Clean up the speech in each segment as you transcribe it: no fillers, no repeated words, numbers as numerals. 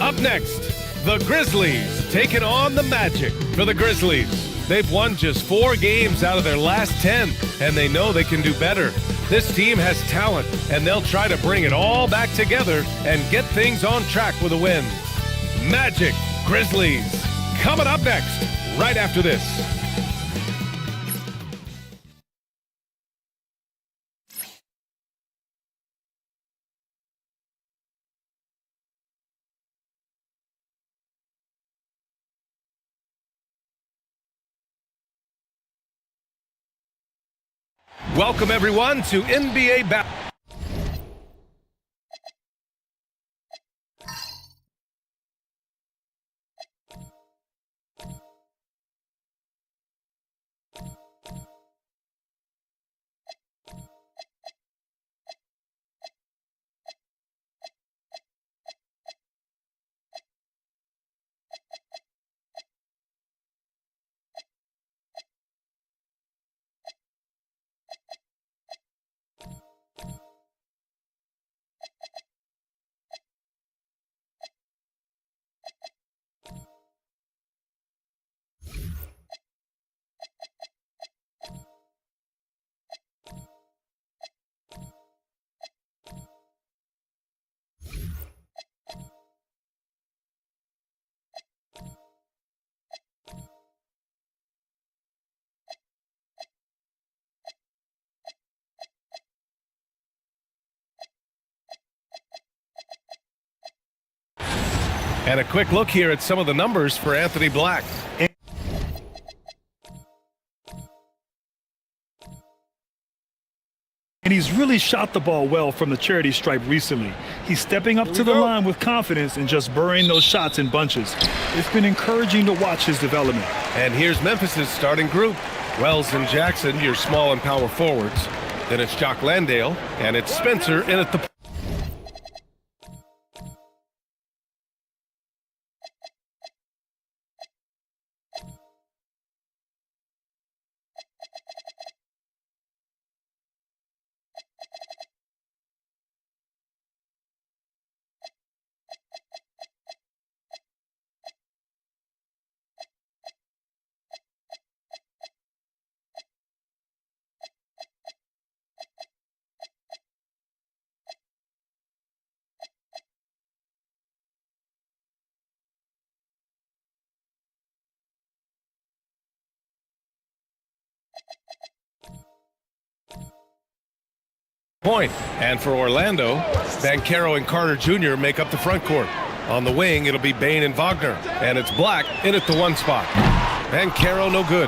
Up next, the Grizzlies taking on the Magic. For the Grizzlies, they've won just 4 games out of their last 10, and they know they can do better. This team has talent, and they'll try to bring it all back together and get things on track with a win. Magic Grizzlies, coming up next, right after this. Welcome, everyone, to NBA Basketball. And a quick look here at some of the numbers for Anthony Black. And he's really shot the ball well from the charity stripe recently. He's stepping up to the line with confidence and just burying those shots in bunches. It's been encouraging to watch his development. And here's Memphis's starting group. Wells and Jackson, your small and power forwards. Then it's Jock Landale, and it's Spencer in at the... point. And for Orlando, Banchero and Carter Jr. make up the front court. On the wing, it'll be Bane and Wagner. And it's Black in at the 1 spot. Banchero no good.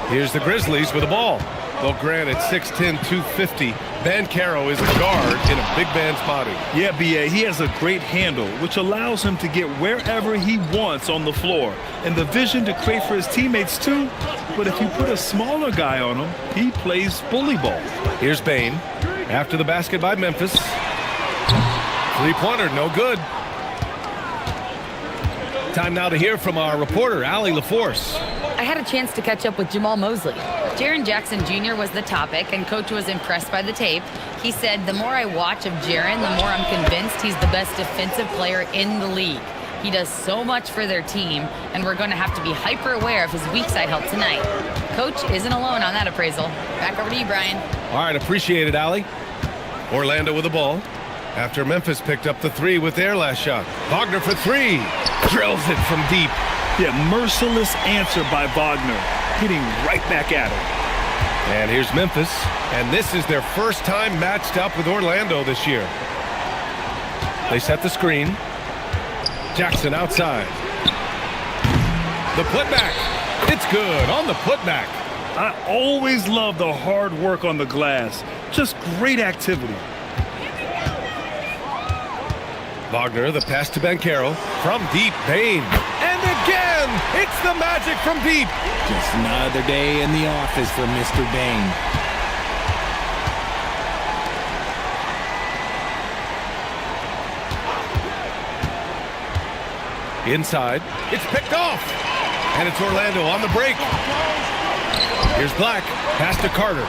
Here's the Grizzlies with the ball. Well, granted, 6'10", 250. Banchero is a guard in a big man's body. Yeah, B.A., he has a great handle, which allows him to get wherever he wants on the floor. And the vision to create for his teammates, too. But if you put a smaller guy on him, he plays bully ball. Here's Bane. After the basket by Memphis. 3-pointer, no good. Time now to hear from our reporter, Allie LaForce. I had a chance to catch up with Jamal Mosley. Jaren Jackson Jr. was the topic, and Coach was impressed by the tape. He said, the more I watch of Jaren, the more I'm convinced he's the best defensive player in the league. He does so much for their team, and we're going to have to be hyper aware of his weak side help tonight. Coach isn't alone on that appraisal. Back over to you, Brian. All right, appreciate it, Allie. Orlando with the ball. After Memphis picked up the 3 with their last shot. Wagner for 3. Drills it from deep. Yeah, merciless answer by Wagner, hitting right back at him. And here's Memphis. And this is their first time matched up with Orlando this year. They set the screen. Jackson outside. The putback. It's good on the putback. I always love the hard work on the glass. Just great activity. Wagner, the pass to Banchero. From deep, Bane. And again, it's the Magic from deep. Just another day in the office for Mr. Bane. Inside, it's picked off. And it's Orlando on the break. Here's Black, pass to Carter.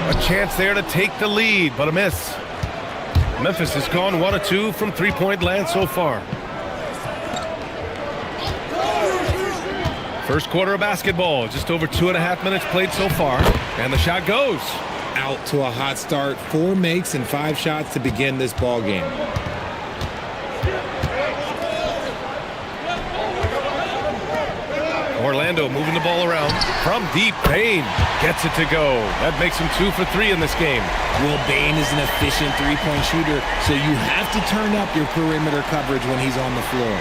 A chance there to take the lead, but a miss. Memphis has gone 1 of 2 from three-point land so far. First quarter of basketball, just over 2.5 minutes played so far, and the shot goes. Out to a hot start. 4 makes and 5 shots to begin this ball game. Orlando moving the ball around from deep. Bane gets it to go. That makes him 2 for 3 in this game. Will Bane is an efficient three-point shooter, so you have to turn up your perimeter coverage when he's on the floor.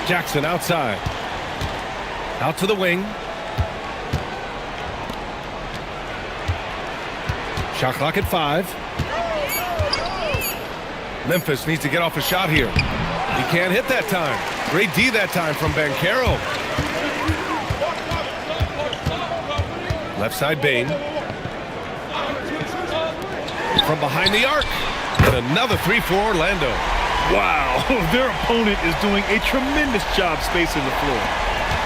Jackson outside. Out to the wing. Shot clock at 5. Memphis needs to get off a shot here. He can't hit that time. Great D that time from Banchero. Left side Bane. From behind the arc. And another 3 for Orlando. Wow, their opponent is doing a tremendous job spacing the floor.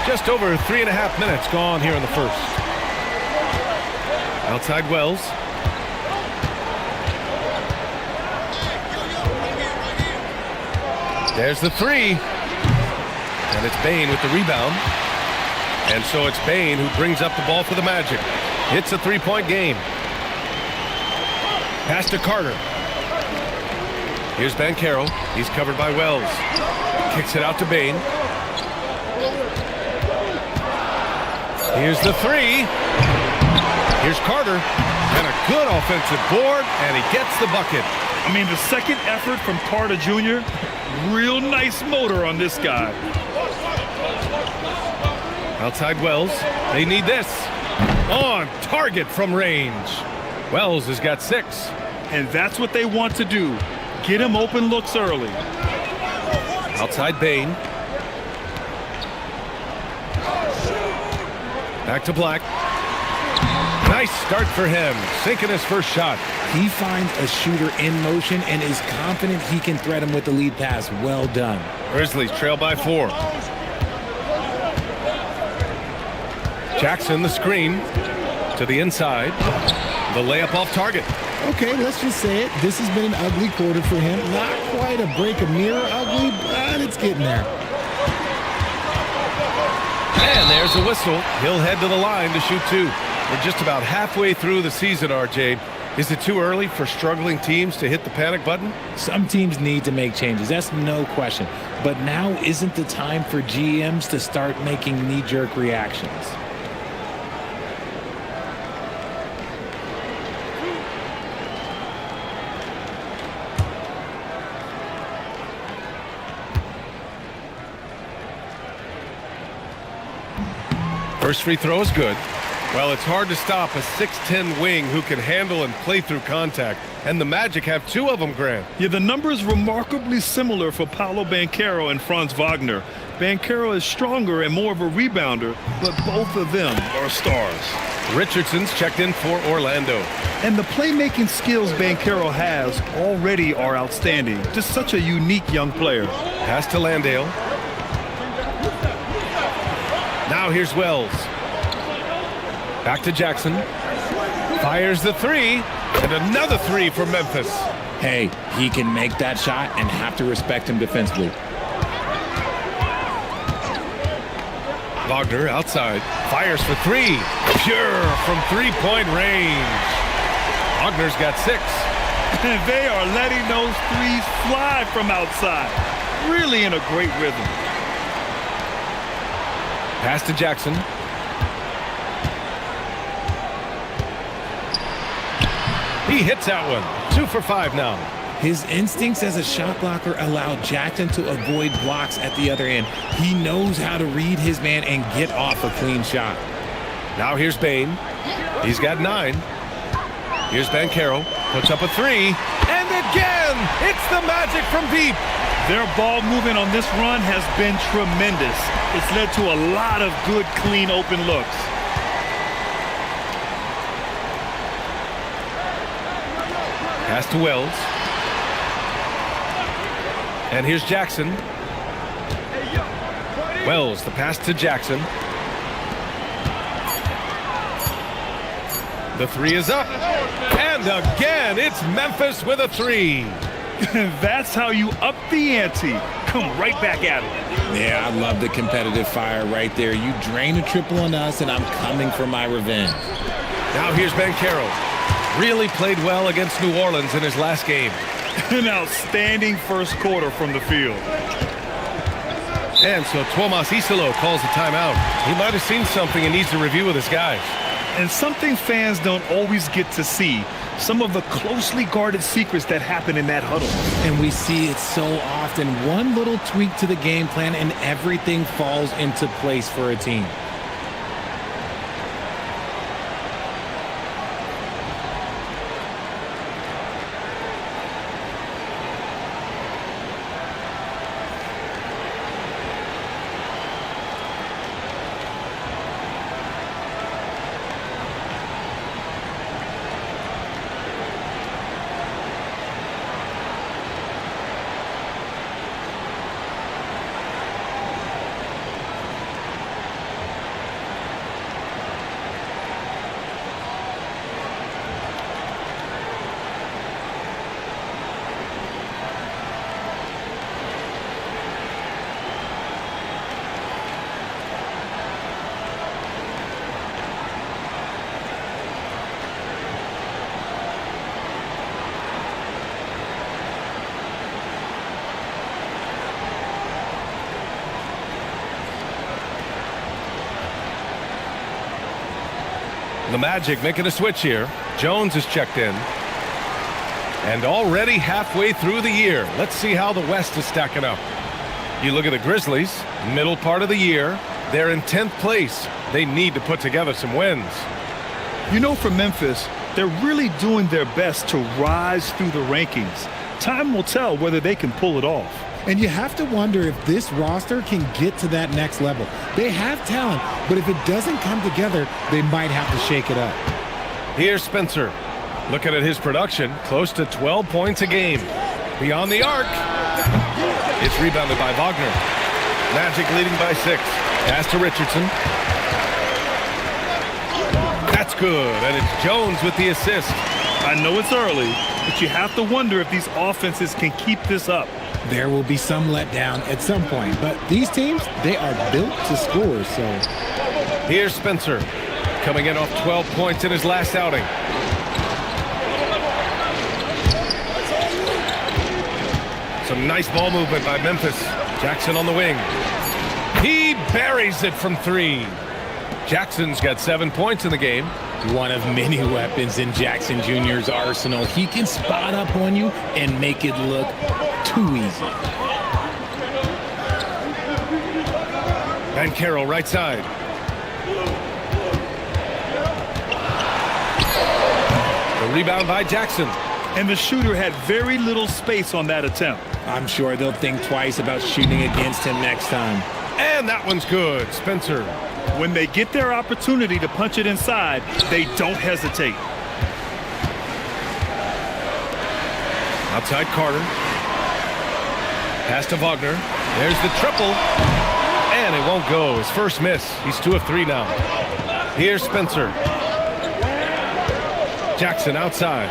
Just over 3.5 minutes gone here in the first. Outside Wells. There's the 3. And it's Bane with the rebound. And so it's Bane who brings up the ball for the Magic. It's a 3-point game. Pass to Carter. Here's Banchero. He's covered by Wells. Kicks it out to Bane. Here's the 3. Here's Carter. And a good offensive board, and he gets the bucket. I mean, the second effort from Carter Jr., real nice motor on this guy. Outside Wells. They need this. On target from range. Wells has got 6. And that's what they want to do. Get him open looks early. Outside Bane. Back to Black. Nice start for him. Sinking his first shot. He finds a shooter in motion and is confident he can thread him with the lead pass. Well done. Grizzlies trail by 4. Jackson the screen to the inside. The layup off target. Okay, let's just say it. This has been an ugly quarter for him. Not quite a break a mirror ugly, but it's getting there. And there's a whistle. He'll head to the line to shoot 2. We're just about halfway through the season, RJ. Is it too early for struggling teams to hit the panic button? Some teams need to make changes. That's no question. But now isn't the time for GMs to start making knee-jerk reactions. First free throw is good. Well, it's hard to stop a 6'10 wing who can handle and play through contact. And the Magic have 2 of them, Grant. Yeah, the numbers remarkably similar for Paolo Banchero and Franz Wagner. Banchero is stronger and more of a rebounder, but both of them are stars. Richardson's checked in for Orlando. And the playmaking skills Banchero has already are outstanding. Just such a unique young player. Pass to Landale. Now here's Wells. Back to Jackson. Fires the 3. And another 3 for Memphis. Hey, he can make that shot and have to respect him defensively. Wagner outside. Fires for 3. Pure from 3-point range. Wagner's got 6. And they are letting those threes fly from outside. Really in a great rhythm. Pass to Jackson. He hits that one. 2 for 5 now. His instincts as a shot blocker allow Jackson to avoid blocks at the other end. He knows how to read his man and get off a clean shot. Now here's Bane. He's got 9. Here's Banchero. Puts up a 3. And again, it's the Magic from deep. Their ball movement on this run has been tremendous. It's led to a lot of good, clean, open looks. Pass to Wells. And here's Jackson. Wells, the pass to Jackson. The three is up. And again, it's Memphis with a three. That's how you up the ante. Come right back at it. Yeah, I love the competitive fire right there. You drain a triple on us, and I'm coming for my revenge. Now here's Banchero. Really played well against New Orleans in his last game. An outstanding first quarter from the field. And so Tomas Isolo calls the timeout. He might have seen something and needs to review with his guys. And something fans don't always get to see. Some of the closely guarded secrets that happen in that huddle. And we see it so often. One little tweak to the game plan and everything falls into place for a team. The Magic making a switch here. Jones is checked in. And already halfway through the year. Let's see how the West is stacking up. You look at the Grizzlies, middle part of the year. They're in 10th place. They need to put together some wins. You know, for Memphis, they're really doing their best to rise through the rankings. Time will tell whether they can pull it off. And you have to wonder if this roster can get to that next level. They have talent, but if it doesn't come together, they might have to shake it up. Here's Spencer. Looking at his production, close to 12 points a game. Beyond the arc. It's rebounded by Wagner. Magic leading by 6. Pass to Richardson. That's good, and it's Jones with the assist. I know it's early, but you have to wonder if these offenses can keep this up. There will be some letdown at some point, but these teams, they are built to score, so. Here's Spencer, coming in off 12 points in his last outing. Some nice ball movement by Memphis. Jackson on the wing. He buries it from 3. Jackson's got 7 points in the game. One of many weapons in Jackson Jr.'s arsenal. He can spot up on you and make it look too easy. Banchero right side. The rebound by Jackson. And the shooter had very little space on that attempt. I'm sure they'll think twice about shooting against him next time. And that one's good. Spencer. When they get their opportunity to punch it inside, they don't hesitate. Outside Carter. Pass to Wagner. There's the triple. And it won't go. His first miss. He's 2 of 3 now. Here's Spencer. Jackson outside.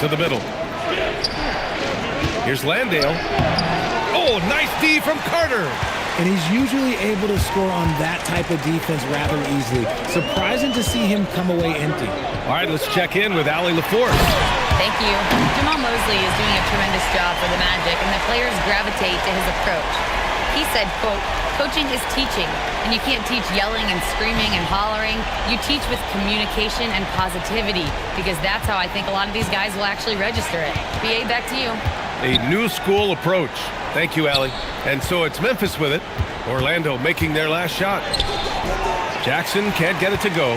To the middle. Here's Landale. Oh, nice D from Carter. And he's usually able to score on that type of defense rather easily. Surprising to see him come away empty. All right, let's check in with Allie LaForce. Thank you. Jamal Mosley is doing a tremendous job for the Magic, and the players gravitate to his approach. He said, quote, "Coaching is teaching, and you can't teach yelling and screaming and hollering. You teach with communication and positivity, because that's how I think a lot of these guys will actually register it." BA, back to you. A new school approach. Thank you, Allie. And so it's Memphis with it. Orlando making their last shot. Jackson can't get it to go.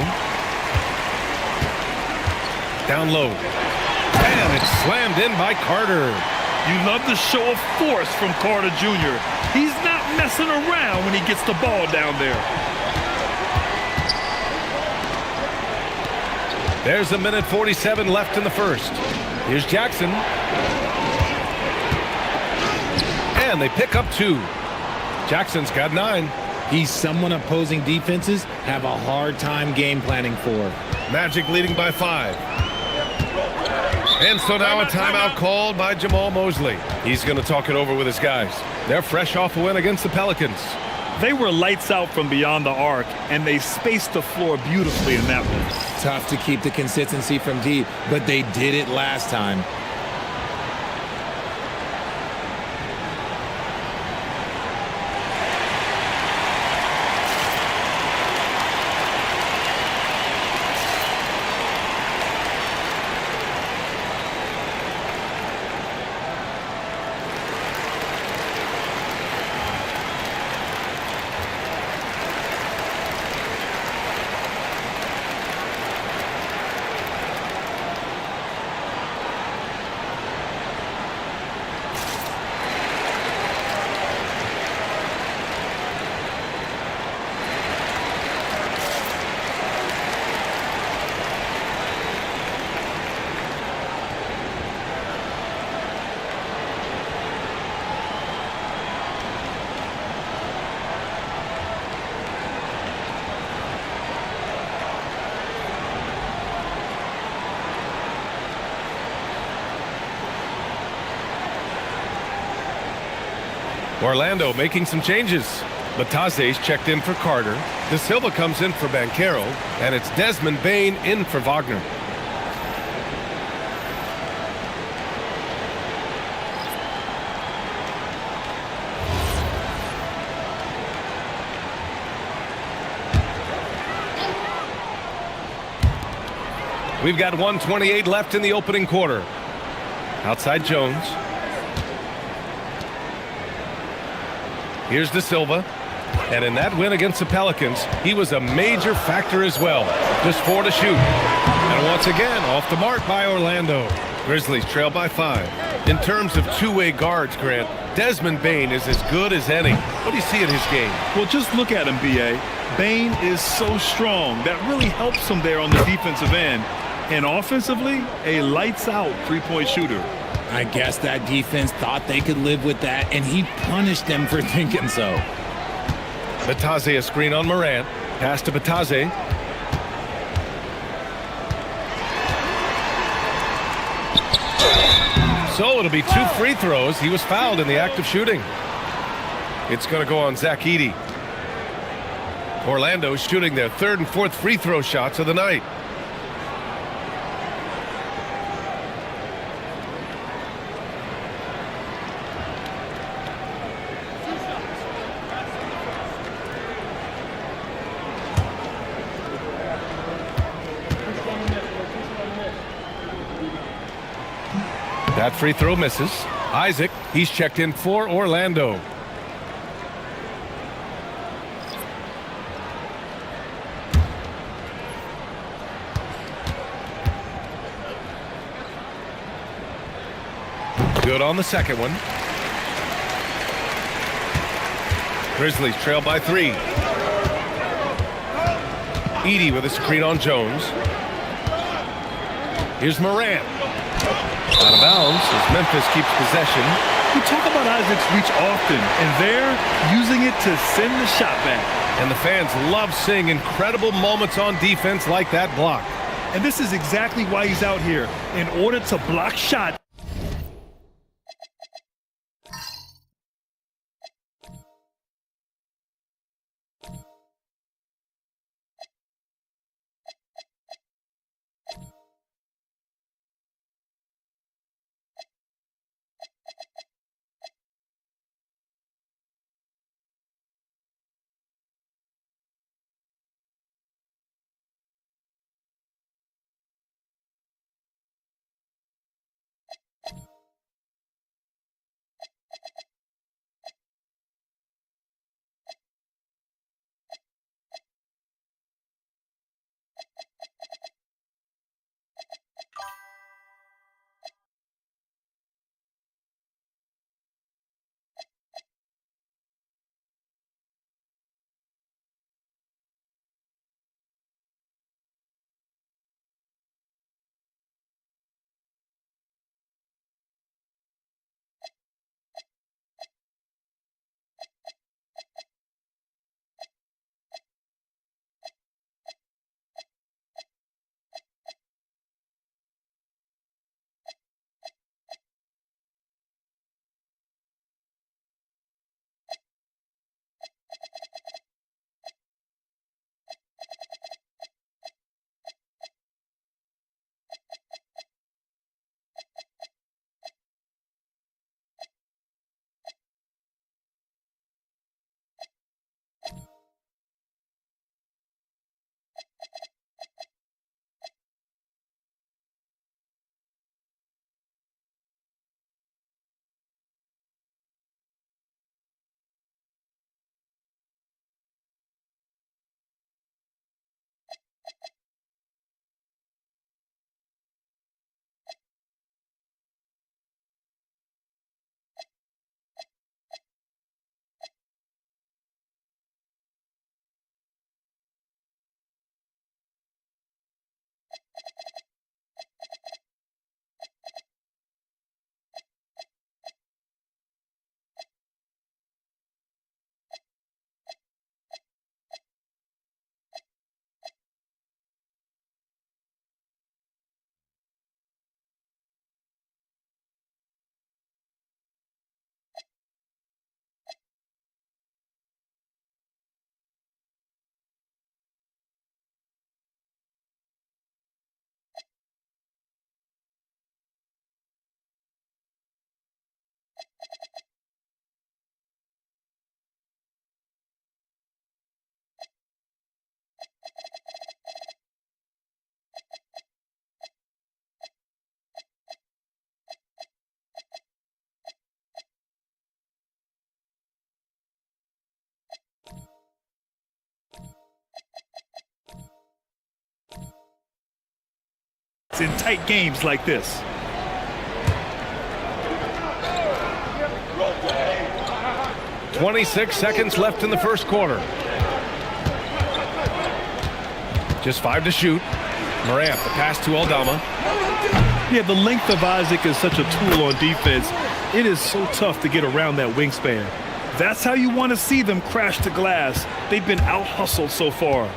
Down low. And it's slammed in by Carter. You love the show of force from Carter Jr. He's not messing around when he gets the ball down there. There's a minute 47 left in the first. Here's Jackson. And they pick up 2. Jackson's got 9. He's someone opposing defenses have a hard time game planning for. Magic leading by 5. And so now a timeout called by Jamal Mosley. He's going to talk it over with his guys. They're fresh off a win against the Pelicans. They were lights out from beyond the arc, and they spaced the floor beautifully in that one. Tough to keep the consistency from deep, but they did it last time. Orlando making some changes. Batase's checked in for Carter. De Silva comes in for Banchero. And it's Desmond Bane in for Wagner. We've got 1:28 left in the opening quarter. Outside Jones. Here's De Silva. And in that win against the Pelicans, he was a major factor as well. Just 4 to shoot. And once again, off the mark by Orlando. Grizzlies trail by 5. In terms of two-way guards, Grant, Desmond Bane is as good as any. What do you see in his game? Well, just look at him, B.A. Bane is so strong. That really helps him there on the defensive end. And offensively, a lights-out three-point shooter. I guess that defense thought they could live with that, and he punished them for thinking so. Batase a screen on Morant. Pass to Batase. So it'll be 2 free throws. He was fouled in the act of shooting. It's going to go on Zach Edey. Orlando shooting their 3rd and 4th free throw shots of the night. That free throw misses. Isaac, he's checked in for Orlando. Good on the second one. Grizzlies trail by 3. Edey with a screen on Jones. Here's Morant. Out of bounds as Memphis keeps possession. We talk about Isaac's reach often, and they're using it to send the shot back. And the fans love seeing incredible moments on defense like that block. And this is exactly why he's out here, in order to block shots. in tight games like this. "26 seconds left in the first quarter. Just 5 to shoot. Morant, the pass to Aldama. Yeah, the length of Isaac is such a tool on defense. It is so tough to get around that wingspan. That's how you want to see them crash to glass. They've been out-hustled so far.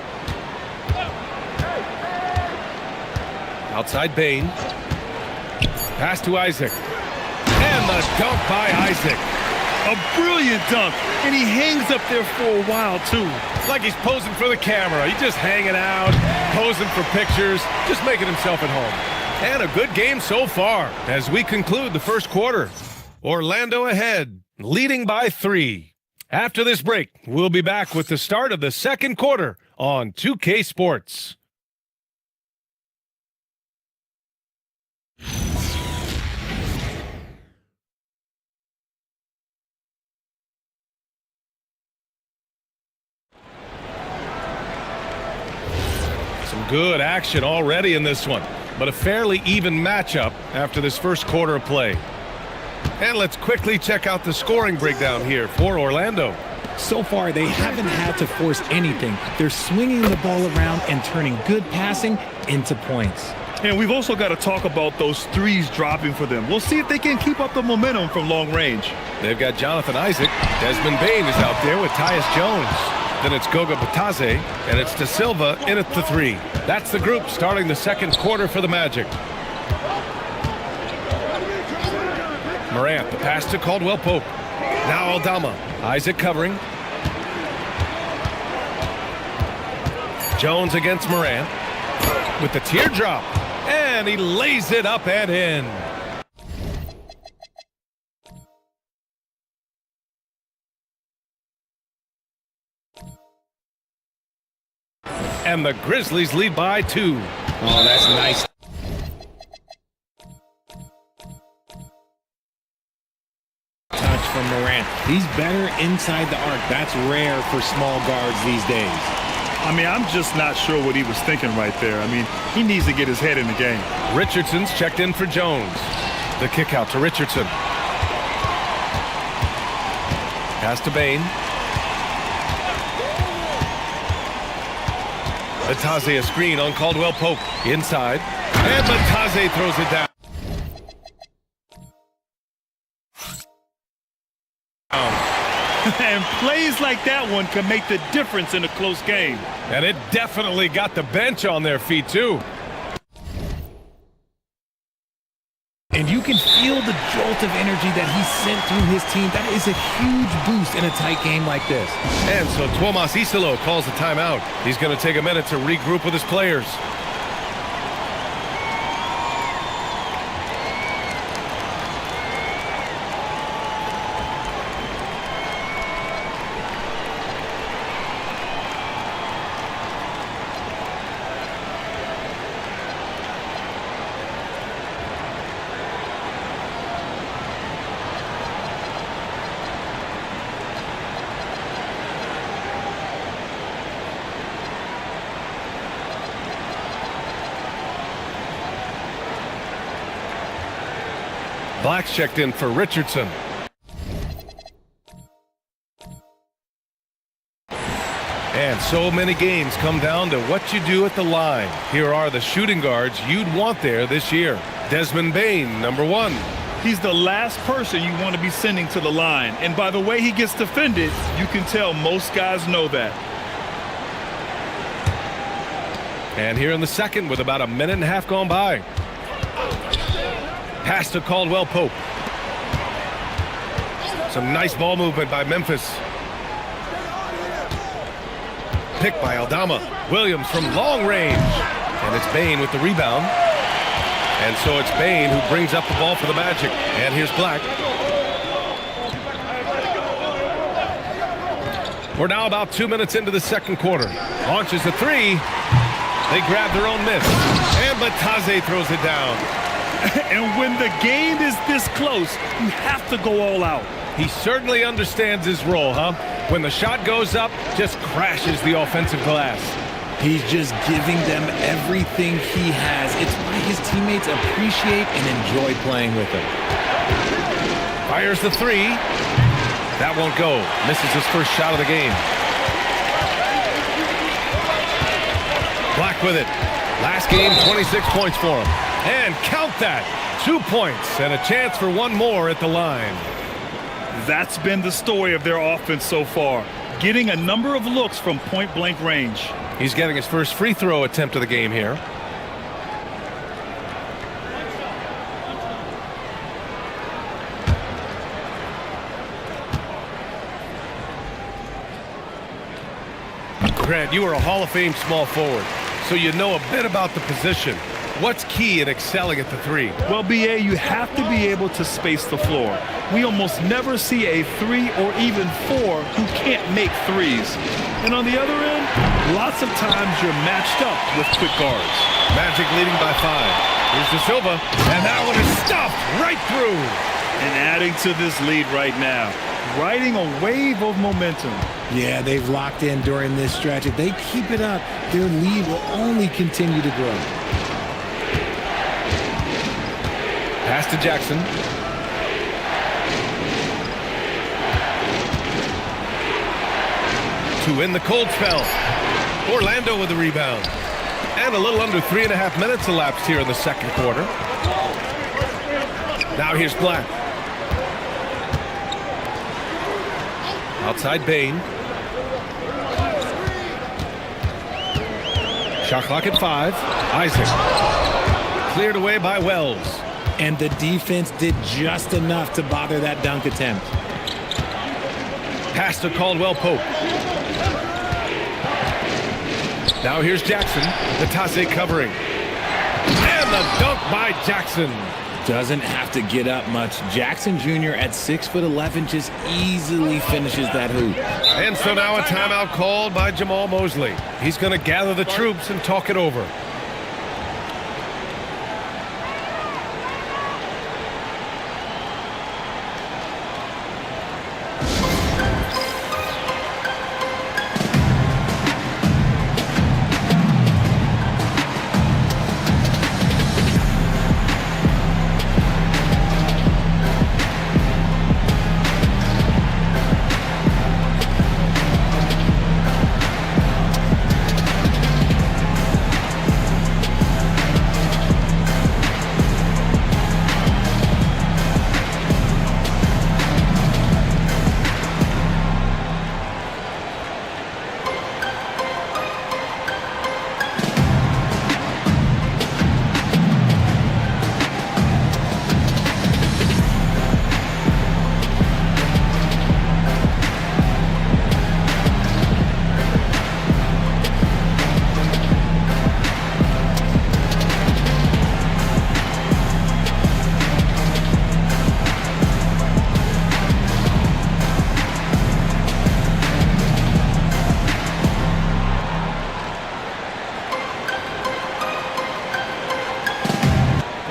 Outside Bain. Pass to Isaac. And the dunk by Isaac. A brilliant dunk, and he hangs up there for a while, too. Like he's posing for the camera. He's just hanging out, posing for pictures, just making himself at home. And a good game so far as we conclude the first quarter. Orlando ahead, leading by 3. After this break, we'll be back with the start of the second quarter on 2K Sports. Some good action already in this one, but a fairly even matchup after this first quarter of play. And let's quickly check out the scoring breakdown here for Orlando. So far, they haven't had to force anything. They're swinging the ball around and turning good passing into points. And we've also got to talk about those threes dropping for them. We'll see if they can keep up the momentum from long range. They've got Jonathan Isaac. Desmond Bain is out there with Tyus Jones. Then it's Goga Batadze, and it's De Silva in at the 3. That's the group starting the second quarter for the Magic. Morant, the pass to Caldwell Pope. Now Aldama. Isaac covering. Jones against Morant with the teardrop. And he lays it up and in. And the Grizzlies lead by 2. Oh, that's nice. Touch from Morant. He's better inside the arc. That's rare for small guards these days. I mean, I'm just not sure what he was thinking right there. I mean, he needs to get his head in the game. Richardson's checked in for Jones. The kick out to Richardson. Pass to Bain. Batadze a screen on Caldwell Pope. Inside. And Batadze throws it down. And plays like that one can make the difference in a close game. And it definitely got the bench on their feet, too. And you can feel the jolt of energy that he sent through his team. That is a huge boost in a tight game like this. And so Tomas Isalo calls the timeout. He's going to take a minute to regroup with his players. Black's checked in for Richardson. And so many games come down to what you do at the line. Here are the shooting guards you'd want there this year. Desmond Bain, number 1. He's the last person you want to be sending to the line. And by the way he gets defended, you can tell most guys know that. And here in the second with about a minute and a half gone by. Pass to Caldwell Pope. Some nice ball movement by Memphis. Picked by Aldama. Williams from long range. And it's Bain with the rebound. And so it's Bain who brings up the ball for the Magic. And here's Black. We're now about 2 minutes into the second quarter. Launches a 3. They grab their own miss. And Batadze throws it down. And when the game is this close, you have to go all out. He certainly understands his role, huh? When the shot goes up, just crashes the offensive glass. He's just giving them everything he has. It's why his teammates appreciate and enjoy playing with him. Fires the three. That won't go. Misses his first shot of the game. Black with it. Last game, 26 points for him. And count that. 2 points and a chance for one more at the line. That's been the story of their offense so far, getting a number of looks from point-blank range. He's getting his first free throw attempt of the game here. Grant, you are a Hall of Fame small forward, so you know a bit about the position. What's key in excelling at the three? Well, BA, you have to be able to space the floor. We almost never see a 3 or even 4 who can't make threes. And on the other end, lots of times you're matched up with quick guards. Magic leading by 5. Here's De Silva, and that one is stuffed right through. And adding to this lead right now, riding a wave of momentum. Yeah, they've locked in during this stretch. If they keep it up, their lead will only continue to grow. Pass to Jackson. To win the cold spell. Orlando with the rebound. And a little under 3.5 minutes elapsed here in the second quarter. Now here's Black. Outside Bain. Shot clock at 5. Isaac. Cleared away by Wells. And the defense did just enough to bother that dunk attempt. Pass to Caldwell Pope. Now here's Jackson. Natase covering. And the dunk by Jackson. Doesn't have to get up much. Jackson Jr. at 6'11" just easily finishes that hoop. And so now a timeout called by Jamal Mosley. He's going to gather the troops and talk it over.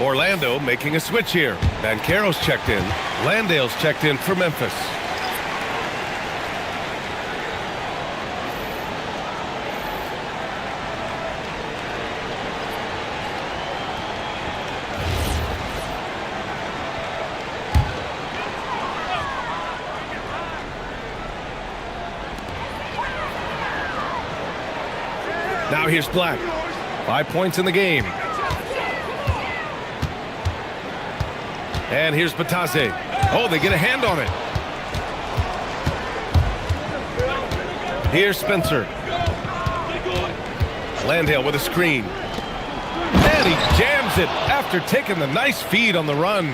Orlando making a switch here. Banchero's checked in. Landale's checked in for Memphis. Now here's Black. 5 points in the game. And here's Batase. Oh, they get a hand on it. Here's Spencer. Landale with a screen. And he jams it after taking the nice feed on the run.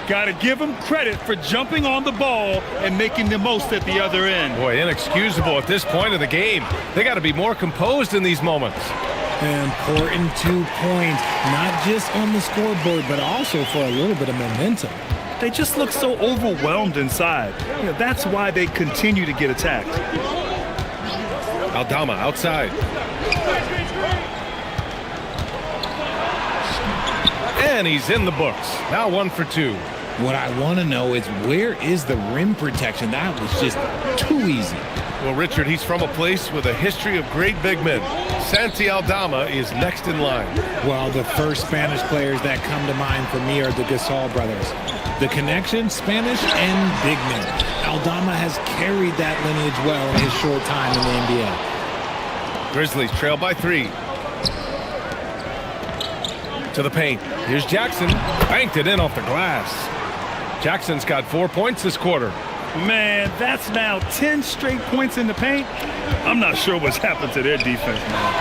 Got to give him credit for jumping on the ball and making the most at the other end. Boy, inexcusable at this point of the game. They got to be more composed in these moments. An important 2 points, not just on the scoreboard, but also for a little bit of momentum. They just look so overwhelmed inside. That's why they continue to get attacked. Aldama outside. And he's in the books. Now 1 for 2. What I want to know is, where is the rim protection? That was just too easy. Well, Richard, he's from a place with a history of great big men. Santi Aldama is next in line. Well, the first Spanish players that come to mind for me are the Gasol brothers. The connection, Spanish and big men. Aldama has carried that lineage well in his short time in the NBA. Grizzlies trail by 3. To the paint. Here's Jackson. Banked it in off the glass. Jackson's got 4 points this quarter. Man, that's now 10 straight points in the paint. I'm not sure what's happened to their defense, man.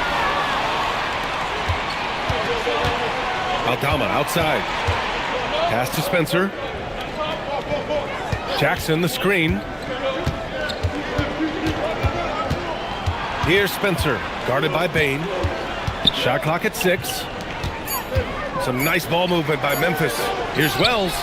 Aldama outside. Pass to Spencer. Jackson the screen. Here's Spencer, guarded by Bane. Shot clock at 6. Some nice ball movement by Memphis. Here's Wells.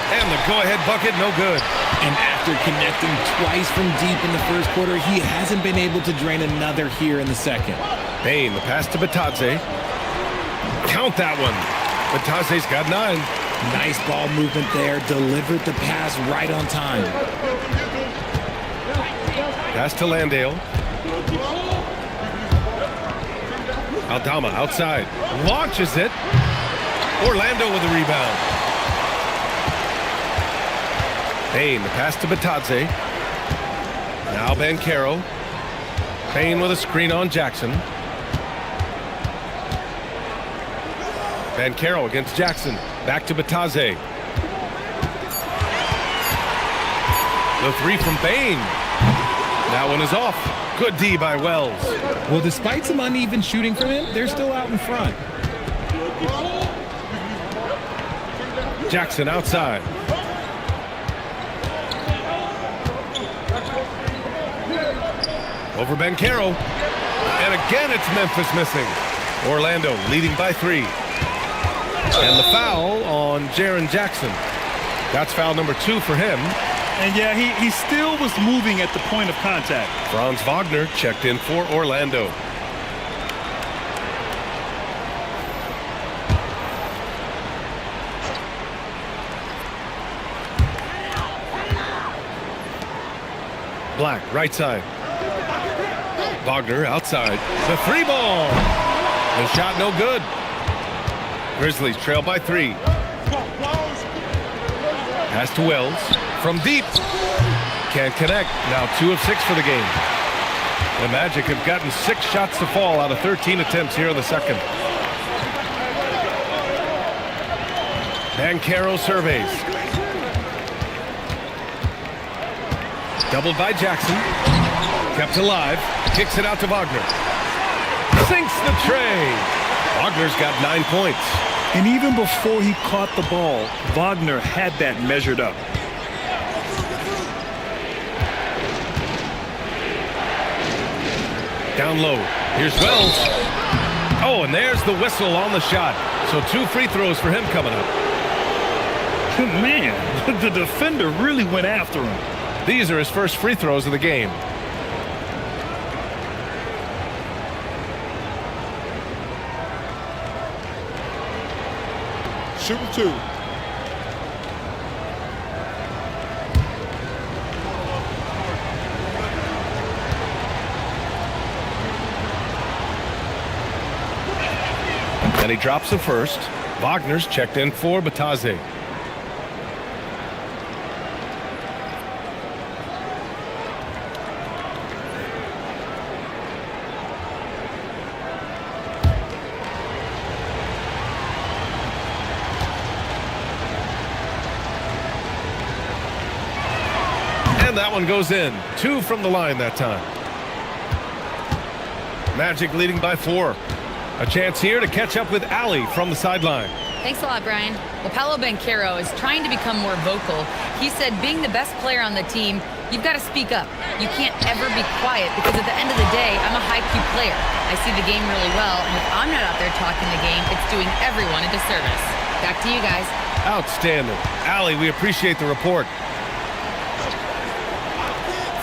And the go-ahead bucket, no good. And after connecting twice from deep in the first quarter, he hasn't been able to drain another here in the second. Bane, the pass to Batadze. Count that one. Batadze's got 9. Nice ball movement there. Delivered the pass right on time. Pass to Landale. Aldama outside. Launches it. Orlando with a rebound. Bane, the pass to Batadze. Now Banchero. Bane with a screen on Jackson. Banchero against Jackson. Back to Batadze. The 3 from Bane. That one is off. Good D by Wells. Well, despite some uneven shooting from him, they're still out in front. Jackson outside. Over Banchero. And again, it's Memphis missing. Orlando leading by 3. And the foul on Jaren Jackson. That's foul number 2 for him. And yeah, he still was moving at the point of contact. Franz Wagner checked in for Orlando. Black, right side. Wagner outside. The 3 ball. The shot no good. Grizzlies trail by 3. Pass to Wells. From deep. Can't connect. Now 2 of 6 for the game. The Magic have gotten 6 shots to fall out of 13 attempts here in the second. Banchero surveys. Doubled by Jackson. Kept alive. Kicks it out to Wagner. Sinks the tray. Wagner's got 9 points. And even before he caught the ball, Wagner had that measured up. Down low. Here's Wells. Oh, and there's the whistle on the shot. So 2 free throws for him coming up. Man, the defender really went after him. These are his first free throws of the game. Shooting 2. And he drops the first. Wagner's checked in for Batadze. And that one goes in. 2 from the line that time. Magic leading by 4. A chance here to catch up with Allie from the sideline. Thanks a lot, Brian. Well, Paolo Banchero is trying to become more vocal. He said being the best player on the team, you've got to speak up. You can't ever be quiet because at the end of the day, I'm a high-Q player. I see the game really well, and if I'm not out there talking the game, it's doing everyone a disservice. Back to you guys. Outstanding. Allie, we appreciate the report.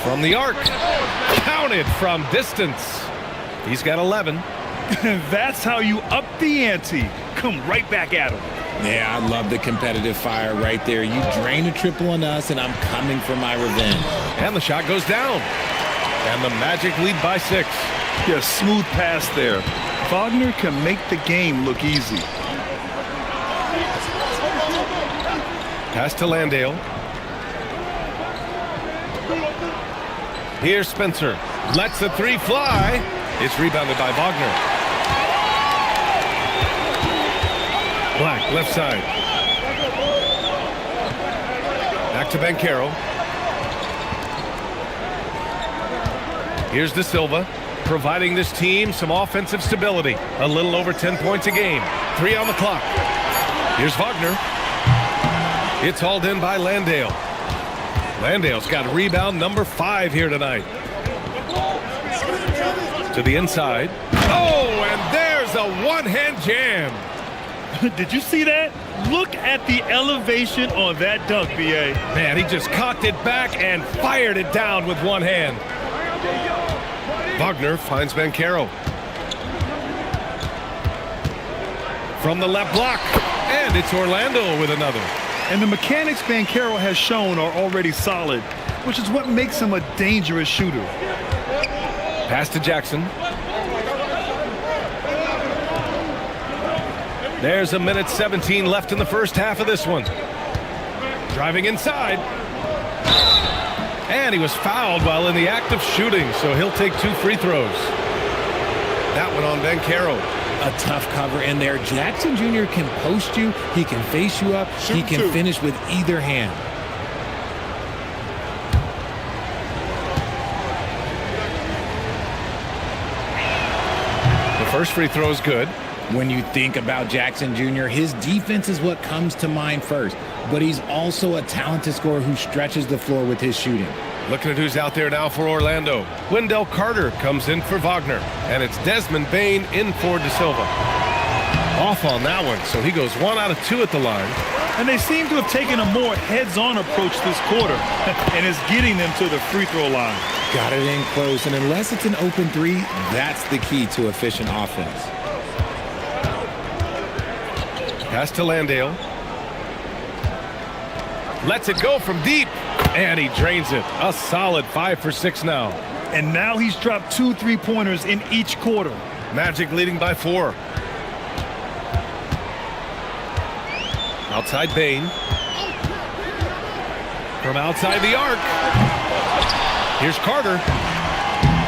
From the arc. Counted from distance. He's got 11. That's how you up the ante. Come right back at him. Yeah, I love the competitive fire right there. You drain a triple on us, and I'm coming for my revenge. And the shot goes down. And the Magic lead by 6. Yes, smooth pass there. Wagner can make the game look easy. Pass to Landale. Here's Spencer. Lets the 3 fly. It's rebounded by Wagner. Black, left side. Back to Banchero. Here's De Silva, providing this team some offensive stability. A little over 10 points a game. 3 on the clock. Here's Wagner. It's hauled in by Landale. Landale's got rebound number 5 here tonight. To the inside. Oh, and there's a one-hand jam. Did you see that? Look at the elevation on that dunk, B.A. Man, he just cocked it back and fired it down with one hand. Wagner finds Banchero. From the left block. And it's Orlando with another. And the mechanics Banchero has shown are already solid, which is what makes him a dangerous shooter. Pass to Jackson. There's a minute 17 left in the first half of this one. Driving inside. And he was fouled while in the act of shooting, so he'll take 2 free throws. That one on Banchero. A tough cover in there. Jackson Jr. can post you. He can face you up. He can finish with either hand. The first free throw is good. When you think about Jackson Jr., his defense is what comes to mind first. But he's also a talented scorer who stretches the floor with his shooting. Looking at who's out there now for Orlando. Wendell Carter comes in for Wagner. And it's Desmond Bane in for De Silva. Off on that one, so he goes 1 out of 2 at the line. And they seem to have taken a more heads-on approach this quarter and is getting them to the free throw line. Got it in close, and unless it's an open 3, that's the key to efficient offense. Pass to Landale. Lets it go from deep. And he drains it. A solid 5 for 6 now. And now he's dropped 2 3-pointers in each quarter. Magic leading by 4. Outside Bane. From outside the arc. Here's Carter.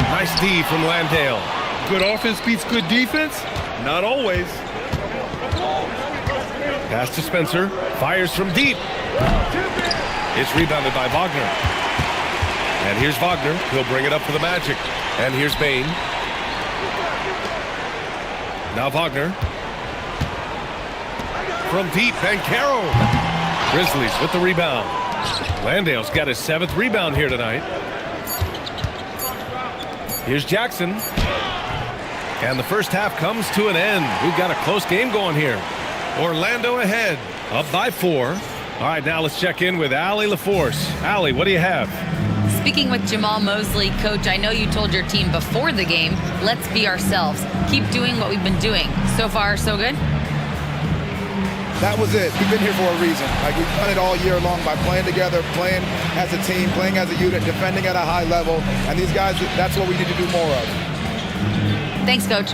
Nice D from Landale. Good offense beats good defense? Not always. Pass to Spencer. Fires from deep. It's rebounded by Wagner. And here's Wagner. He'll bring it up for the Magic. And here's Bane. Now Wagner. From deep, Banchero. Grizzlies with the rebound. Landale's got his 7th rebound here tonight. Here's Jackson. And the first half comes to an end. We've got a close game going here. Orlando ahead, up by 4. All right, now let's check in with Allie LaForce. Allie, what do you have? Speaking with Jamal Mosley, Coach, I know you told your team before the game, let's be ourselves. Keep doing what we've been doing. So far, so good? That was it. We've been here for a reason. Like, we've done it all year long by playing together, playing as a team, playing as a unit, defending at a high level. And these guys, that's what we need to do more of. Thanks, Coach.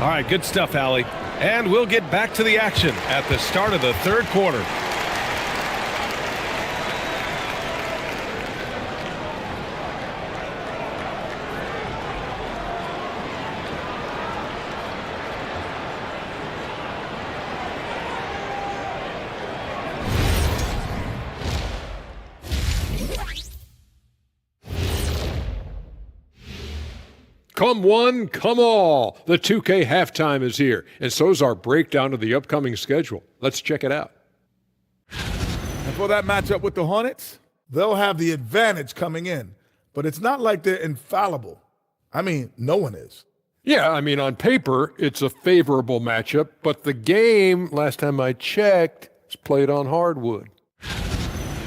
All right, good stuff, Allie. And we'll get back to the action at the start of the 3rd quarter. Come one, come all. The 2K halftime is here, and so's our breakdown of the upcoming schedule. Let's check it out. And for that matchup with the Hornets, they'll have the advantage coming in. But it's not like they're infallible. I mean, no one is. Yeah, I mean, on paper, it's a favorable matchup, but the game, last time I checked, is played on hardwood.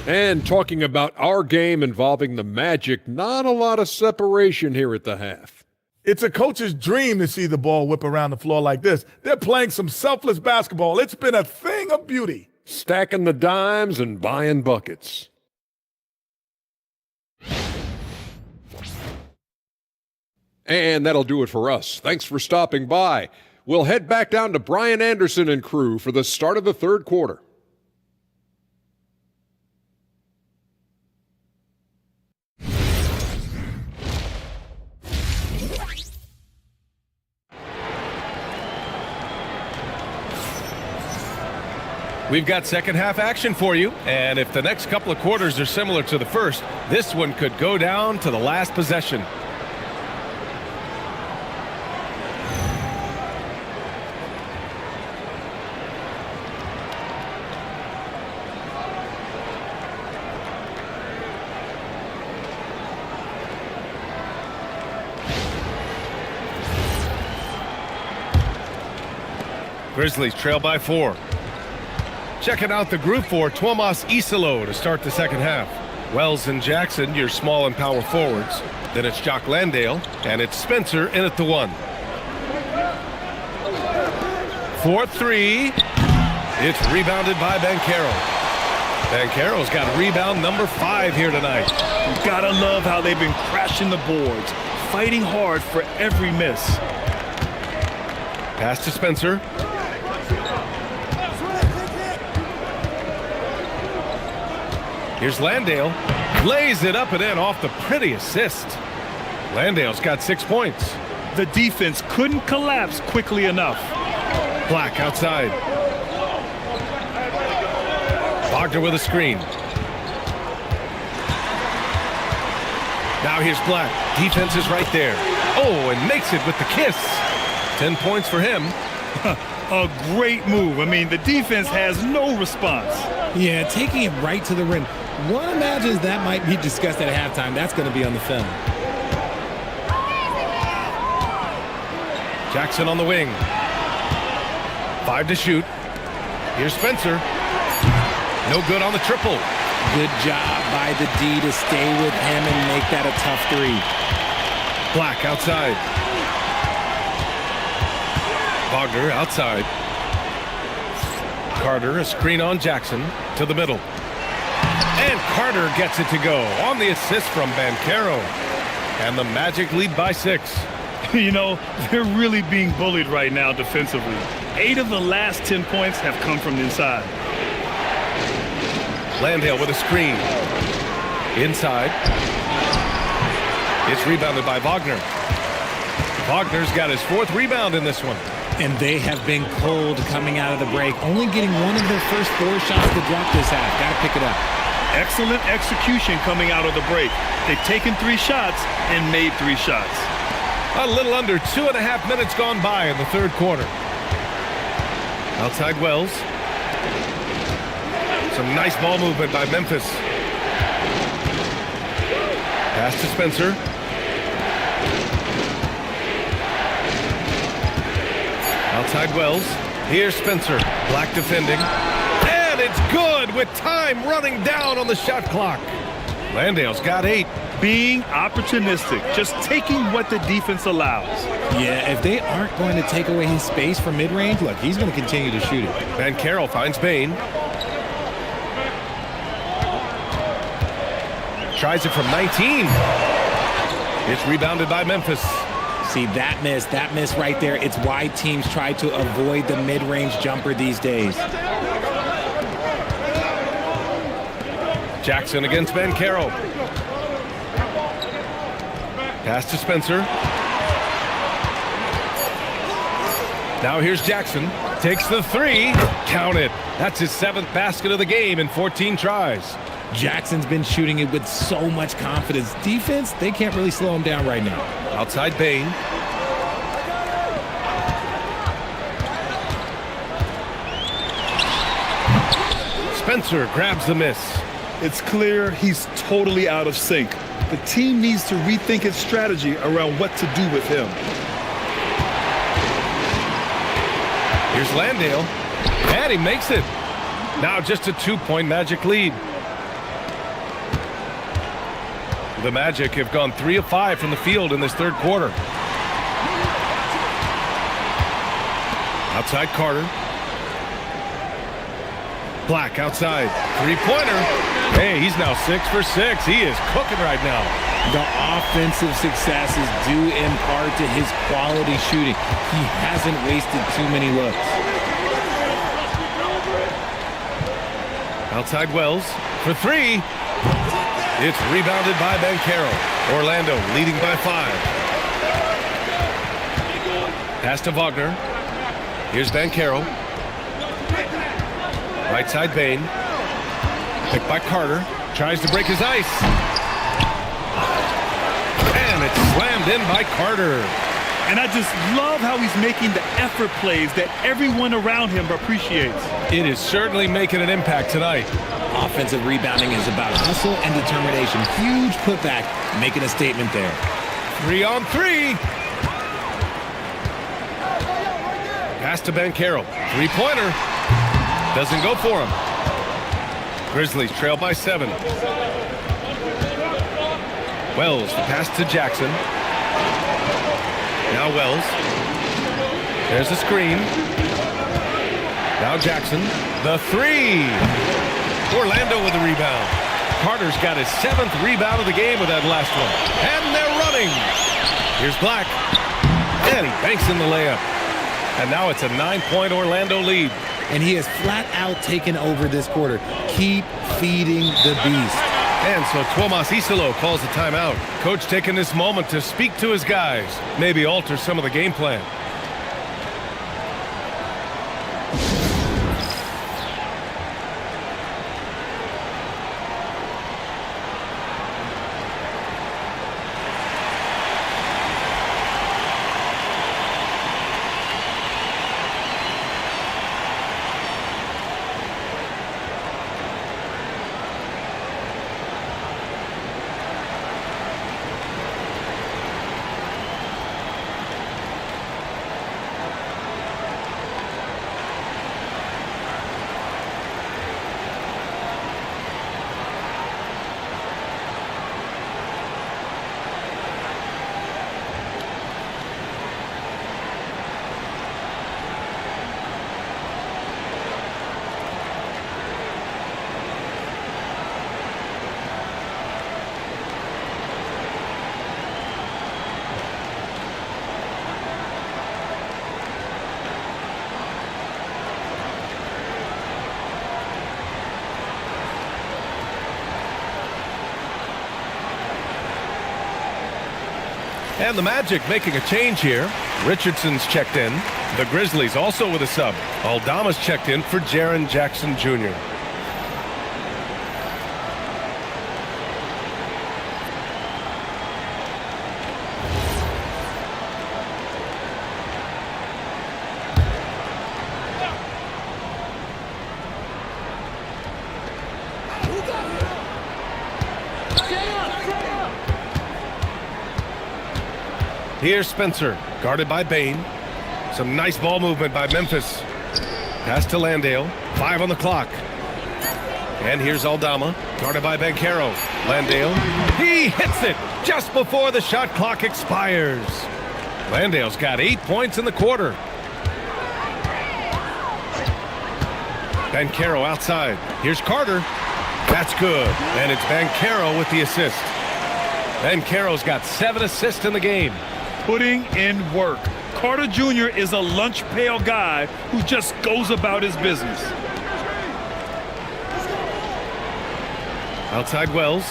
And talking about our game involving the Magic, not a lot of separation here at the half. It's a coach's dream to see the ball whip around the floor like this. They're playing some selfless basketball. It's been a thing of beauty. Stacking the dimes and buying buckets. And that'll do it for us. Thanks for stopping by. We'll head back down to Brian Anderson and crew for the start of the third quarter. We've got second half action for you, and if the next couple of quarters are similar to the first, this one could go down to the last possession. Grizzlies trail by 4. Checking out the group for Tuomas Isalo to start the second half. Wells and Jackson, your small and power forwards. Then it's Jock Landale, and it's Spencer in at the 1. 4-3. It's rebounded by Banchero. Banchero's got rebound number 5 here tonight. You gotta love how they've been crashing the boards, fighting hard for every miss. Pass to Spencer. Here's Landale. Lays it up and in off the pretty assist. Landale's got 6 points. The defense couldn't collapse quickly enough. Black outside. Wagner with a screen. Now here's Black. Defense is right there. Oh, and makes it with the kiss. 10 points for him. A great move. I mean, the defense has no response. Yeah, taking it right to the rim. One imagines that might be discussed at halftime. That's going to be on the film. Jackson on the wing. 5 to shoot. Here's Spencer. No good on the triple. Good job by the D to stay with him and make that a tough 3. Black outside. Wagner outside. Carter, a screen on Jackson to the middle. And Carter gets it to go on the assist from Banchero. And the Magic lead by 6. You know, they're really being bullied right now defensively. 8 of the last 10 points have come from inside. Landale with a screen. Inside. It's rebounded by Wagner. Wagner's got his 4th rebound in this one. And they have been cold coming out of the break. Only getting one of their first 4 shots to drop this half. Got to pick it up. Excellent execution coming out of the break. They've taken 3 shots and made 3 shots. A little under 2.5 minutes gone by in the third quarter. Outside Wells. Some nice ball movement by Memphis. Pass to Spencer. Outside Wells. Here's Spencer. Black defending. And it's good with time running down on the shot clock. Landale's got 8. Being opportunistic, just taking what the defense allows. Yeah, if they aren't going to take away his space from mid-range, look, he's going to continue to shoot it. Banchero finds Bain. Tries it from 19. It's rebounded by Memphis. See, that miss right there, it's why teams try to avoid the mid-range jumper these days. Jackson against Banchero. Pass to Spencer. Now here's Jackson. Takes the 3. Count it. That's his 7th basket of the game in 14 tries. Jackson's been shooting it with so much confidence. Defense, they can't really slow him down right now. Outside Bain. Spencer grabs the miss. It's clear he's totally out of sync. The team needs to rethink its strategy around what to do with him. Here's Landale. And he makes it. Now just a 2-point Magic lead. The Magic have gone 3 of 5 from the field in this third quarter. Outside Carter. Black outside. 3-pointer. Hey, he's now 6 for 6. He is cooking right now. The offensive success is due in part to his quality shooting. He hasn't wasted too many looks. Outside Wells for 3. It's rebounded by Banchero. Orlando leading by 5. Pass to Wagner. Here's Banchero. Right side Bane. Picked by Carter. Tries to break his ice. And it's slammed in by Carter. And I just love how he's making the effort plays that everyone around him appreciaes. It is certainly making an impact tonight. Offensive rebounding is about hustle and determination. Huge putback, making a statement there. 3 on 3. Pass to Banchero. 3-pointer. Doesn't go for him. Grizzlies trail by 7. Wells, the pass to Jackson. Now Wells. There's a screen. Now Jackson. The 3. Orlando with the rebound. Carter's got his 7th rebound of the game with that last one. And they're running. Here's Black. And he banks in the layup. And now it's a 9-point Orlando lead. And he has flat out taken over this quarter. Keep feeding the beast. And so Tomas Isolo calls a timeout. Coach taking this moment to speak to his guys. Maybe alter some of the game plan. And the Magic making a change here. Richardson's checked in. The Grizzlies also with a sub. Aldama's checked in for Jaren Jackson Jr. Here's Spencer, guarded by Bane. Some nice ball movement by Memphis. Pass to Landale, 5 on the clock. And here's Aldama, guarded by Banchero. Landale, he hits it just before the shot clock expires. Landale's got 8 points in the quarter. Banchero outside. Here's Carter. That's good. And it's Banchero with the assist. Banchero's got 7 assists in the game. Putting in work. Carter Jr. is a lunch pail guy who just goes about his business. Outside Wells.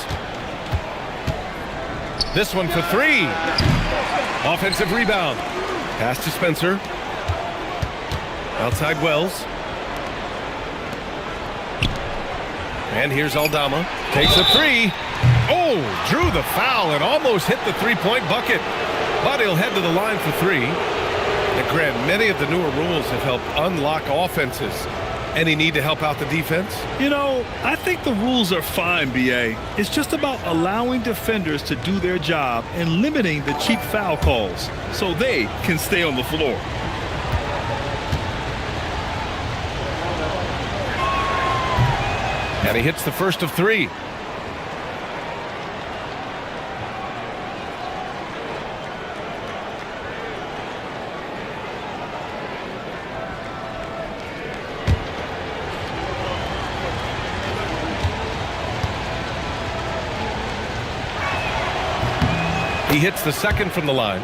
This one for 3. Offensive rebound. Pass to Spencer. Outside Wells. And here's Aldama. Takes a 3. Oh, drew the foul and almost hit the 3-point bucket. But he'll head to the line for 3. And Grant, many of the newer rules have helped unlock offenses. Any need to help out the defense? You know, I think the rules are fine, B.A. It's just about allowing defenders to do their job and limiting the cheap foul calls so they can stay on the floor. And he hits the first of 3. He hits the second from the line.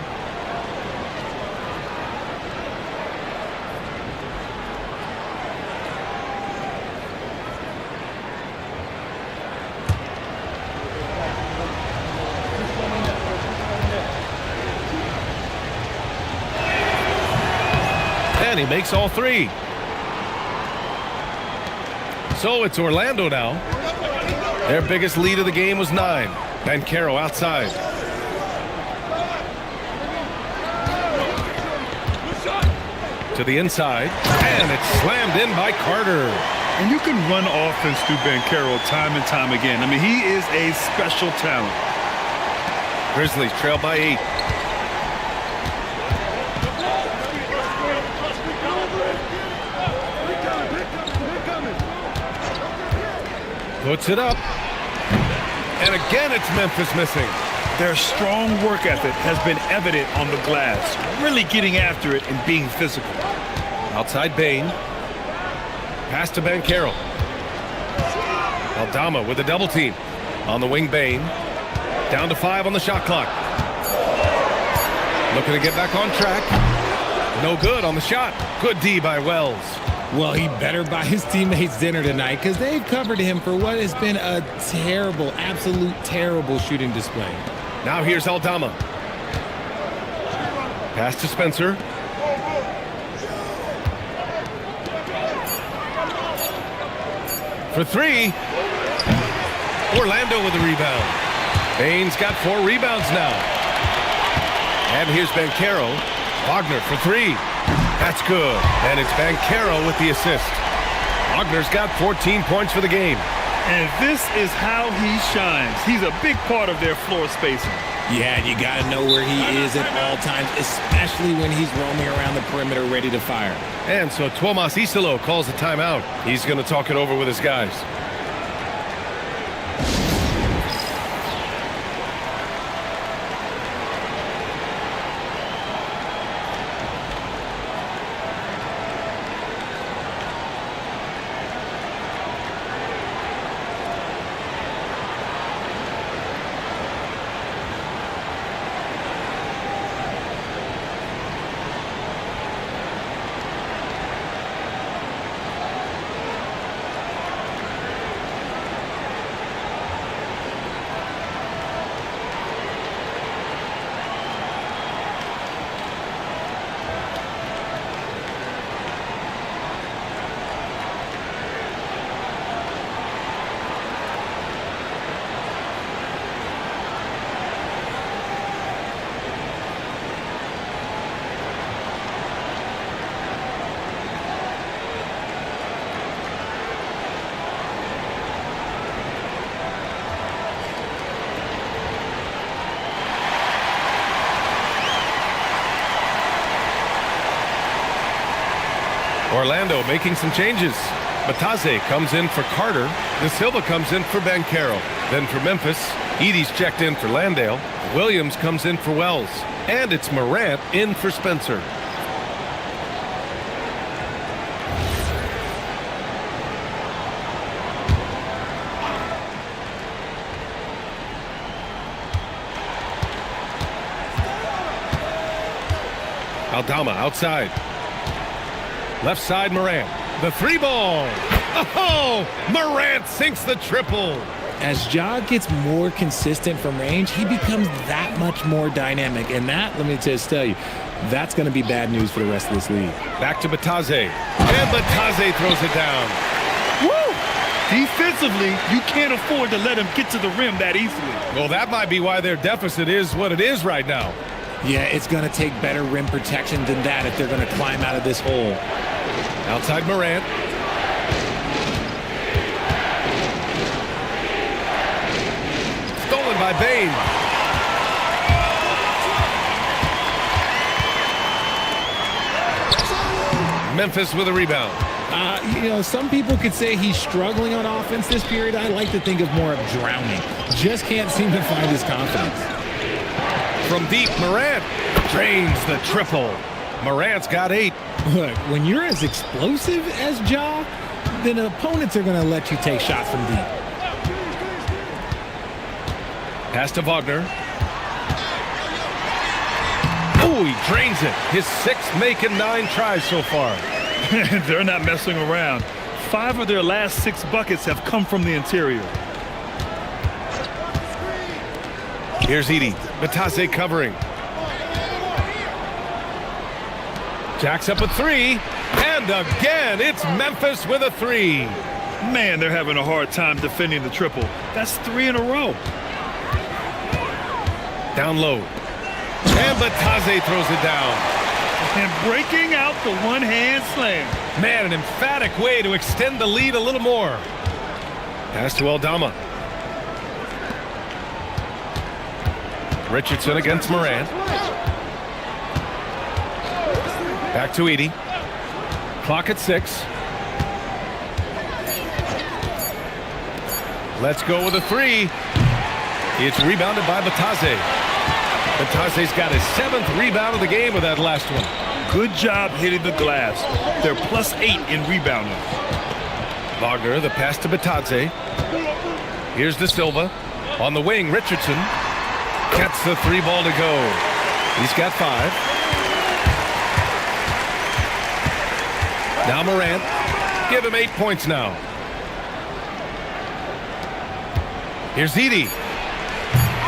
And he makes all three. So it's Orlando now. Their biggest lead of the game was 9. Banchero outside. To the inside. And it's slammed in by Carter. And you can run offense through Banchero time and time again. I mean, he is a special talent. Grizzlies trail by 8. Puts it up. And again, it's Memphis missing. Their strong work ethic has been evident on the glass, really getting after it and being physical. Outside Bane. Pass to Banchero. Aldama with a double team. On the wing, Bane. Down to 5 on the shot clock. Looking to get back on track. No good on the shot. Good D by Wells. Well, he better buy his teammates dinner tonight because they've covered him for what has been a terrible, absolute terrible shooting display. Now here's Aldama. Pass to Spencer. For 3. Orlando with a rebound. Bane's got 4 rebounds now. And here's Banchero. Wagner for 3. That's good. And it's Banchero with the assist. Wagner's got 14 points for the game. And this is how he shines. He's a big part of their floor spacing. Yeah, you got to know where he is at all times, especially when he's roaming around the perimeter ready to fire. And so Tuomas Isalo calls a timeout. He's going to talk it over with his guys. Orlando making some changes. Bataze comes in for Carter. De Silva comes in for Banchero. Then for Memphis, Edey's checked in for Landale. Williams comes in for Wells. And it's Morant in for Spencer. Aldama outside. Left side, Morant. The 3 ball. Oh, Morant sinks the triple. As Ja gets more consistent from range, he becomes that much more dynamic. And that, let me just tell you, that's going to be bad news for the rest of this league. Back to Bataze. And Bataze throws it down. Woo! Defensively, you can't afford to let him get to the rim that easily. Well, that might be why their deficit is what it is right now. Yeah, it's going to take better rim protection than that if they're going to climb out of this hole. Outside Morant. Stolen by Bane. Memphis with a rebound. You know, some people could say he's struggling on offense this period. I like to think of more of drowning. Just can't seem to find his confidence. From deep, Morant drains the triple. Morant's got 8. Look, when you're as explosive as Ja, then opponents are going to let you take shots from deep. Pass to Wagner. Ooh, he drains it. His 6th make in 9 tries so far. They're not messing around. 5 of their last 6 buckets have come from the interior. Here's Edey. Bitadze covering. Jacks up a 3. And again, it's Memphis with a 3. Man, they're having a hard time defending the triple. That's 3 in a row. Down low. And Bitadze throws it down. And breaking out the one-hand slam. Man, an emphatic way to extend the lead a little more. Pass to Aldama. Richardson against Morant. Back to Edey. Clock at 6. Let's go with a 3. It's rebounded by Bitadze. Bitadze's got his 7th rebound of the game with that last one. Good job hitting the glass. They're +8 in rebounding. Wagner, the pass to Bitadze. Here's De Silva. On the wing, Richardson. Gets the 3 ball to go. He's got 5. Now Morant. Give him 8 points now. Here's Edey.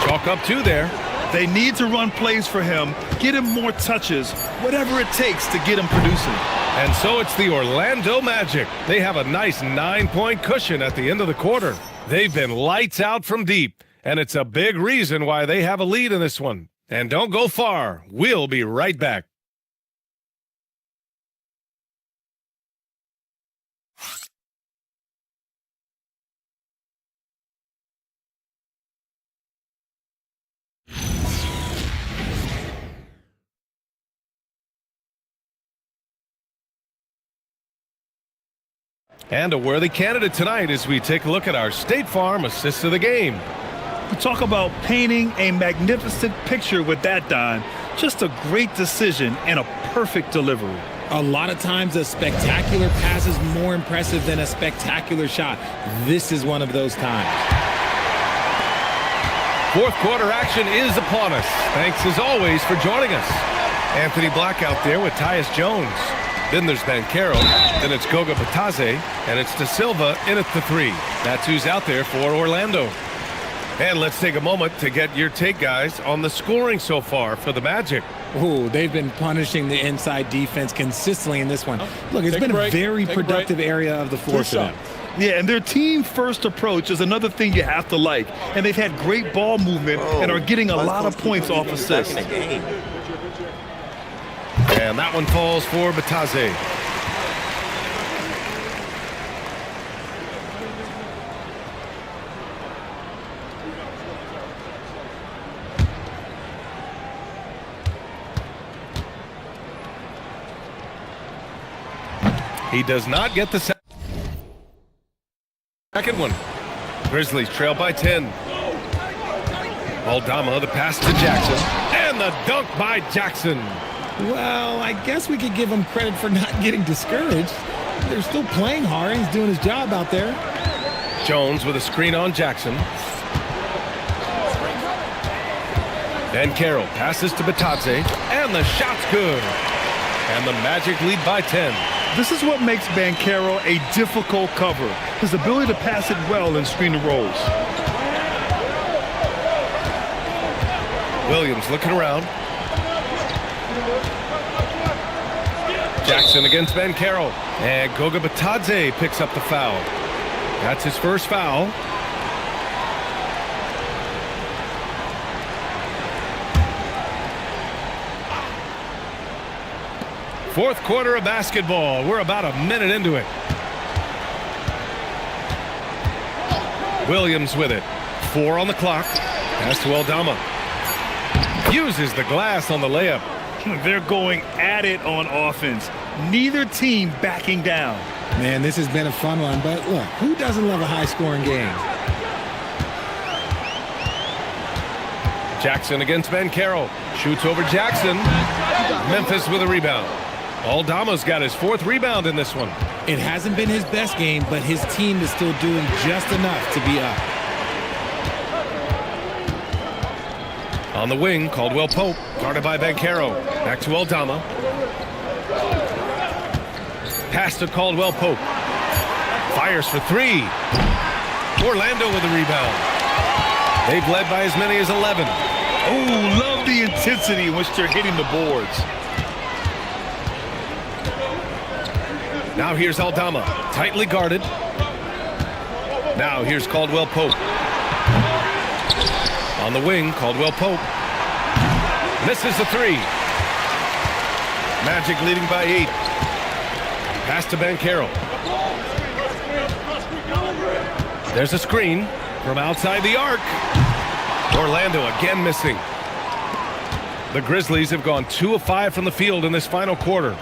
Chalk up 2 there. They need to run plays for him, get him more touches, whatever it takes to get him producing. And so it's the Orlando Magic. They have a nice 9-point cushion at the end of the quarter. They've been lights out from deep, and it's a big reason why they have a lead in this one. And don't go far. We'll be right back. And a worthy candidate tonight as we take a look at our State Farm assist of the game. We talk about painting a magnificent picture with that dime. Just a great decision and a perfect delivery. A lot of times a spectacular pass is more impressive than a spectacular shot. This is one of those times. 4th quarter action is upon us. Thanks as always for joining us. Anthony Black out there with Tyus Jones. Then there's Banchero, then it's Goga Bitadze, and it's De Silva in at the 3. That's who's out there for Orlando. And let's take a moment to get your take, guys, on the scoring so far for the Magic. Ooh, they've been punishing the inside defense consistently in this one. Look, it's been a very productive area of the floor for them. Yeah, and their team-first approach is another thing you have to like. And they've had great ball movement and are getting a lot of points off assists. And that one falls for Bitadze. He does not get the second one. Grizzlies trail by 10. Aldama, the pass to Jackson. And the dunk by Jackson. Well, I guess we could give him credit for not getting discouraged. They're still playing hard. He's doing his job out there. Jones with a screen on Jackson. Banchero passes to Bitadze. And the shot's good. And the Magic lead by 10. This is what makes Banchero a difficult cover. His ability to pass it well and screen the rolls. Williams looking around. Jackson against Banchero. And Goga Bitadze picks up the foul. That's his first foul. Fourth quarter of basketball. We're about a minute into it. Williams with it. 4 on the clock. Pass to Aldama. Uses the glass on the layup. They're going at it on offense. Neither team backing down. Man, this has been a fun one, but look, who doesn't love a high-scoring game? Jackson against Banchero. Shoots over Jackson. Memphis with a rebound. Aldama's got his 4th rebound in this one. It hasn't been his best game, but his team is still doing just enough to be up. On the wing, Caldwell Pope, guarded by Banchero. Back to Aldama. Pass to Caldwell Pope. Fires for three. Orlando with the rebound. They've led by as many as 11. Oh, love the intensity in which they're hitting the boards. Now here's Aldama, tightly guarded. Now here's Caldwell Pope. On the wing, Caldwell Pope. Misses the three. Magic leading by 8. Pass to Banchero. There's a screen from outside the arc. Orlando again missing. The Grizzlies have gone 2 of 5 from the field in this final quarter.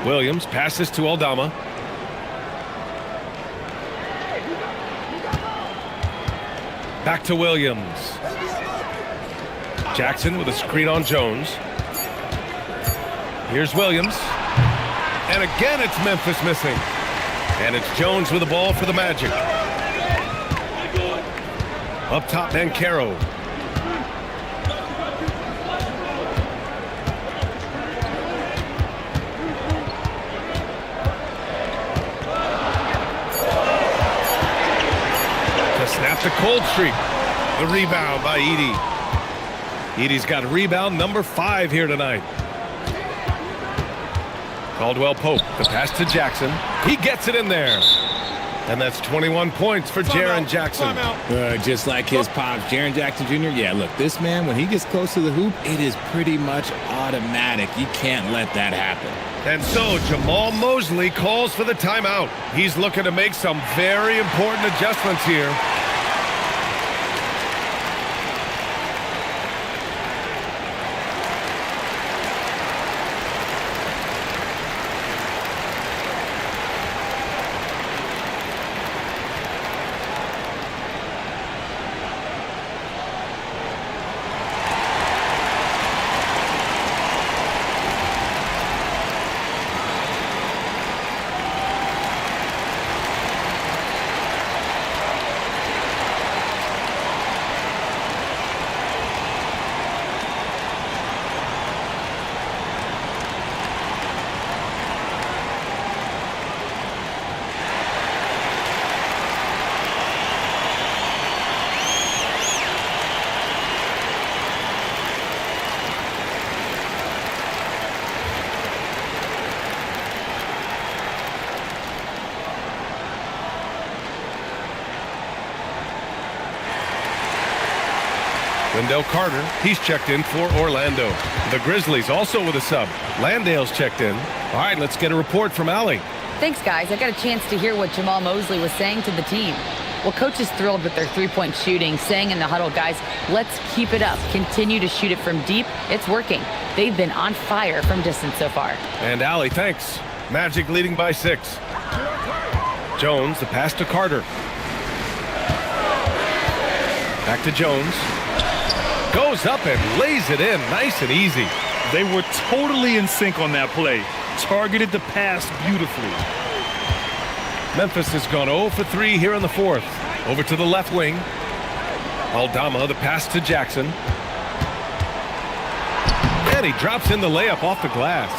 Williams passes to Aldama. Back to Williams. Jackson with a screen on Jones. Here's Williams. And again it's Memphis missing. And it's Jones with the ball for the Magic. Up top, Banchero. To snap the cold streak. The rebound by Edey. Edey's got rebound number 5 here tonight. Caldwell Pope, the pass to Jackson. He gets it in there. And that's 21 points for Jaren Jackson. Just like his pops, Jaren Jackson Jr. Yeah, look, this man, when he gets close to the hoop, it is pretty much automatic. You can't let that happen. And so Jamal Mosley calls for the timeout. He's looking to make some very important adjustments here. Wendell Carter, he's checked in for Orlando. The Grizzlies also with a sub. Landale's checked in. All right, let's get a report from Allie. Thanks, guys. I got a chance to hear what Jamal Mosley was saying to the team. Well, coach is thrilled with their three-point shooting, saying in the huddle, guys, let's keep it up. Continue to shoot it from deep. It's working. They've been on fire from distance so far. And Allie, thanks. Magic leading by 6. Jones, the pass to Carter. Back to Jones. Goes up and lays it in nice and easy. They were totally in sync on that play. Targeted the pass beautifully. Memphis has gone 0 for 3 here in the 4th. Over to the left wing. Aldama, the pass to Jackson. And he drops in the layup off the glass.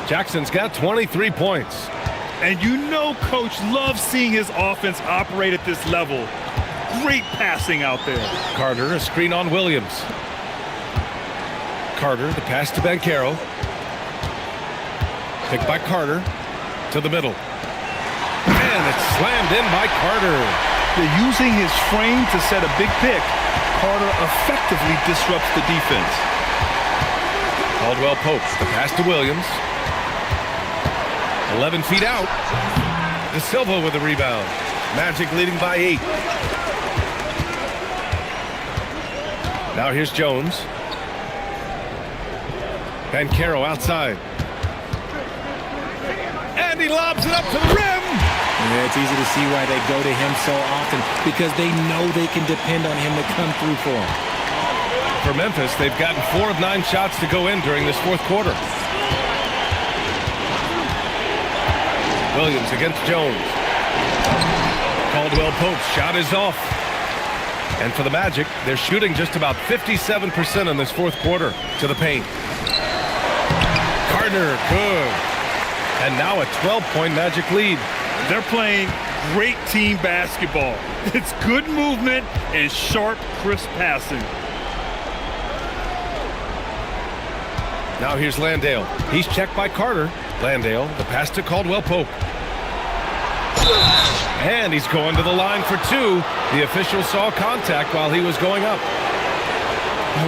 Jackson's got 23 points. And you know Coach loves seeing his offense operate at this level. Great passing out there. Carter, a screen on Williams. Carter, the pass to Banchero. Picked by Carter to the middle. And it's slammed in by Carter. They're using his frame to set a big pick. Carter effectively disrupts the defense. Caldwell Pope, the pass to Williams. 11 feet out. De Silva with the rebound. Magic leading by 8. Now here's Jones. Banchero outside. And he lobs it up to the rim. Yeah, it's easy to see why they go to him so often, because they know they can depend on him to come through for them. For Memphis, they've gotten 4 of 9 shots to go in during this 4th quarter. Williams against Jones. Caldwell Pope's shot is off. And for the Magic, they're shooting just about 57% in this fourth quarter. To the paint. Carter, good. And now a 12-point Magic lead. They're playing great team basketball. It's good movement and sharp, crisp passing. Now here's Landale. He's checked by Carter. Landale, the pass to Caldwell Pope. And he's going to the line for two. The official saw contact while he was going up.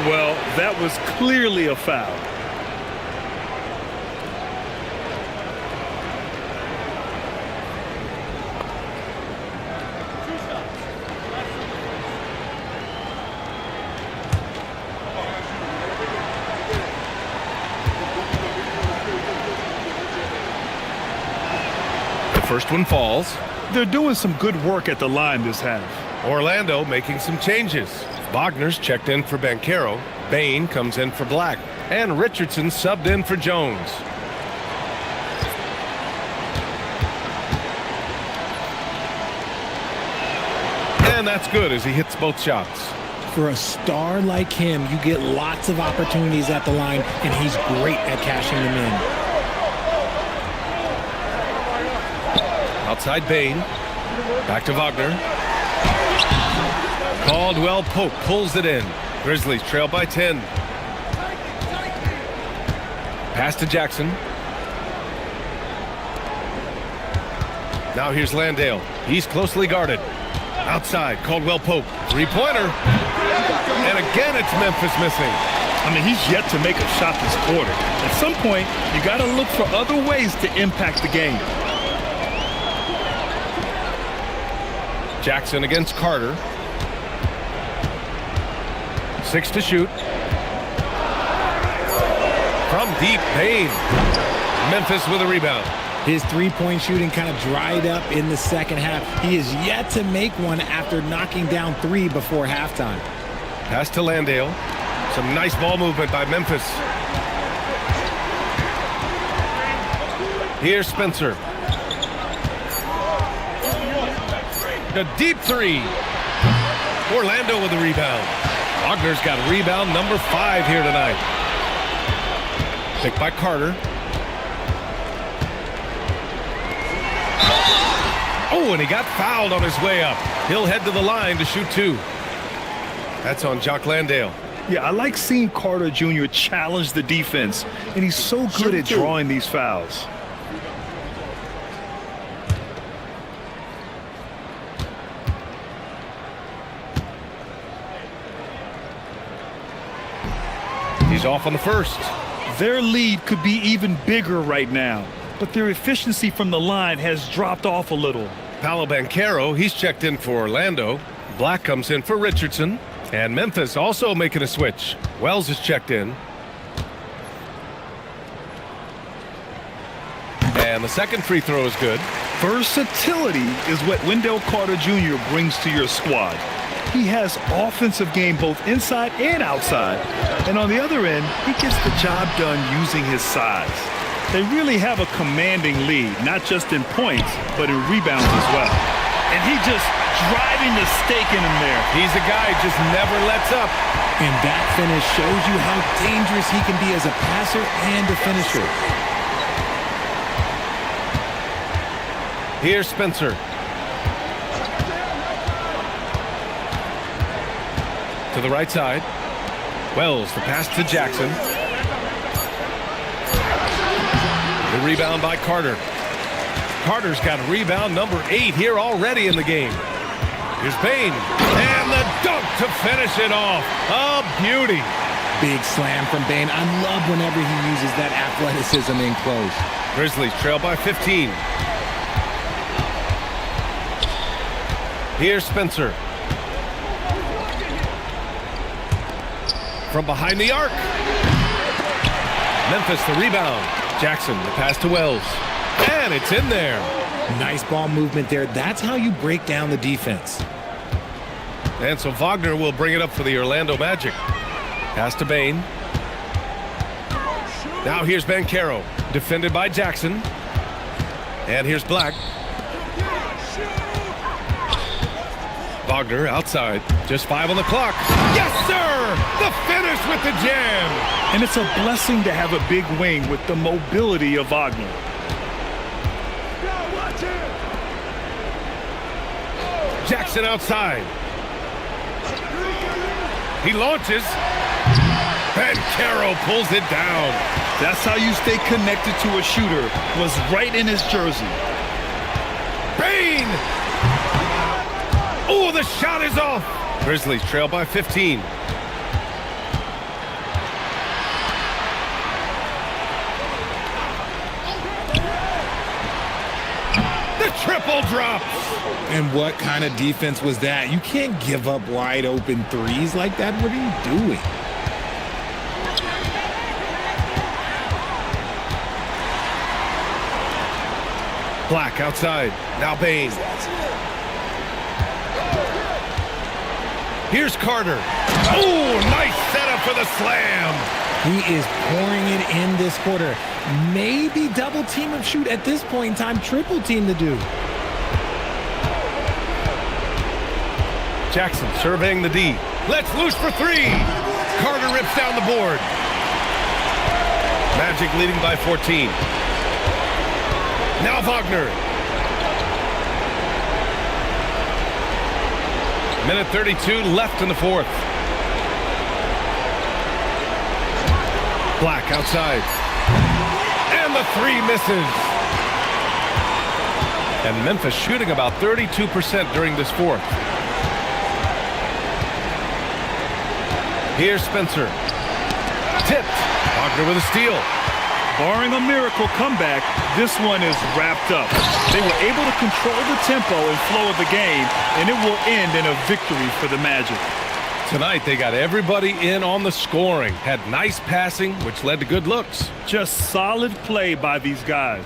Well, that was clearly a foul. First one falls. They're doing some good work at the line this half. Orlando making some changes. Wagner's checked in for Banchero. Bain comes in for Black. And Richardson subbed in for Jones. And that's good as he hits both shots. For a star like him, you get lots of opportunities at the line, and he's great at cashing them in. Outside Bain. Back to Wagner. Caldwell Pope pulls it in. Grizzlies trail by 10. Pass to Jackson. Now here's Landale. He's closely guarded. Outside, Caldwell Pope. Three-pointer. And again, it's Memphis missing. I mean, he's yet to make a shot this quarter. At some point, you got to look for other ways to impact the game. Jackson against Carter. 6 to shoot. From deep, Bain. Memphis with a rebound. His three-point shooting kind of dried up in the second half. He is yet to make one after knocking down 3 before halftime. Pass to Landale. Some nice ball movement by Memphis. Here's Spencer. A deep three. Orlando with the rebound. Wagner's got rebound number 5 here tonight. Picked by Carter. Oh, and he got fouled on his way up. He'll head to the line to shoot 2. That's on Jock Landale. Yeah, I like seeing Carter Jr. challenge the defense, and he's so good at drawing these fouls. He's off on the first. Their lead could be even bigger right now, but their efficiency from the line has dropped off a little. Paolo Banchero, he's checked in for Orlando. Black comes in for Richardson. And Memphis also making a switch. Wells is checked in. And the second free throw is good. Versatility is what Wendell Carter Jr. brings to your squad. He has offensive game both inside and outside. And on the other end, he gets the job done using his size. They really have a commanding lead, not just in points, but in rebounds as well. And he just driving the stake in him there. He's a guy who just never lets up. And that finish shows you how dangerous he can be as a passer and a finisher. Here's Spencer. To the right side. Wells, the pass to Jackson. The rebound by Carter. Carter's got rebound number 8 here already in the game. Here's Bain. And the dunk to finish it off. A beauty. Big slam from Bain. I love whenever he uses that athleticism in close. Grizzlies trail by 15. Here's Spencer. From behind the arc. Memphis the rebound. Jackson the pass to Wells. And it's in there. Nice ball movement there. That's how you break down the defense. And so Wagner will bring it up for the Orlando Magic. Pass to Bain. Now here's Banchero. Defended by Jackson. And here's Black. Wagner outside. Just 5 on the clock. Yes, sir! The finish with the jam! And it's a blessing to have a big wing with the mobility of Wagner. Jackson outside. He launches. And Caro pulls it down. That's how you stay connected to a shooter. Was right in his jersey. Bain! Oh, the shot is off. Grizzlies trail by 15. The triple drops. And what kind of defense was that? You can't give up wide open threes like that. What are you doing? Black outside. Now Bain. Here's Carter. Oh, nice setup for the slam. He is pouring it in this quarter. Maybe double team or shoot at this point in time. Triple team to do. Jackson surveying the D. Let's loose for 3. Carter rips down the board. Magic leading by 14. Now Wagner. Minute 32 left in the fourth. Black outside. And the 3 misses. And Memphis shooting about 32% during this fourth. Here's Spencer. Tipped. Wagner with a steal. Barring a miracle comeback, this one is wrapped up. They were able to control the tempo and flow of the game, and it will end in a victory for the Magic. Tonight, they got everybody in on the scoring. Had nice passing, which led to good looks. Just solid play by these guys.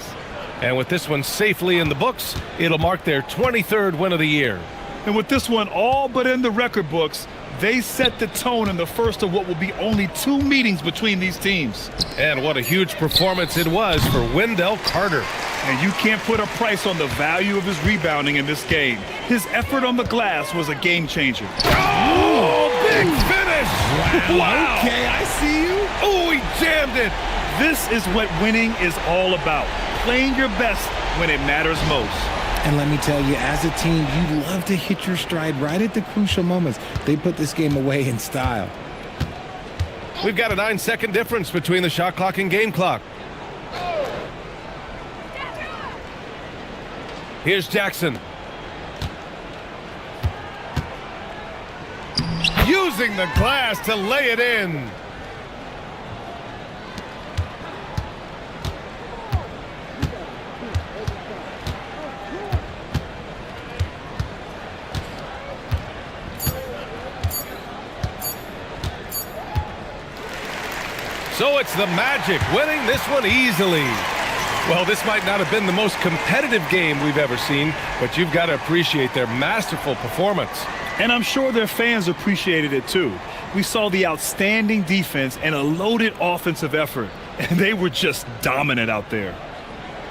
And with this one safely in the books, it'll mark their 23rd win of the year. And with this one all but in the record books, they set the tone in the first of what will be only 2 meetings between these teams. And what a huge performance it was for Wendell Carter. And you can't put a price on the value of his rebounding in this game. His effort on the glass was a game changer. Oh, big finish! Wow. Okay, I see you. Oh, he jammed it! This is what winning is all about. Playing your best when it matters most. And let me tell you, as a team, you love to hit your stride right at the crucial moments. They put this game away in style. We've got a 9-second difference between the shot clock and game clock. Here's Jackson. Using the glass to lay it in. So it's the Magic winning this one easily. Well, this might not have been the most competitive game we've ever seen, but you've got to appreciate their masterful performance. And I'm sure their fans appreciated it too. We saw the outstanding defense and a loaded offensive effort, and they were just dominant out there.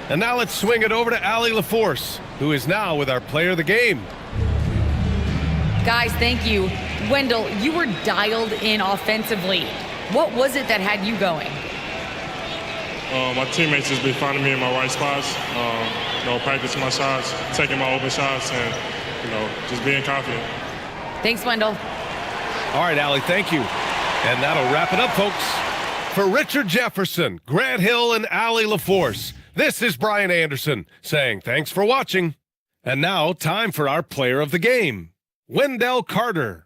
And now let's swing it over to Allie LaForce, who is now with our player of the game. Guys, thank you. Wendell, you were dialed in offensively. What was it that had you going? My teammates just be finding me in my right spots, practicing my shots, taking my open shots, and, just being confident. Thanks, Wendell. All right, Allie, thank you. And that'll wrap it up, folks. For Richard Jefferson, Grant Hill, and Allie LaForce, this is Brian Anderson saying thanks for watching. And now, time for our player of the game, Wendell Carter.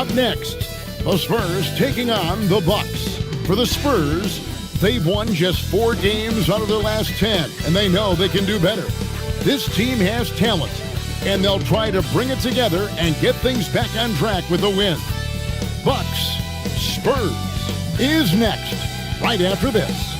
Up next, the Spurs taking on the Bucks. For the Spurs, they've won just 4 games out of their last 10, and they know they can do better. This team has talent, and they'll try to bring it together and get things back on track with a win. Bucks Spurs is next, right after this.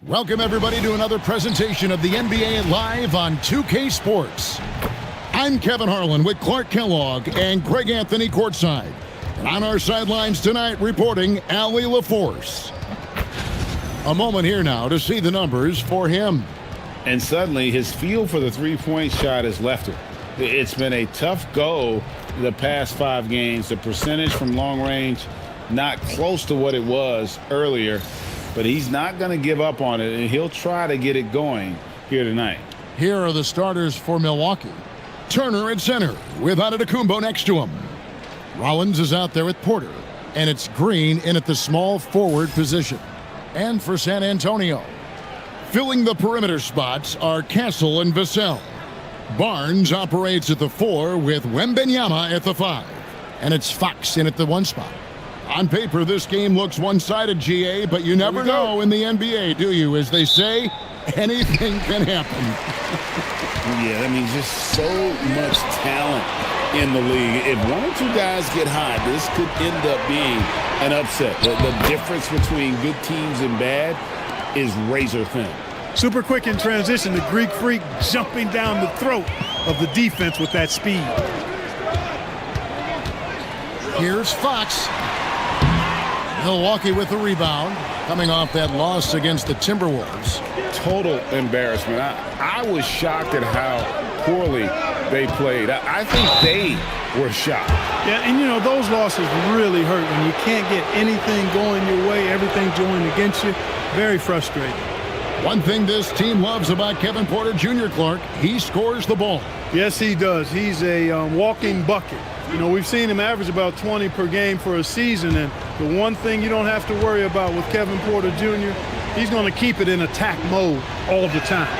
Welcome, everybody, to another presentation of the NBA Live on 2K Sports. I'm Kevin Harlan with Clark Kellogg and Greg Anthony courtside. And on our sidelines tonight, reporting Allie LaForce. A moment here now to see the numbers for him. And suddenly, his feel for the three-point shot has left him. It's been a tough go the past 5 games. The percentage from long range, not close to what it was earlier. But he's not going to give up on it, and he'll try to get it going here tonight. Here are the starters for Milwaukee. Turner at center with Antetokounmpo next to him. Rollins is out there with Porter, and it's Green in at the small forward position. And for San Antonio, filling the perimeter spots are Castle and Vassell. Barnes operates at the 4 with Wembanyama at the 5. And it's Fox in at the 1 spot. On paper, this game looks one-sided, GA, but you never know in the NBA, do you? As they say, anything can happen. Yeah, I mean, just so much talent in the league. If 1 or 2 guys get hot, this could end up being an upset. The difference between good teams and bad is razor thin. Super quick in transition. The Greek Freak jumping down the throat of the defense with that speed. Here's Fox. Milwaukee with the rebound, coming off that loss against the Timberwolves. Total embarrassment. I was shocked at how poorly they played. I think they were shocked. Yeah, and you know, those losses really hurt when you can't get anything going your way, everything's going against you. Very frustrating. One thing this team loves about Kevin Porter Jr., Clark, he scores the ball. Yes, he does. He's a walking bucket. You know, we've seen him average about 20 per game for a season, and the one thing you don't have to worry about with Kevin Porter Jr., he's going to keep it in attack mode all the time.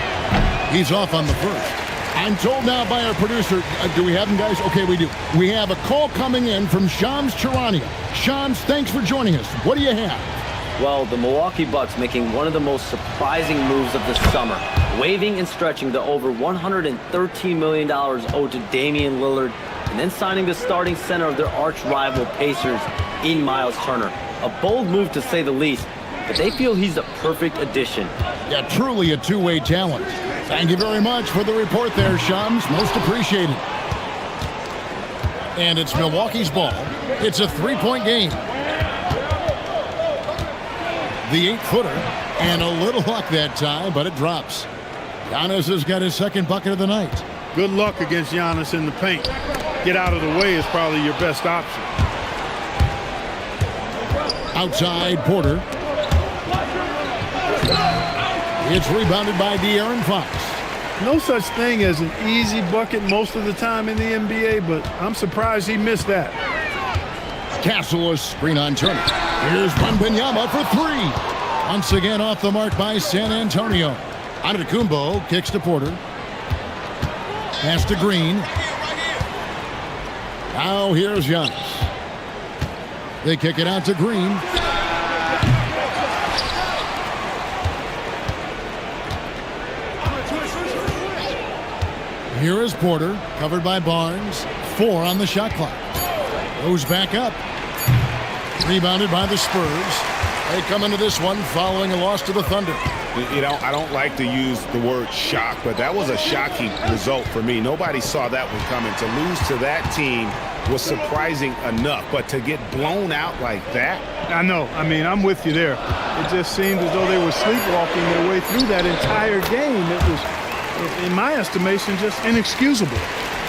He's off on the first. I'm told now by our producer, do we have him, guys? Okay, we do. We have a call coming in from Shams Charania. Shams, thanks for joining us. What do you have? Well, the Milwaukee Bucks making one of the most surprising moves of the summer, waiving and stretching the over $113 million owed to Damian Lillard, and then signing the starting center of their arch-rival Pacers in Miles Turner. A bold move to say the least, but they feel he's a perfect addition. Yeah, truly a two-way talent. Thank you very much for the report there, Shams. Most appreciated. And it's Milwaukee's ball. It's a 3-point game. The 8-footer, and a little luck that time, but it drops. Giannis has got his second bucket of the night. Good luck against Giannis in the paint. Get out of the way is probably your best option. Outside, Porter. It's rebounded by De'Aaron Fox. No such thing as an easy bucket most of the time in the NBA, but I'm surprised he missed that. Castle, a screen on Turner. Here's Wembanyama for 3. Once again off the mark by San Antonio. Antetokounmpo kicks to Porter. Pass to Green. Now here's Giannis. They kick it out to Green. Here is Porter, covered by Barnes. 4 on the shot clock. Goes back up. Rebounded by the Spurs. They come into this one following a loss to the Thunder. You know, I don't like to use the word shock, but that was a shocking result for me. Nobody saw that one coming. To lose to that team was surprising enough, but to get blown out like that, I know. I mean, I'm with you there. It just seemed as though they were sleepwalking their way through that entire game. It was, in my estimation, just inexcusable.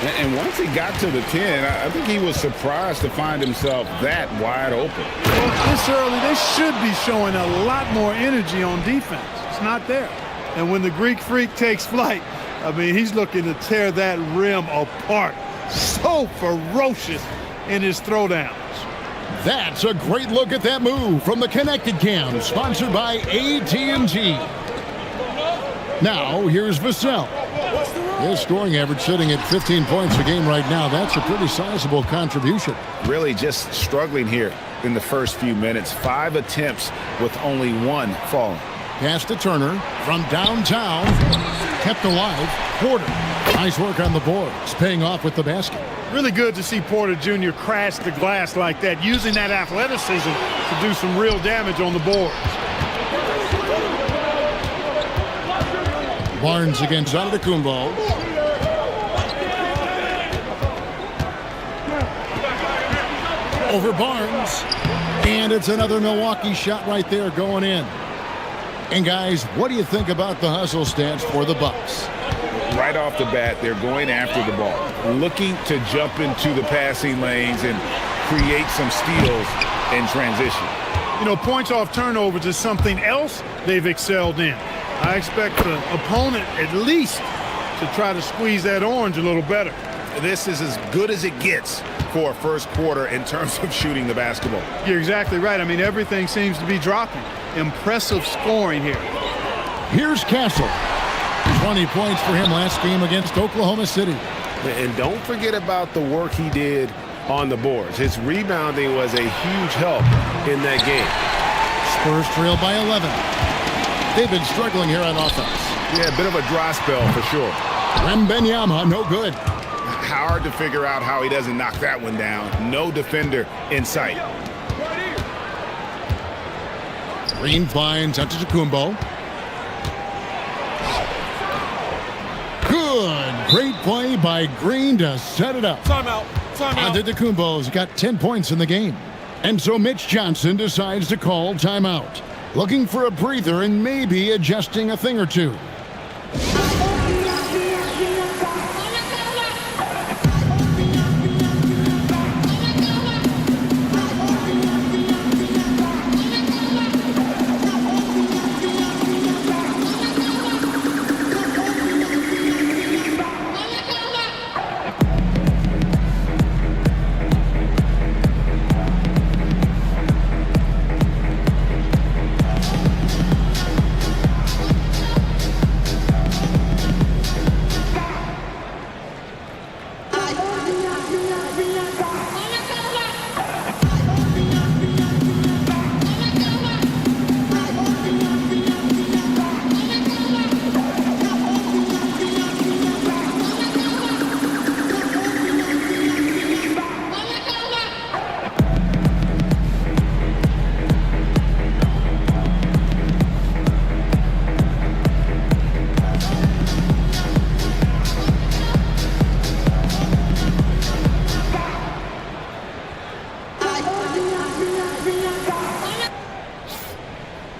And once he got to the 10, I think he was surprised to find himself that wide open. Well, this early, they should be showing a lot more energy on defense. It's not there. And when the Greek Freak takes flight, I mean, he's looking to tear that rim apart. So ferocious in his throwdowns. That's a great look at that move from the Connected Cam, sponsored by AT&T. Now, here's Vassell. His scoring average sitting at 15 points a game right now. That's a pretty sizable contribution. Really just struggling here in the first few minutes. 5 attempts with only 1 falling. Pass to Turner from downtown. Kept alive. Porter. Nice work on the boards. Paying off with the basket. Really good to see Porter Jr. crash the glass like that, using that athleticism to do some real damage on the boards. Barnes against Antetokounmpo. Over Barnes. And it's another Milwaukee shot right there going in. And guys, what do you think about the hustle stats for the Bucks? Right off the bat, they're going after the ball, looking to jump into the passing lanes and create some steals in transition. You know, points off turnovers is something else they've excelled in. I expect the opponent at least to try to squeeze that orange a little better. This is as good as it gets for a first quarter in terms of shooting the basketball. You're exactly right. I mean, everything seems to be dropping. Impressive scoring here. Here's Castle. 20 points for him last game against Oklahoma City. And don't forget about the work he did on the boards. His rebounding was a huge help in that game. Spurs trail by 11. They've been struggling here on offense. Yeah, a bit of a dry spell for sure. Wembanyama, no good. Hard to figure out how he doesn't knock that one down. No defender in sight. Green finds Antetokounmpo. Good. Great play by Green to set it up. Timeout. Antetokounmpo's got 10 points in the game. And so Mitch Johnson decides to call timeout. Looking for a breather and maybe adjusting a thing or two.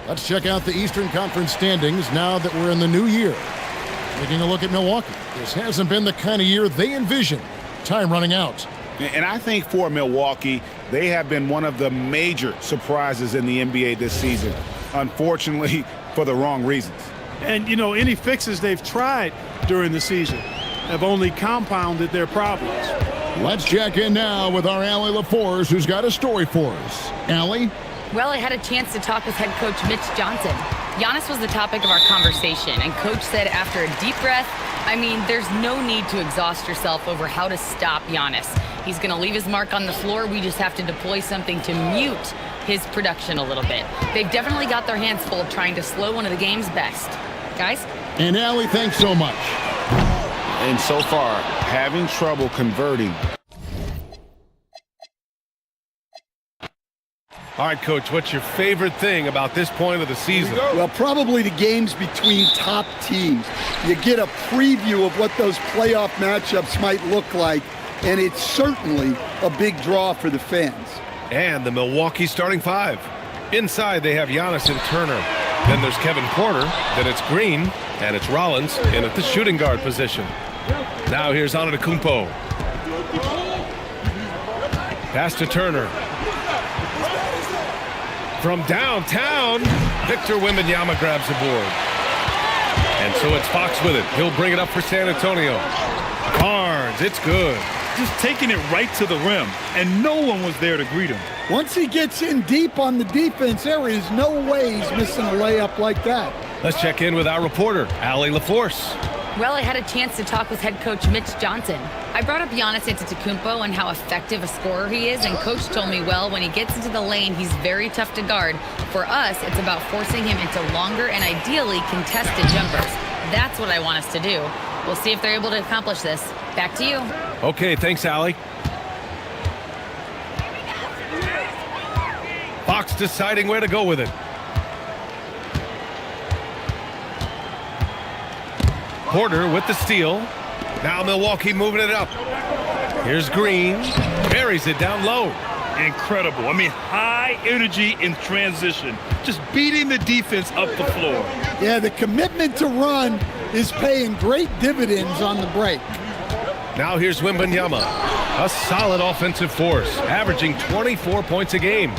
Let's check out the Eastern Conference standings now that we're in the new year. Taking a look at Milwaukee. This hasn't been the kind of year they envisioned. Time running out. And I think for Milwaukee, they have been one of the major surprises in the NBA this season. Unfortunately, for the wrong reasons. And, you know, any fixes they've tried during the season have only compounded their problems. Let's check in now with our Allie LaForce, who's got a story for us. Allie? Well, I had a chance to talk with head coach Mitch Johnson. Giannis was the topic of our conversation, and coach said after a deep breath, I mean, there's no need to exhaust yourself over how to stop Giannis. He's going to leave his mark on the floor. We just have to deploy something to mute his production a little bit. They've definitely got their hands full trying to slow one of the game's best. Guys? And Allie, thanks so much. And so far, having trouble converting. All right, Coach, what's your favorite thing about this point of the season? Well, probably the games between top teams. You get a preview of what those playoff matchups might look like, and it's certainly a big draw for the fans. And the Milwaukee starting five. Inside, they have Giannis and Turner. Then there's Kevin Porter. Then it's Green. And it's Rollins in at the shooting guard position. Now here's Antetokounmpo. Pass to Turner. From downtown, Victor Wembanyama grabs the board. And so it's Fox with it. He'll bring it up for San Antonio. Barnes, it's good. Just taking it right to the rim, and no one was there to greet him. Once he gets in deep on the defense, there is no way he's missing a layup like that. Let's check in with our reporter, Allie LaForce. Well, I had a chance to talk with head coach Mitch Johnson. I brought up Giannis Antetokounmpo and how effective a scorer he is, and coach told me, well, when he gets into the lane, he's very tough to guard. For us, it's about forcing him into longer and ideally contested jumpers. That's what I want us to do. We'll see if they're able to accomplish this. Back to you. Okay, thanks, Allie. Fox deciding where to go with it. Porter with the steal. Now Milwaukee moving it up. Here's Green. Buries it down low. Incredible. I mean, high energy in transition. Just beating the defense up the floor. Yeah, the commitment to run is paying great dividends on the break. Now here's Wembanyama. A solid offensive force, averaging 24 points a game.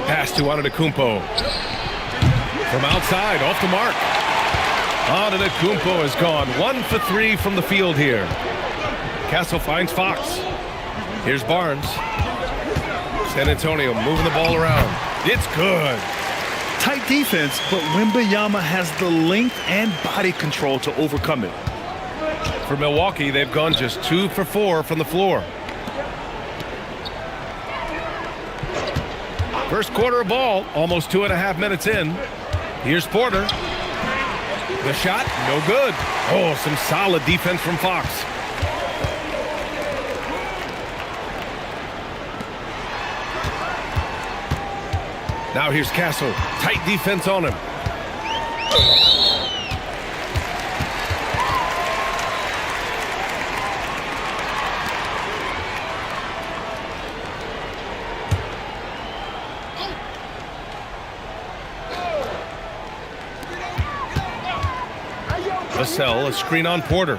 Pass to Antetokounmpo. From outside, off the mark. Antetokounmpo has gone 1 for 3 from the field here. Castle finds Fox. Here's Barnes. San Antonio moving the ball around. It's good. Tight defense, but Wembanyama has the length and body control to overcome it. For Milwaukee, they've gone just 2 for 4 from the floor. First quarter of ball, almost 2.5 minutes in. Here's Porter. The shot, no good. Oh, some solid defense from Fox. Now here's Castle. Tight defense on him. Vassell, a screen on Porter.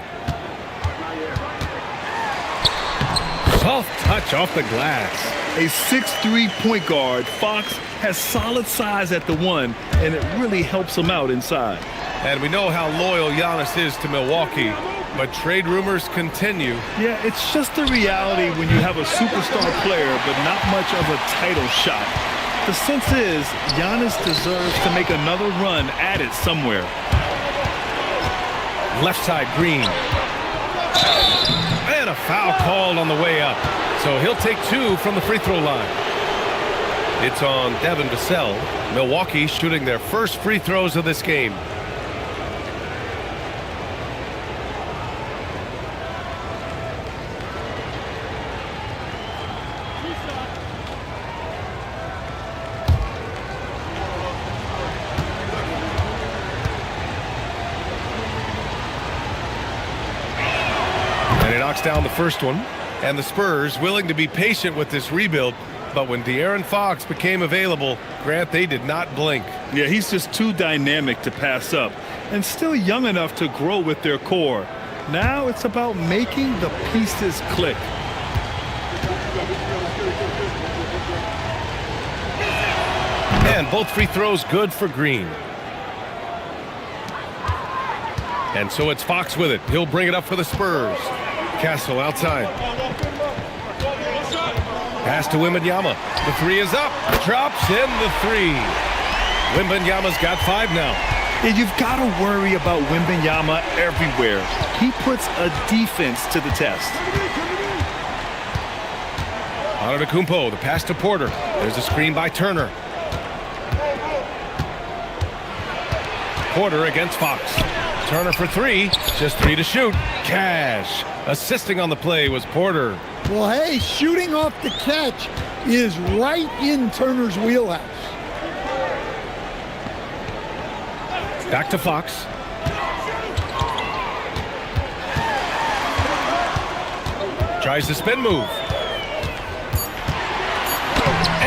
Soft touch off the glass. A 6'3" point guard, Fox has solid size at the one, and it really helps him out inside. And we know how loyal Giannis is to Milwaukee, but trade rumors continue. Yeah, it's just the reality when you have a superstar player, but not much of a title shot. The sense is Giannis deserves to make another run at it somewhere. Left side, Green. And a foul called on the way up. So he'll take 2 from the free throw line. It's on Devin Vassell. Milwaukee shooting their first free throws of this game. Down the first one, and the Spurs willing to be patient with this rebuild, but when De'Aaron Fox became available, Grant, they did not blink. Yeah, he's just too dynamic to pass up, and still young enough to grow with their core. Now it's about making the pieces click. And both free throws good for Green. And so it's Fox with it. He'll bring it up for the Spurs. Castle outside. Pass to Wembanyama. The 3 is up. Drops in the 3. Wembanyama's got 5 now. And you've got to worry about Wembanyama everywhere. He puts a defense to the test. Antetokounmpo, the pass to Porter. There's a screen by Turner. Porter against Fox. Turner for 3. Just 3 to shoot. Cash. Assisting on the play was Porter. Well, hey, shooting off the catch is right in Turner's wheelhouse. Back to Fox. Tries the spin move.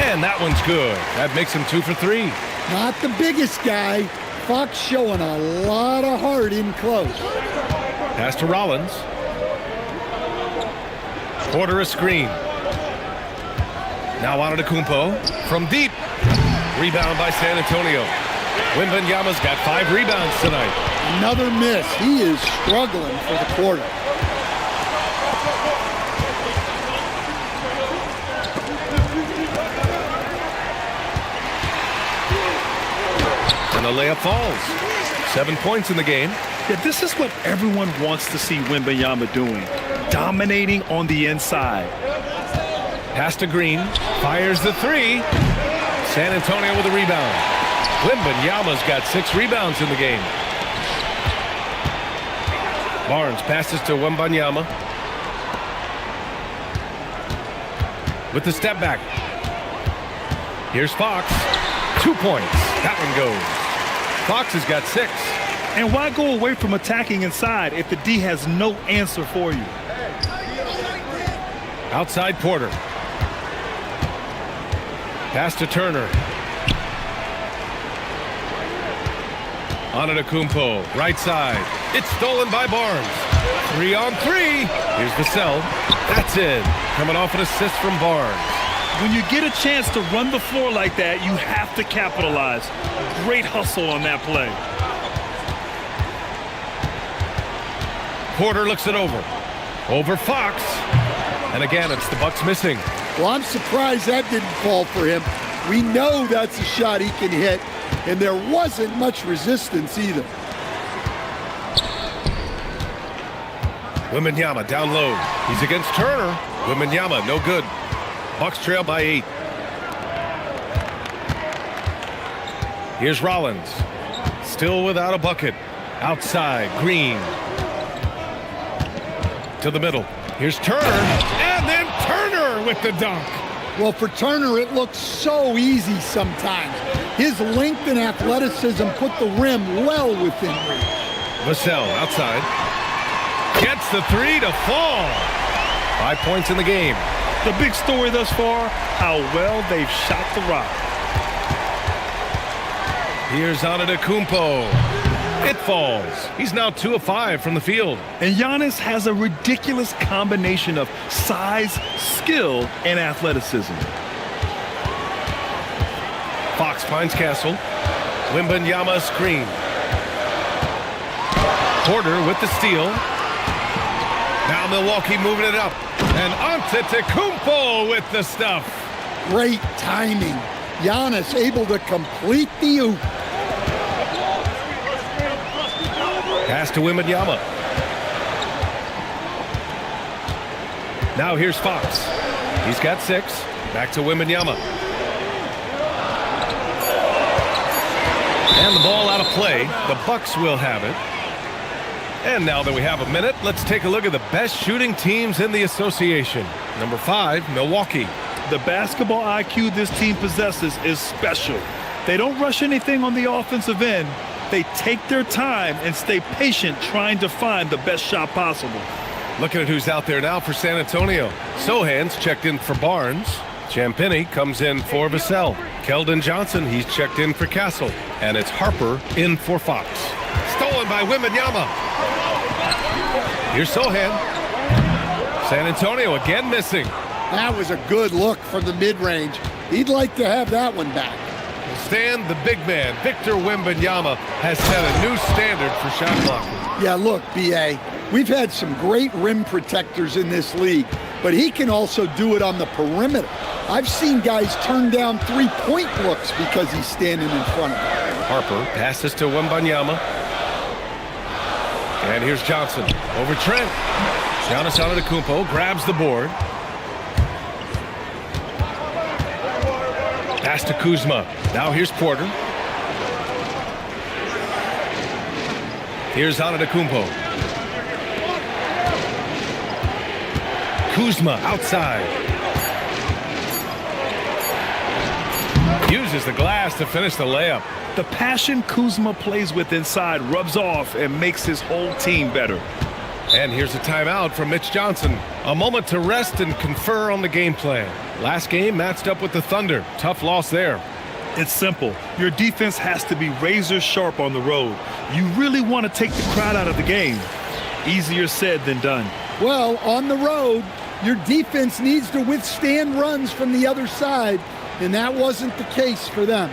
And that one's good. That makes him 2 for 3. Not the biggest guy. Fox showing a lot of heart in close. Pass to Rollins. Porter a screen. Now Antetokounmpo from deep. Rebound by San Antonio. Wembanyama's got 5 rebounds tonight. Another miss. He is struggling for the quarter. And the layup falls. 7 points in the game. Yeah, this is what everyone wants to see Wembanyama doing. Dominating on the inside. Pass to Green. Fires the 3. San Antonio with a rebound. Wembanyama's got 6 rebounds in the game. Barnes passes to Wembanyama. With the step back. Here's Fox. 2 points. That one goes. Fox has got 6. And why go away from attacking inside if the D has no answer for you? Outside Porter. Pass to Turner. Antetokounmpo, right side. It's stolen by Barnes. 3 on 3. Here's Vassell. That's it. Coming off an assist from Barnes. When you get a chance to run the floor like that, you have to capitalize. Great hustle on that play. Porter looks it over. Over Fox. And again, it's the Bucks missing. Well, I'm surprised that didn't fall for him. We know that's a shot he can hit, and there wasn't much resistance either. Wembanyama down low. He's against Turner. Wembanyama, no good. Bucks trail by 8. Here's Rollins. Still without a bucket. Outside, Green. To the middle. Here's Turner. And then Turner with the dunk. Well, for Turner, it looks so easy sometimes. His length and athleticism put the rim well within reach. Vassell outside. Gets the 3 to fall. 5 points in the game. The big story thus far, how well they've shot the rock. Here's Antetokounmpo. It falls. He's now 2 of 5 from the field. And Giannis has a ridiculous combination of size, skill, and athleticism. Fox finds Castle. Wembanyama screen. Porter with the steal. Now Milwaukee moving it up. And Antetokounmpo with the stuff. Great timing. Giannis able to complete the oop. Pass to Wembanyama. Now here's Fox. He's got 6. Back to Wembanyama. And the ball out of play. The Bucks will have it. And now that we have a minute, let's take a look at the best shooting teams in the association. Number 5, Milwaukee. The basketball IQ this team possesses is special. They don't rush anything on the offensive end. They take their time and stay patient trying to find the best shot possible. Looking at who's out there now for San Antonio. Sohan's checked in for Barnes. Champagny comes in for Vassell. Keldon Johnson, he's checked in for Castle. And it's Harper in for Fox. Stolen by Wembanyama. Here's Sohan. San Antonio again missing. That was a good look from the mid-range. He'd like to have that one back. Stan, the big man, Victor Wembanyama, has set a new standard for shot blocking. Yeah, look, B.A., we've had some great rim protectors in this league, but he can also do it on the perimeter. I've seen guys turn down three-point looks because he's standing in front of them. Harper passes to Wembanyama. And here's Johnson over Trent. Giannis Antetokounmpo grabs the board. Pass to Kuzma. Now here's Porter. Here's Antetokounmpo. Kuzma outside. Uses the glass to finish the layup. The passion Kuzma plays with inside rubs off and makes his whole team better. And here's a timeout from Mitch Johnson. A moment to rest and confer on the game plan. Last game matched up with the Thunder. Tough loss there. It's simple. Your defense has to be razor sharp on the road. You really want to take the crowd out of the game. Easier said than done. Well, on the road, your defense needs to withstand runs from the other side, and that wasn't the case for them.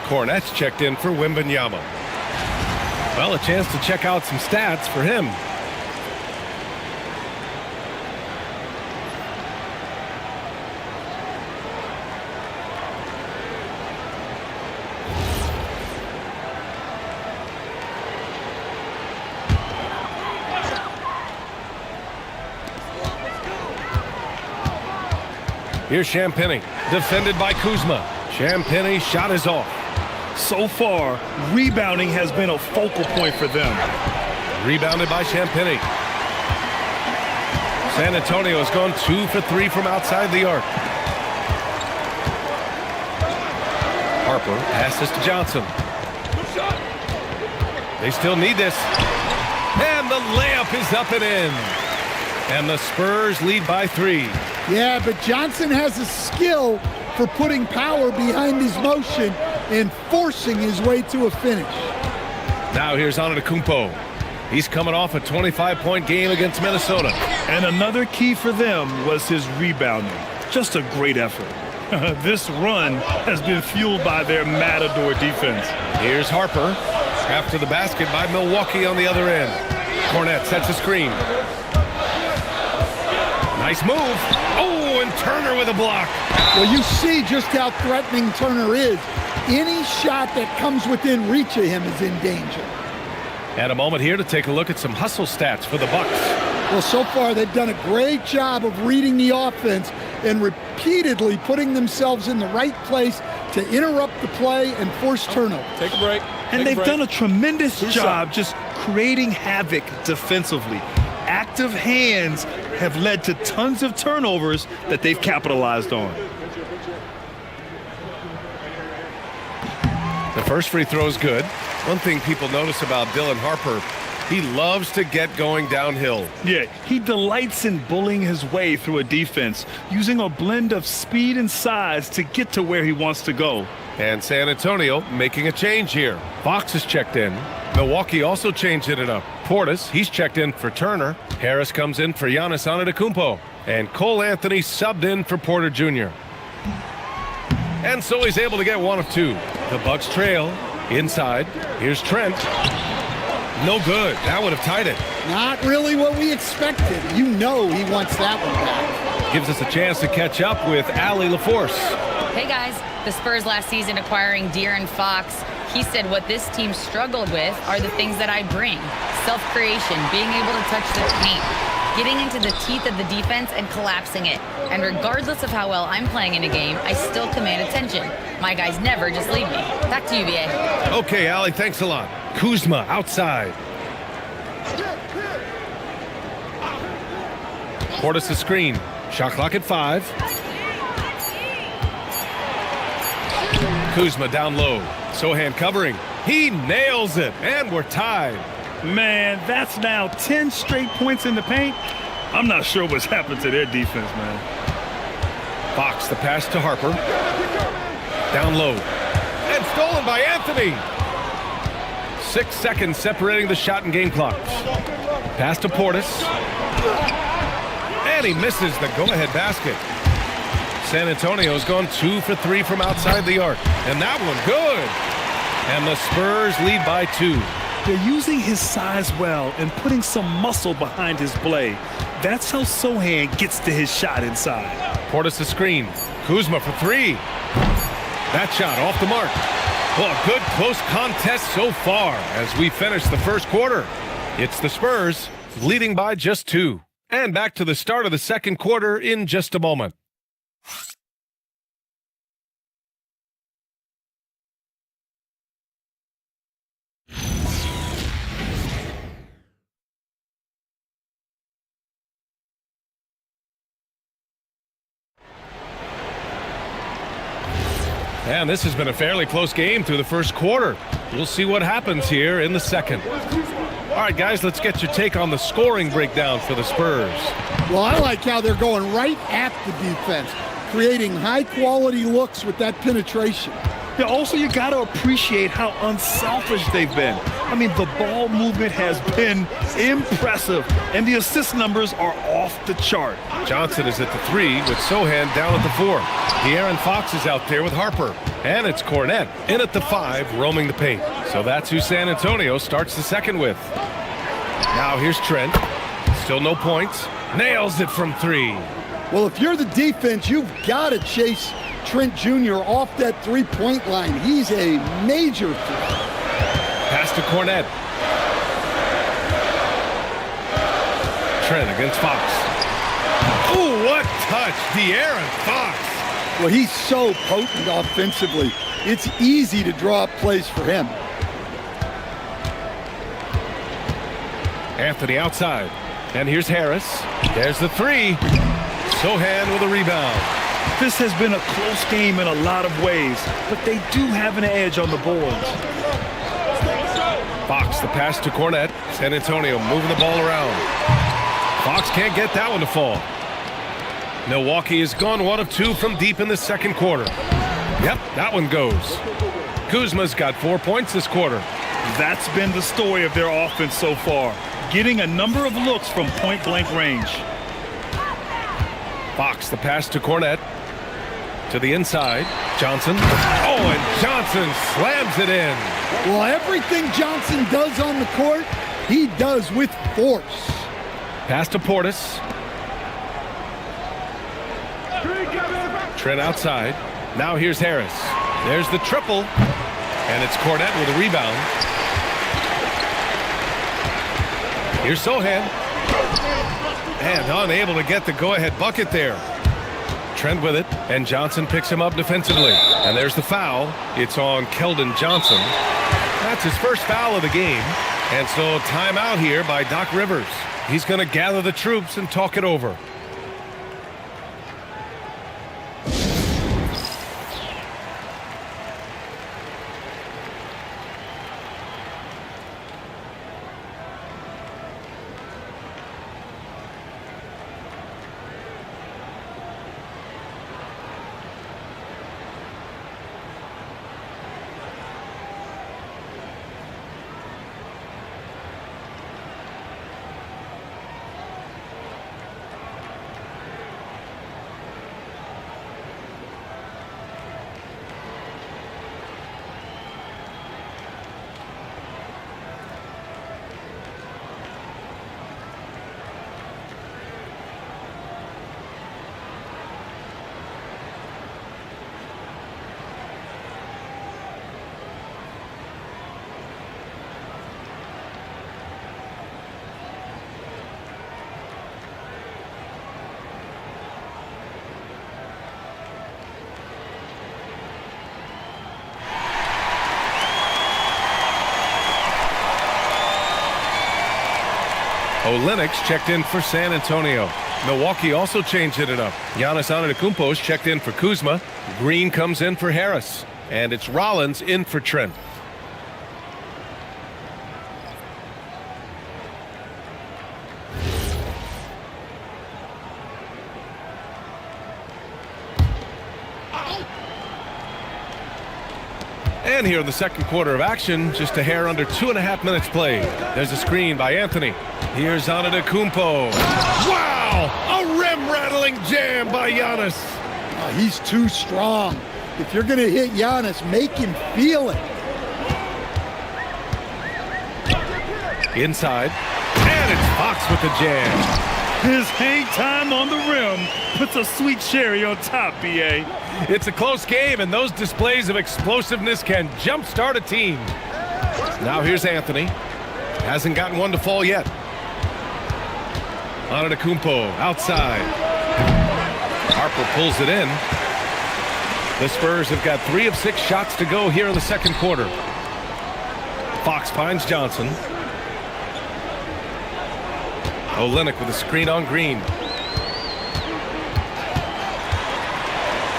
Cornette's checked in for Wembanyama. Well, a chance to check out some stats for him. Here's Champagnie, defended by Kuzma. Champagnie's shot is off. So far, rebounding has been a focal point for them. Rebounded by Champagnie. San Antonio has gone 2 for 3 from outside the arc. Harper passes to Johnson. They still need this. And the layup is up and in. And the Spurs lead by 3. Yeah, but Johnson has a skill for putting power behind his motion and forcing his way to a finish. Now here's Antetokounmpo. He's coming off a 25-point game against Minnesota. And another key for them was his rebounding. Just a great effort. This run has been fueled by their matador defense. Here's Harper. After the basket by Milwaukee on the other end. Cornette sets a screen. Nice move. Oh, and Turner with a block. Well, you see just how threatening Turner is. Any shot that comes within reach of him is in danger. And a moment here to take a look at some hustle stats for the Bucks. Well, so far they've done a great job of reading the offense and repeatedly putting themselves in the right place to interrupt the play and force turnover. Take a break. And they've done a tremendous job just creating havoc defensively. Active hands have led to tons of turnovers that they've capitalized on. The first free throw is good. One thing people notice about Dylan Harper, he loves to get going downhill. Yeah, he delights in bullying his way through a defense, using a blend of speed and size to get to where he wants to go. And San Antonio making a change here. Fox is checked in. Milwaukee also changing it up. Portis, he's checked in for Turner. Harris comes in for Giannis Antetokounmpo. And Cole Anthony subbed in for Porter Jr. And so he's able to get one of 2. The Bucks trail. Inside. Here's Trent. No good. That would have tied it. Not really what we expected. You know he wants that one back. Gives us a chance to catch up with Allie LaForce. Hey guys, the Spurs last season acquiring De'Aaron Fox. He said what this team struggled with are the things that I bring. Self-creation, being able to touch the paint, getting into the teeth of the defense and collapsing it. And regardless of how well I'm playing in a game, I still command attention. My guys never just leave me. Back to you, BA. Okay, Allie, thanks a lot. Kuzma outside. Portis the screen. Shot clock at 5. Kuzma down low. Sohan covering. He nails it, and we're tied. Man, that's now 10 straight points in the paint. I'm not sure what's happened to their defense, man. Fox, the pass to Harper. Down low. And stolen by Anthony. 6 seconds separating the shot and game clocks. Pass to Portis. And he misses the go-ahead basket. San Antonio's gone 2 for 3 from outside the arc. And that one, good. And the Spurs lead by 2. They're using his size well and putting some muscle behind his play. That's how Sohan gets to his shot inside. Portis the screen. Kuzma for 3. That shot off the mark. Well, a good close contest so far as we finish the first quarter. It's the Spurs leading by just 2. And back to the start of the second quarter in just a moment. And this has been a fairly close game through the first quarter. We'll see what happens here in the second. All right, guys, let's get your take on the scoring breakdown for the Spurs. Well, I like how they're going right at the defense, creating high-quality looks with that penetration. Yeah, also, you got to appreciate how unselfish they've been. I mean, the ball movement has been impressive, and the assist numbers are off the chart. Johnson is at the 3 with Sohan down at the 4. De'Aaron Fox is out there with Harper. And it's Cornette in at the 5, roaming the paint. So that's who San Antonio starts the second with. Now here's Trent. Still no points. Nails it from 3. Well, if you're the defense, you've got to chase Trent Jr. off that three-point line. He's a major threat. Pass to Cornette. Trent against Fox. Ooh, what touch. De'Aaron Fox. Well, he's so potent offensively. It's easy to draw up plays for him. Anthony outside. And here's Harris. There's the 3. Sohan with a rebound. This has been a close game in a lot of ways, but they do have an edge on the boards. Fox, the pass to Cornette. San Antonio moving the ball around. Fox can't get that one to fall. Milwaukee has gone 1 of 2 from deep in the second quarter. Yep, that one goes. Kuzma's got 4 points this quarter. That's been the story of their offense so far, getting a number of looks from point-blank range. Fox, the pass to Cornette. To the inside. Johnson. Oh, and Johnson slams it in. Well, everything Johnson does on the court, he does with force. Pass to Portis. Trent outside. Now here's Harris. There's the triple. And it's Cornette with a rebound. Here's Sohan. And unable to get the go-ahead bucket there. Trent with it, and Johnson picks him up defensively. And there's the foul. It's on Keldon Johnson. That's his first foul of the game. And so timeout here by Doc Rivers. He's going to gather the troops and talk it over. Olenek checked in for San Antonio. Milwaukee also changed it up. Giannis Antetokounmpo's checked in for Kuzma. Green comes in for Harris. And it's Rollins in for Trent. And here in the second quarter of action, just a hair under 2.5 minutes played. There's a screen by Anthony. Here's Antetokounmpo. Wow! A rim-rattling jam by Giannis. Oh, he's too strong. If you're going to hit Giannis, make him feel it. Inside. And it's Fox with the jam. His hang time on the rim puts a sweet cherry on top, B.A. It's a close game, and those displays of explosiveness can jumpstart a team. Now here's Anthony. Hasn't gotten one to fall yet. Antetokounmpo outside. Harper pulls it in. The Spurs have got 3 of 6 shots to go here in the second quarter. Fox finds Johnson. Olynyk with a screen on Green.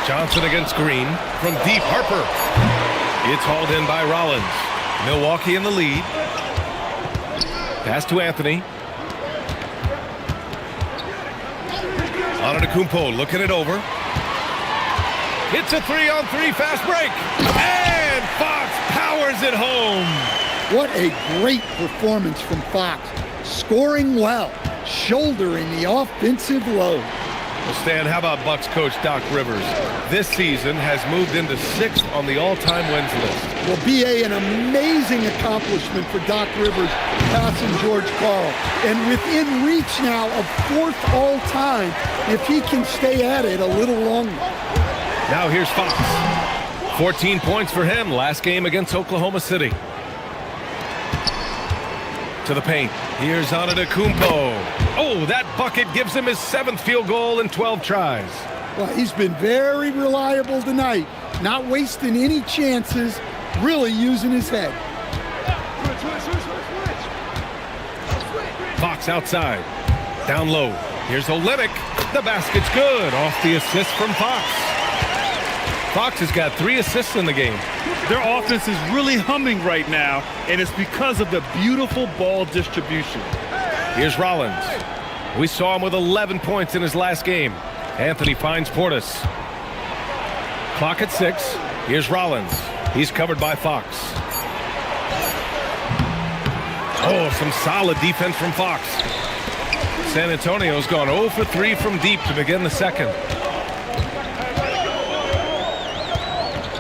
Johnson against Green from deep. Harper. It's hauled in by Rollins. Milwaukee in the lead. Pass to Anthony. Antetokounmpo looking it over. It's a 3-on-3 fast break. And Fox powers it home. What a great performance from Fox. Scoring well, shouldering the offensive load. Well, Stan, how about Bucks coach Doc Rivers? This season has moved into 6th on the all-time wins list. Well, B.A., an amazing accomplishment for Doc Rivers passing George Karl. And within reach now of 4th all-time if he can stay at it a little longer. Now here's Fox. 14 points for him last game against Oklahoma City. To the paint. Here's Antetokounmpo. Oh, that bucket gives him his 7th field goal in 12 tries. Well, he's been very reliable tonight. Not wasting any chances, really using his head. Fox outside. Down low. Here's Olynyk. The basket's good. Off the assist from Fox. Fox has got 3 assists in the game. Their offense is really humming right now, and it's because of the beautiful ball distribution. Here's Rollins. We saw him with 11 points in his last game. Anthony finds Portis. Clock at 6. Here's Rollins. He's covered by Fox. Oh, some solid defense from Fox. San Antonio's gone 0 for 3 from deep to begin the second.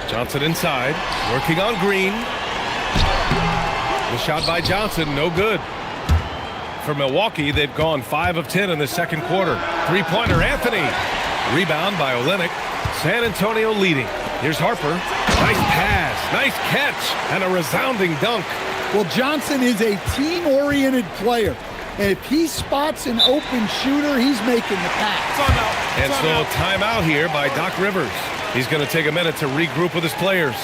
Johnson inside, working on Green. The shot by Johnson, no good. For Milwaukee, they've gone 5 of 10 in the second quarter. Three-pointer, Anthony. Rebound by Olynyk. San Antonio leading. Here's Harper. Nice pass, nice catch, and a resounding dunk. Well, Johnson is a team-oriented player. And if he spots an open shooter, he's making the pass. And so timeout here by Doc Rivers. He's going to take a minute to regroup with his players.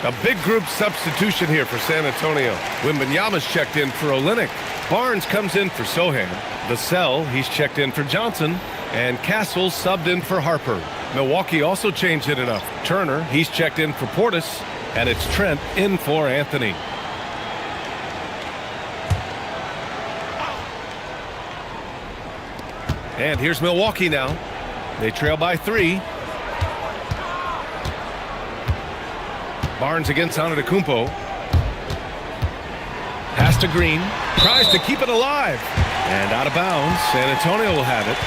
A big group substitution here for San Antonio. Wembanyama's checked in for Olynyk. Barnes comes in for Sohan. Vassell, he's checked in for Johnson. And Castle subbed in for Harper. Milwaukee also changed it enough. Turner, he's checked in for Portis. And it's Trent in for Anthony. And here's Milwaukee now. They trail by 3. Barnes against Antetokounmpo. Pass to Green. Tries to keep it alive. And out of bounds. San Antonio will have it.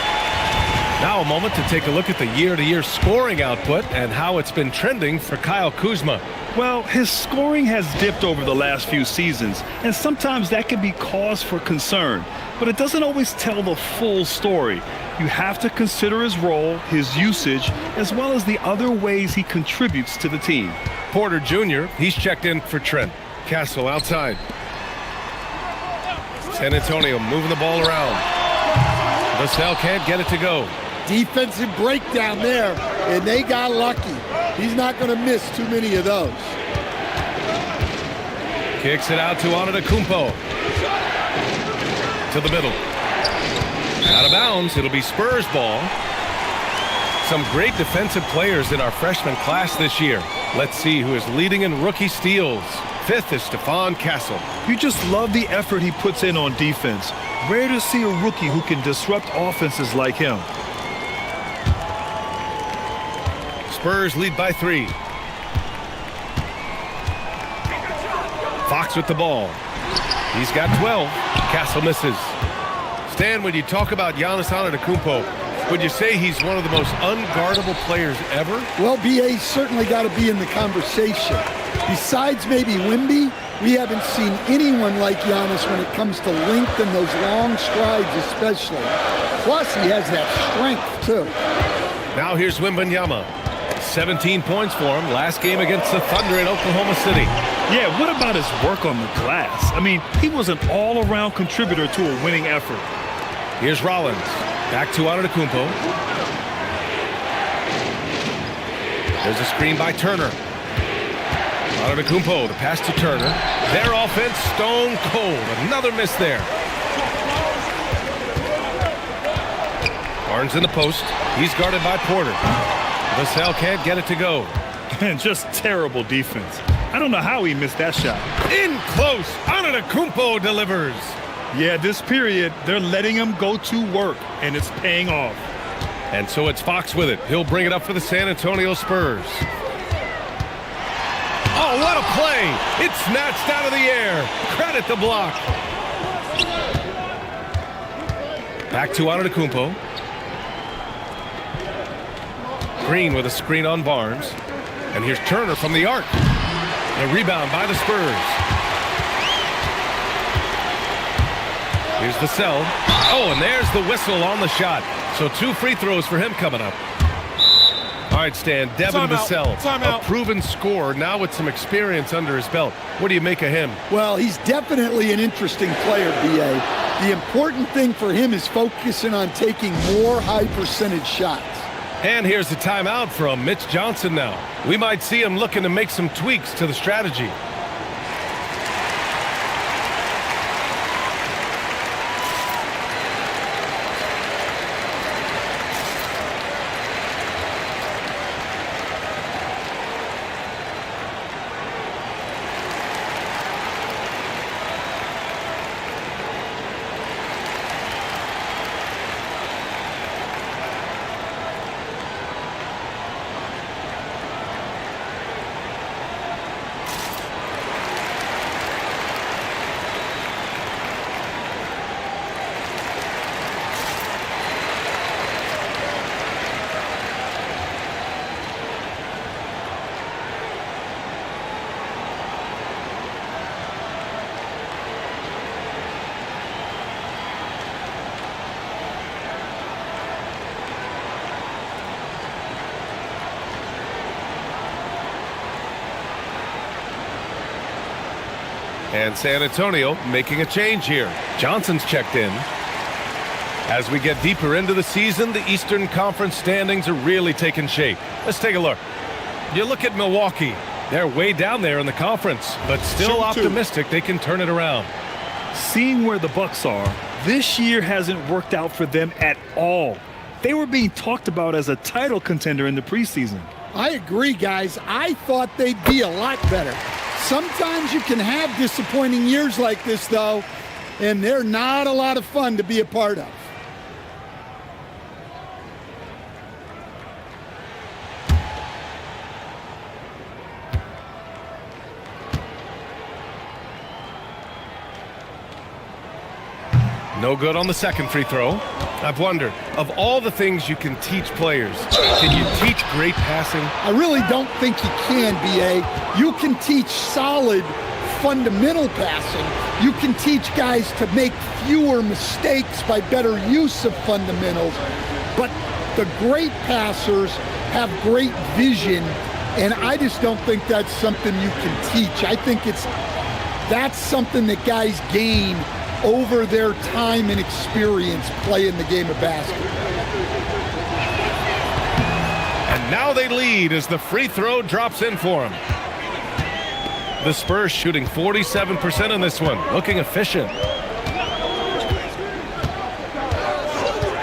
Now a moment to take a look at the year-to-year scoring output and how it's been trending for Kyle Kuzma. Well, his scoring has dipped over the last few seasons, and sometimes that can be cause for concern. But it doesn't always tell the full story. You have to consider his role, his usage, as well as the other ways he contributes to the team. Porter Jr., he's checked in for Trent. Castle outside. San Antonio moving the ball around. Vassell can't get it to go. Defensive breakdown there, and they got lucky. He's not going to miss too many of those. Kicks it out to Antetokounmpo. To the middle. Out of bounds. It'll be Spurs ball. Some great defensive players in our freshman class this year. Let's see who is leading in rookie steals. Fifth is Stephon Castle. You just love the effort he puts in on defense. Rare to see a rookie who can disrupt offenses like him. Spurs lead by 3. Fox with the ball. He's got 12. Castle misses. Stan, when you talk about Giannis Antetokounmpo, would you say he's one of the most unguardable players ever? Well, BA's certainly got to be in the conversation. Besides maybe Wemby, we haven't seen anyone like Giannis when it comes to length and those long strides especially. Plus, he has that strength, too. Now here's Wembanyama. 17 points for him last game against the Thunder in Oklahoma City. Yeah, what about his work on the glass? I mean, he was an all-around contributor to a winning effort. Here's Rollins. Back to Antetokounmpo. There's a screen by Turner. Antetokounmpo, the pass to Turner. Their offense stone cold. Another miss there. Barnes in the post. He's guarded by Porter. Vassell can't get it to go. And just terrible defense. I don't know how he missed that shot. In close. Antetokounmpo delivers. Yeah, this period, they're letting him go to work, and it's paying off. And so it's Fox with it. He'll bring it up for the San Antonio Spurs. Oh, what a play. It's snatched out of the air. Credit the block. Back to Antetokounmpo. Green with a screen on Barnes. And here's Turner from the arc. A rebound by the Spurs. Here's Vassell. Oh, and there's the whistle on the shot. So 2 free throws for him coming up. All right, Stan, Devin Vassell, a proven scorer, now with some experience under his belt. What do you make of him? Well, he's definitely an interesting player, B.A. The important thing for him is focusing on taking more high-percentage shots. And here's the timeout from Mitch Johnson now. We might see him looking to make some tweaks to the strategy. And San Antonio making a change here. Johnson's checked in. As we get deeper into the season, the Eastern Conference standings are really taking shape. Let's take a look. You look at Milwaukee. They're way down there in the conference, but still optimistic they can turn it around. Seeing where the Bucks are, this year hasn't worked out for them at all. They were being talked about as a title contender in the preseason. I agree, guys. I thought they'd be a lot better. Sometimes you can have disappointing years like this, though, and they're not a lot of fun to be a part of. No good on the second free throw. I've wondered, of all the things you can teach players, can you teach great passing? I really don't think you can, B.A. You can teach solid fundamental passing. You can teach guys to make fewer mistakes by better use of fundamentals. But the great passers have great vision, and I just don't think that's something you can teach. I think that's something that guys gain over their time and experience playing the game of basketball. And now they lead as the free throw drops in for them. The Spurs shooting 47% in this one, looking efficient.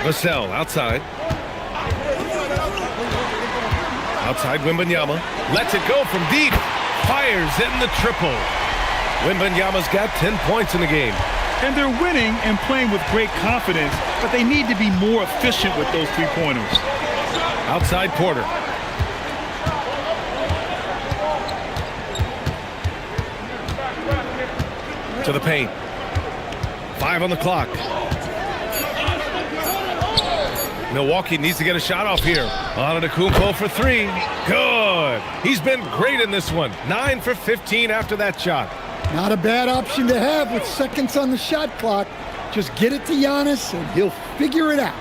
Vassell outside. Outside Wembanyama. Lets it go from deep. Fires in the triple. Wembanyama's got 10 points in the game. And they're winning and playing with great confidence, but they need to be more efficient with those three-pointers. Outside Porter. To the paint. 5 on the clock. Milwaukee needs to get a shot off here. Antetokounmpo for 3. Good. He's been great in this one. 9 for 15 after that shot. Not a bad option to have with seconds on the shot clock. Just get it to Giannis and he'll figure it out.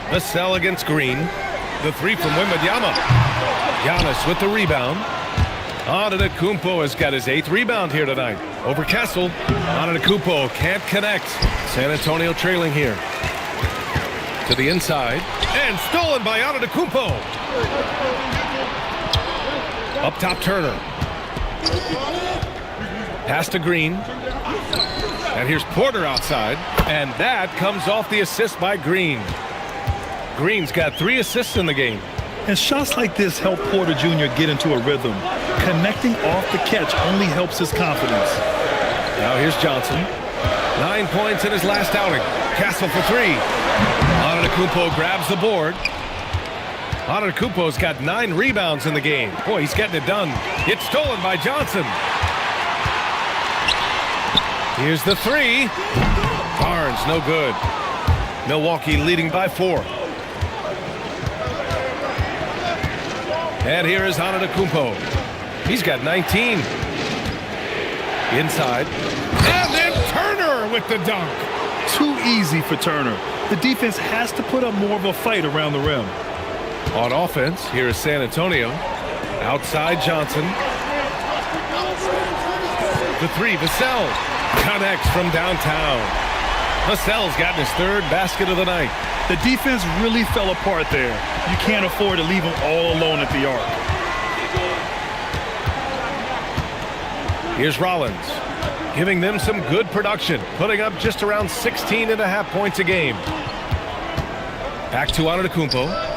Vassell against Green. The 3 from Wembanyama. Giannis with the rebound. Antetokounmpo has got his 8th rebound here tonight. Over Kessel. Antetokounmpo can't connect. San Antonio trailing here. To the inside. And stolen by Antetokounmpo. Up top, Turner. Pass to Green. And here's Porter outside. And that comes off the assist by Green. Green's got 3 assists in the game. And shots like this help Porter Jr. get into a rhythm. Connecting off the catch only helps his confidence. Now here's Johnson. 9 points in his last outing. Castle for 3. Antetokounmpo grabs the board. Antetokounmpo's got 9 rebounds in the game. Boy, he's getting it done. It's stolen by Johnson. Here's the 3. Barnes, no good. Milwaukee leading by 4. And here is Antetokounmpo. He's got 19. Inside. And then Turner with the dunk. Too easy for Turner. The defense has to put up more of a fight around the rim. On offense, here is San Antonio. Outside Johnson. The 3, Vassell. Connects from downtown. Vassell's gotten his 3rd basket of the night. The defense really fell apart there. You can't afford to leave them all alone at the arc. Here's Rollins, giving them some good production, putting up just around 16.5 points a game. Back to Antetokounmpo.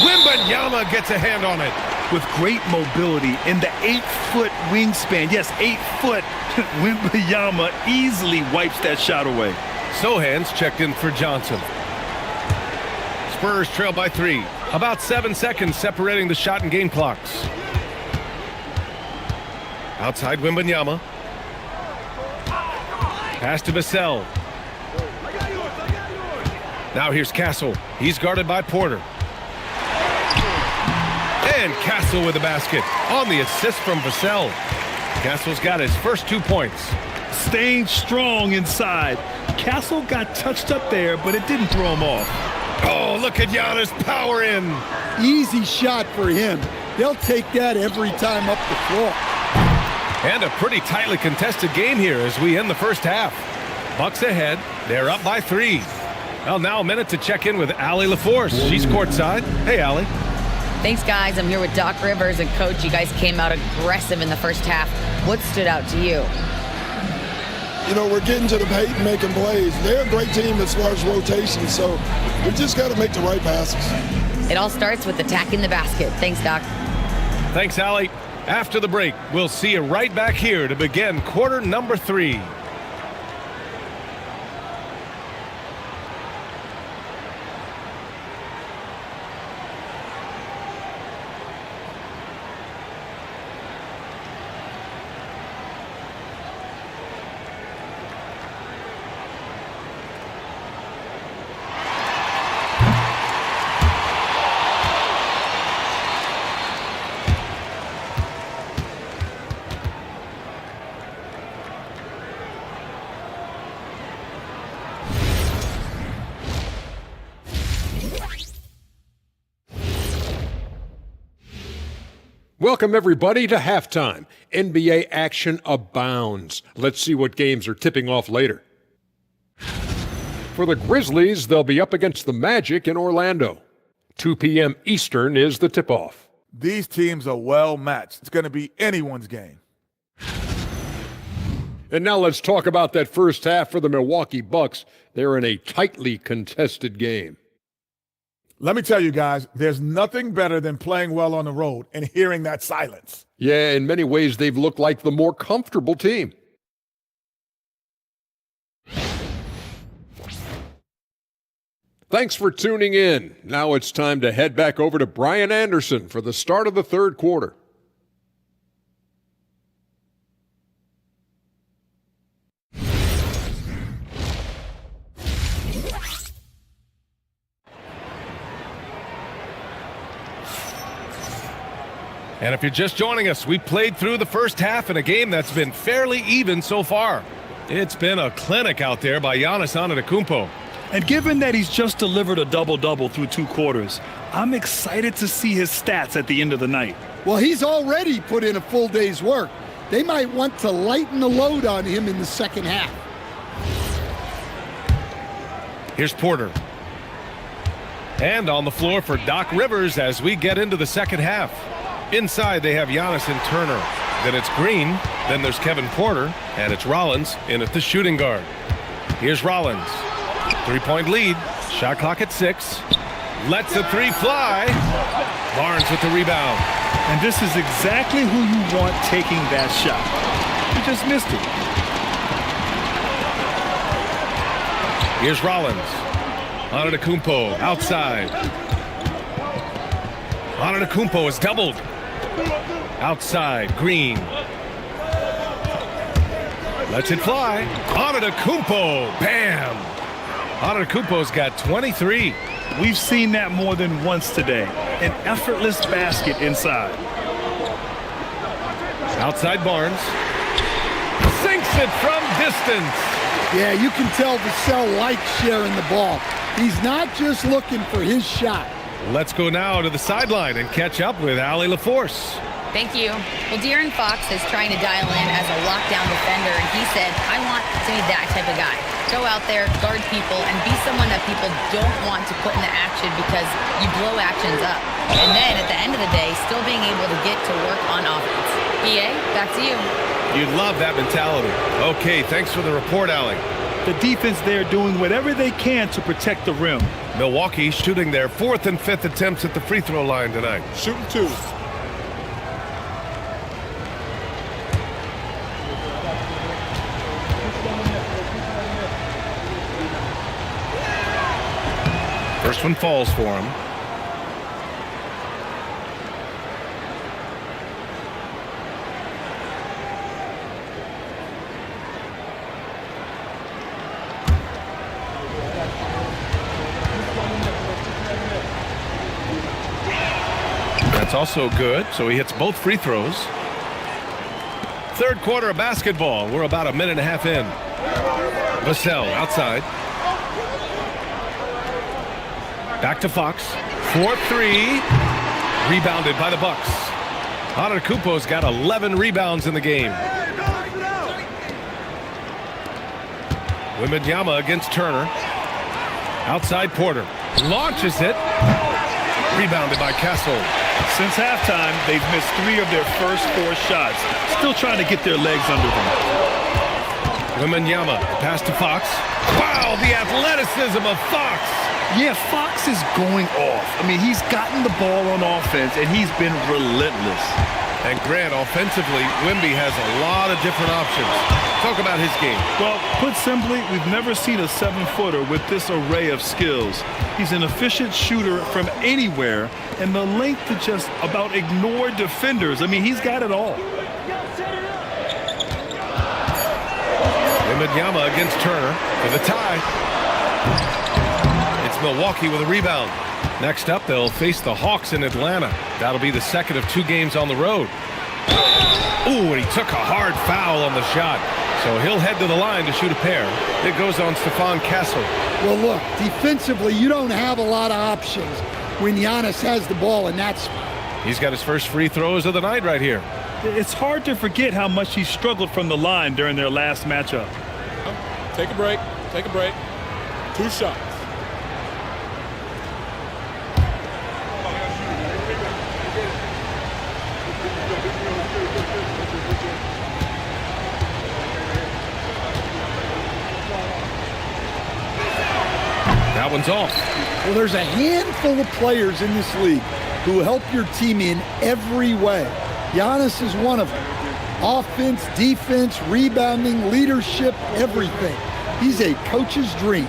Wembanyama gets a hand on it. With great mobility in the 8-foot wingspan. Yes, 8 foot. Wembanyama easily wipes that shot away. Sohan's checked in for Johnson. Spurs trail by 3. About 7 seconds separating the shot and game clocks. Outside Wembanyama. Pass to Vassell. Now here's Castle. He's guarded by Porter. And Castle with the basket on the assist from Vassell. Castle's got his first 2 points. Staying strong inside. Castle got touched up there, but it didn't throw him off. Oh, look at Giannis power in. Easy shot for him. They'll take that every time up the floor. And a pretty tightly contested game here as we end the first half. Bucks ahead. They're up by 3. Well, now a minute to check in with Allie LaForce. She's courtside. Hey, Allie. Thanks, guys. I'm here with Doc Rivers and Coach. You guys came out aggressive in the first half. What stood out to you? You know, we're getting to the paint and making plays. They're a great team as far as rotation, so we just got to make the right passes. It all starts with attacking the basket. Thanks, Doc. Thanks, Allie. After the break, we'll see you right back here to begin quarter number 3. Welcome, everybody, to halftime. NBA action abounds. Let's see what games are tipping off later. For the Grizzlies, they'll be up against the Magic in Orlando. 2 p.m. Eastern is the tip-off. These teams are well matched. It's going to be anyone's game. And now let's talk about that first half for the Milwaukee Bucks. They're in a tightly contested game. Let me tell you guys, there's nothing better than playing well on the road and hearing that silence. Yeah, in many ways, they've looked like the more comfortable team. Thanks for tuning in. Now it's time to head back over to Brian Anderson for the start of the third quarter. And if you're just joining us, we played through the first half in a game that's been fairly even so far. It's been a clinic out there by Giannis Antetokounmpo. And given that he's just delivered a double-double through 2 quarters, I'm excited to see his stats at the end of the night. Well, he's already put in a full day's work. They might want to lighten the load on him in the second half. Here's Porter. And on the floor for Doc Rivers as we get into the second half. Inside, they have Giannis and Turner. Then it's Green. Then there's Kevin Porter. And it's Rollins in at the shooting guard. Here's Rollins. 3-point lead. Shot clock at 6. Lets the 3 fly. Barnes with the rebound. And this is exactly who you want taking that shot. He just missed it. Here's Rollins. Antetokounmpo outside. Antetokounmpo is doubled. Outside, Green. Lets it fly. Antetokounmpo, bam! Antetokounmpo's got 23. We've seen that more than once today. An effortless basket inside. Outside Barnes. Sinks it from distance. Yeah, you can tell Vassell likes sharing the ball. He's not just looking for his shot. Let's go now to the sideline and catch up with Allie LaForce. Thank you. Well, De'Aaron Fox is trying to dial in as a lockdown defender, and he said, I want to be that type of guy. Go out there, guard people, and be someone that people don't want to put into action because you blow actions up. And then at the end of the day, still being able to get to work on offense. EA, back to you. You'd love that mentality. Okay, thanks for the report, Allie. The defense there doing whatever they can to protect the rim. Milwaukee shooting their 4th and 5th attempts at the free throw line tonight. Shooting 2. First one falls for him. That's also good, so he hits both free throws. Third quarter of basketball. We're about a minute and a half in. Vassell outside. Back to Fox. 4-3. Rebounded by the Bucks. Antetokounmpo's got 11 rebounds in the game. Wembanyama against Turner. Outside Porter. Launches it. Rebounded by Kessel. Since halftime, they've missed 3 of their first 4 shots. Still trying to get their legs under them. Wembanyama, pass to Fox. Wow, the athleticism of Fox. Yeah, Fox is going off. I mean, he's gotten the ball on offense, and he's been relentless. And Grant, offensively, Wemby has a lot of different options. Talk about his game. Well, put simply, we've never seen a 7-footer with this array of skills. He's an efficient shooter from anywhere, and the length to just about ignore defenders. I mean, he's got it all. Wembanyama against Turner for the tie. It's Milwaukee with a rebound. Next up, they'll face the Hawks in Atlanta. That'll be the second of 2 games on the road. Ooh, and he took a hard foul on the shot. So he'll head to the line to shoot a pair. It goes on Stephon Kessel. Well, look, defensively, you don't have a lot of options when Giannis has the ball in that spot. He's got his first free throws of the night right here. It's hard to forget how much he struggled from the line during their last matchup. Take a break. Take a break. 2 shots. That one's off. Well, there's a handful of players in this league who help your team in every way. Giannis is one of them. Offense, defense, rebounding, leadership, everything. He's a coach's dream.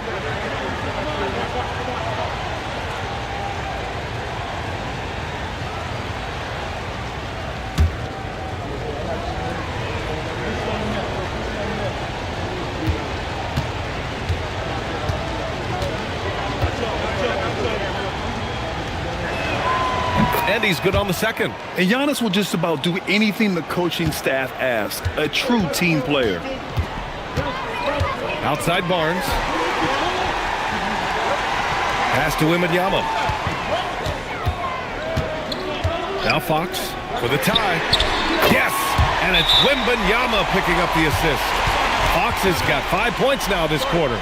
And he's good on the second. And Giannis will just about do anything the coaching staff asks. A true team player. Outside Barnes. Pass to Wembanyama. Now Fox for the tie. Yes! And it's Wembanyama picking up the assist. Fox has got 5 points now this quarter.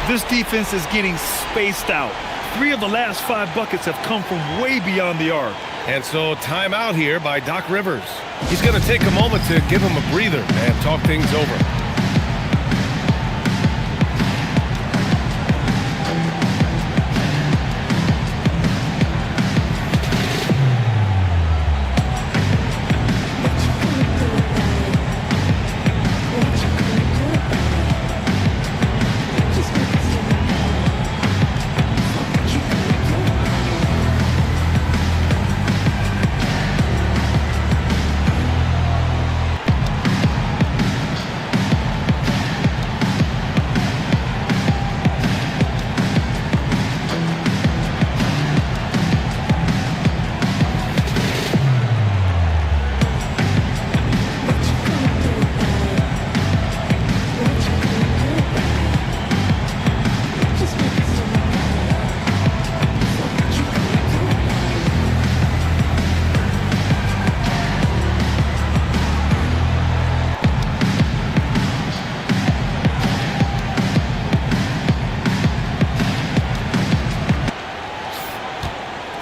This defense is getting spaced out. 3 of the last 5 buckets have come from way beyond the arc. And so timeout here by Doc Rivers. He's going to take a moment to give him a breather and talk things over.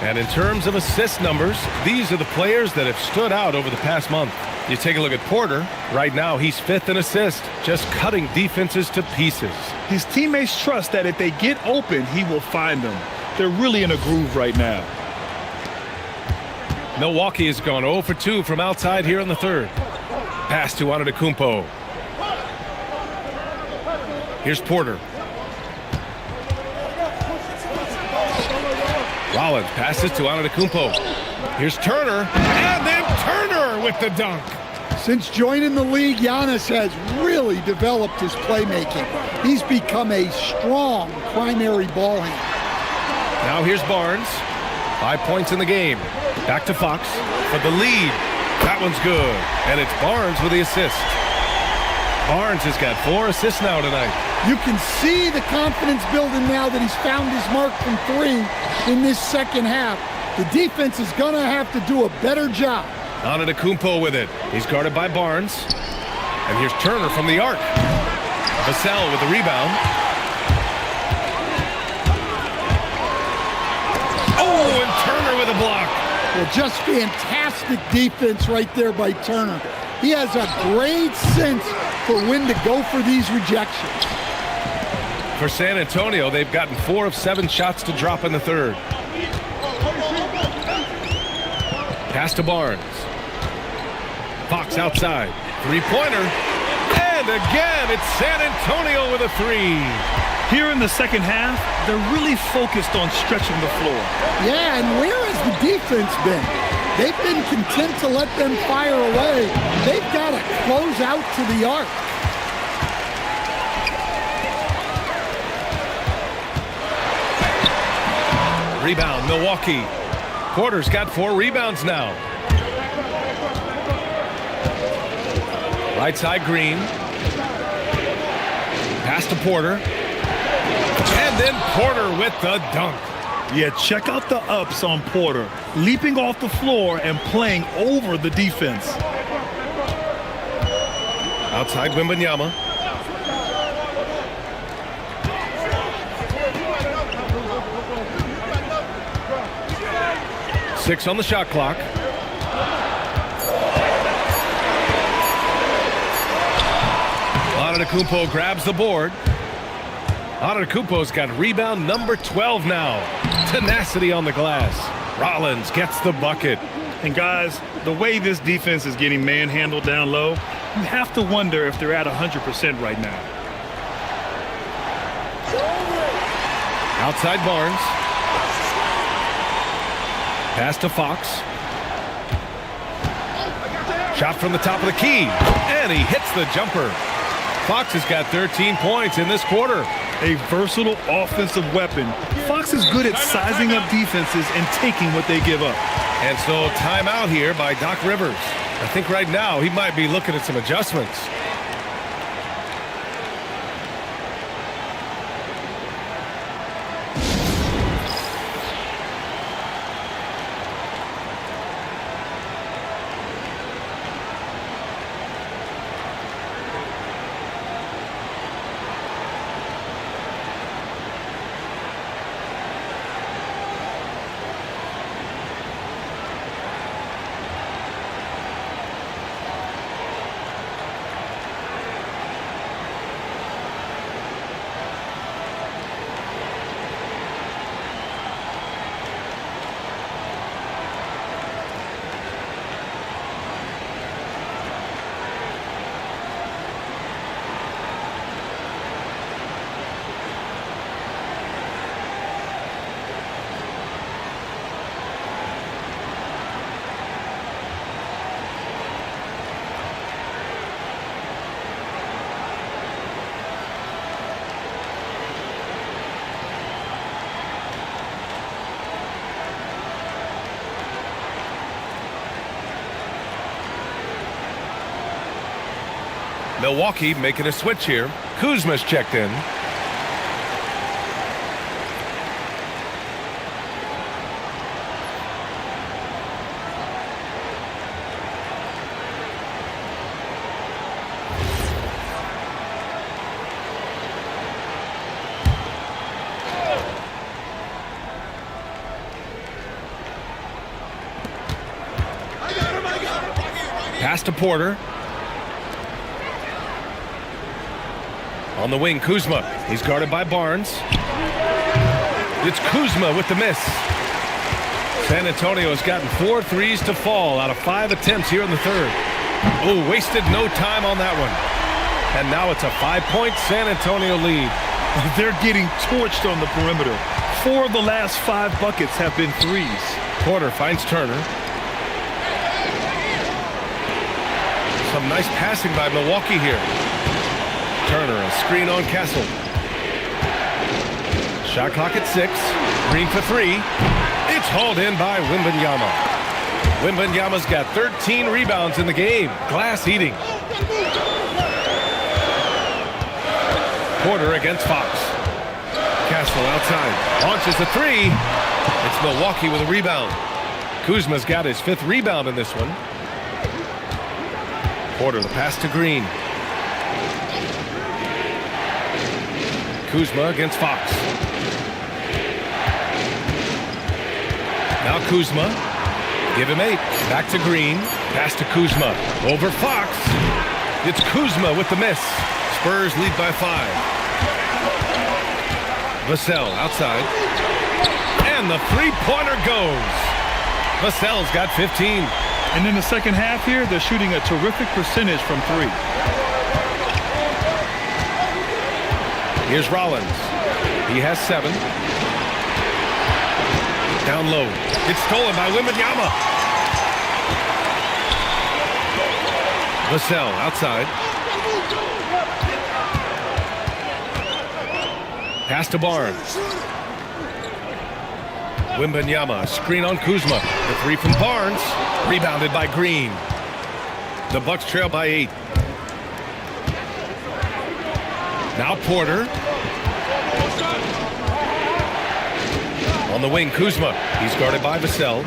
And in terms of assist numbers, these are the players that have stood out over the past month. You take a look at Porter. Right now, he's 5th in assist, just cutting defenses to pieces. His teammates trust that if they get open, he will find them. They're really in a groove right now. Milwaukee has gone 0 for 2 from outside here in the third. Pass to Antetokounmpo. Here's Porter. Rollins passes to Antetokounmpo. Here's Turner, and then Turner with the dunk. Since joining the league, Giannis has really developed his playmaking. He's become a strong primary ball handler. Now here's Barnes. 5 points in the game. Back to Fox for the lead. That one's good. And it's Barnes with the assist. Barnes has got 4 assists now tonight. You can see the confidence building now that he's found his mark from 3 in this second half. The defense is going to have to do a better job. Antetokounmpo with it. He's guarded by Barnes. And here's Turner from the arc. Vassell with the rebound. Oh, and Turner with a block. Well, just fantastic defense right there by Turner. He has a great sense for when to go for these rejections. For San Antonio, they've gotten 4 of 7 shots to drop in the third. Pass to Barnes. Fox outside. 3-pointer. And again, it's San Antonio with a 3. Here in the second half, they're really focused on stretching the floor. Yeah, and where has the defense been? They've been content to let them fire away. They've got to close out to the arc. Rebound, Milwaukee. Porter's got 4 rebounds now. Right side, Green. Pass to Porter. And then Porter with the dunk. Yeah, check out the ups on Porter. Leaping off the floor and playing over the defense. Outside Wembanyama. Six on the shot clock. Antetokounmpo grabs the board. Antetokounmpo's got rebound number 12 now. Tenacity on the glass. Rollins gets the bucket. And guys, the way this defense is getting manhandled down low, you have to wonder if they're at 100% right now. Outside Barnes. Pass to Fox. Shot from the top of the key. And he hits the jumper. Fox has got 13 points in this quarter. A versatile offensive weapon. Fox is good at sizing up defenses and taking what they give up. And so timeout here by Doc Rivers. I think right now he might be looking at some adjustments. Milwaukee making a switch here. Kuzma's checked in. Pass to Porter. On the wing, Kuzma. He's guarded by Barnes. It's Kuzma with the miss. San Antonio has gotten 4 threes to fall out of 5 attempts here in the third. Oh, wasted no time on that one. And now it's a 5-point San Antonio lead. They're getting torched on the perimeter. 4 of the last 5 buckets have been threes. Porter finds Turner. Some nice passing by Milwaukee here. Turner, a screen on Castle. Shot clock at 6. Green for 3. It's hauled in by Wembanyama. Wembanyama's got 13 rebounds in the game. Glass eating. Porter against Fox. Castle outside. Launches the 3. It's Milwaukee with a rebound. Kuzma's got his 5th rebound in this one. Porter, the pass to Green. Kuzma against Fox. Now Kuzma. Give him 8. Back to Green. Pass to Kuzma. Over Fox. It's Kuzma with the miss. Spurs lead by 5. Vassell outside. And the three-pointer goes. Vassell's got 15. And in the second half here, they're shooting a terrific percentage from 3. Here's Rollins. He has 7. Down low. It's stolen by Wembanyama. Vassell outside. Pass to Barnes. Wembanyama, screen on Kuzma. The 3 from Barnes. Rebounded by Green. The Bucks trail by 8. Now Porter. On the wing, Kuzma. He's guarded by Vassell.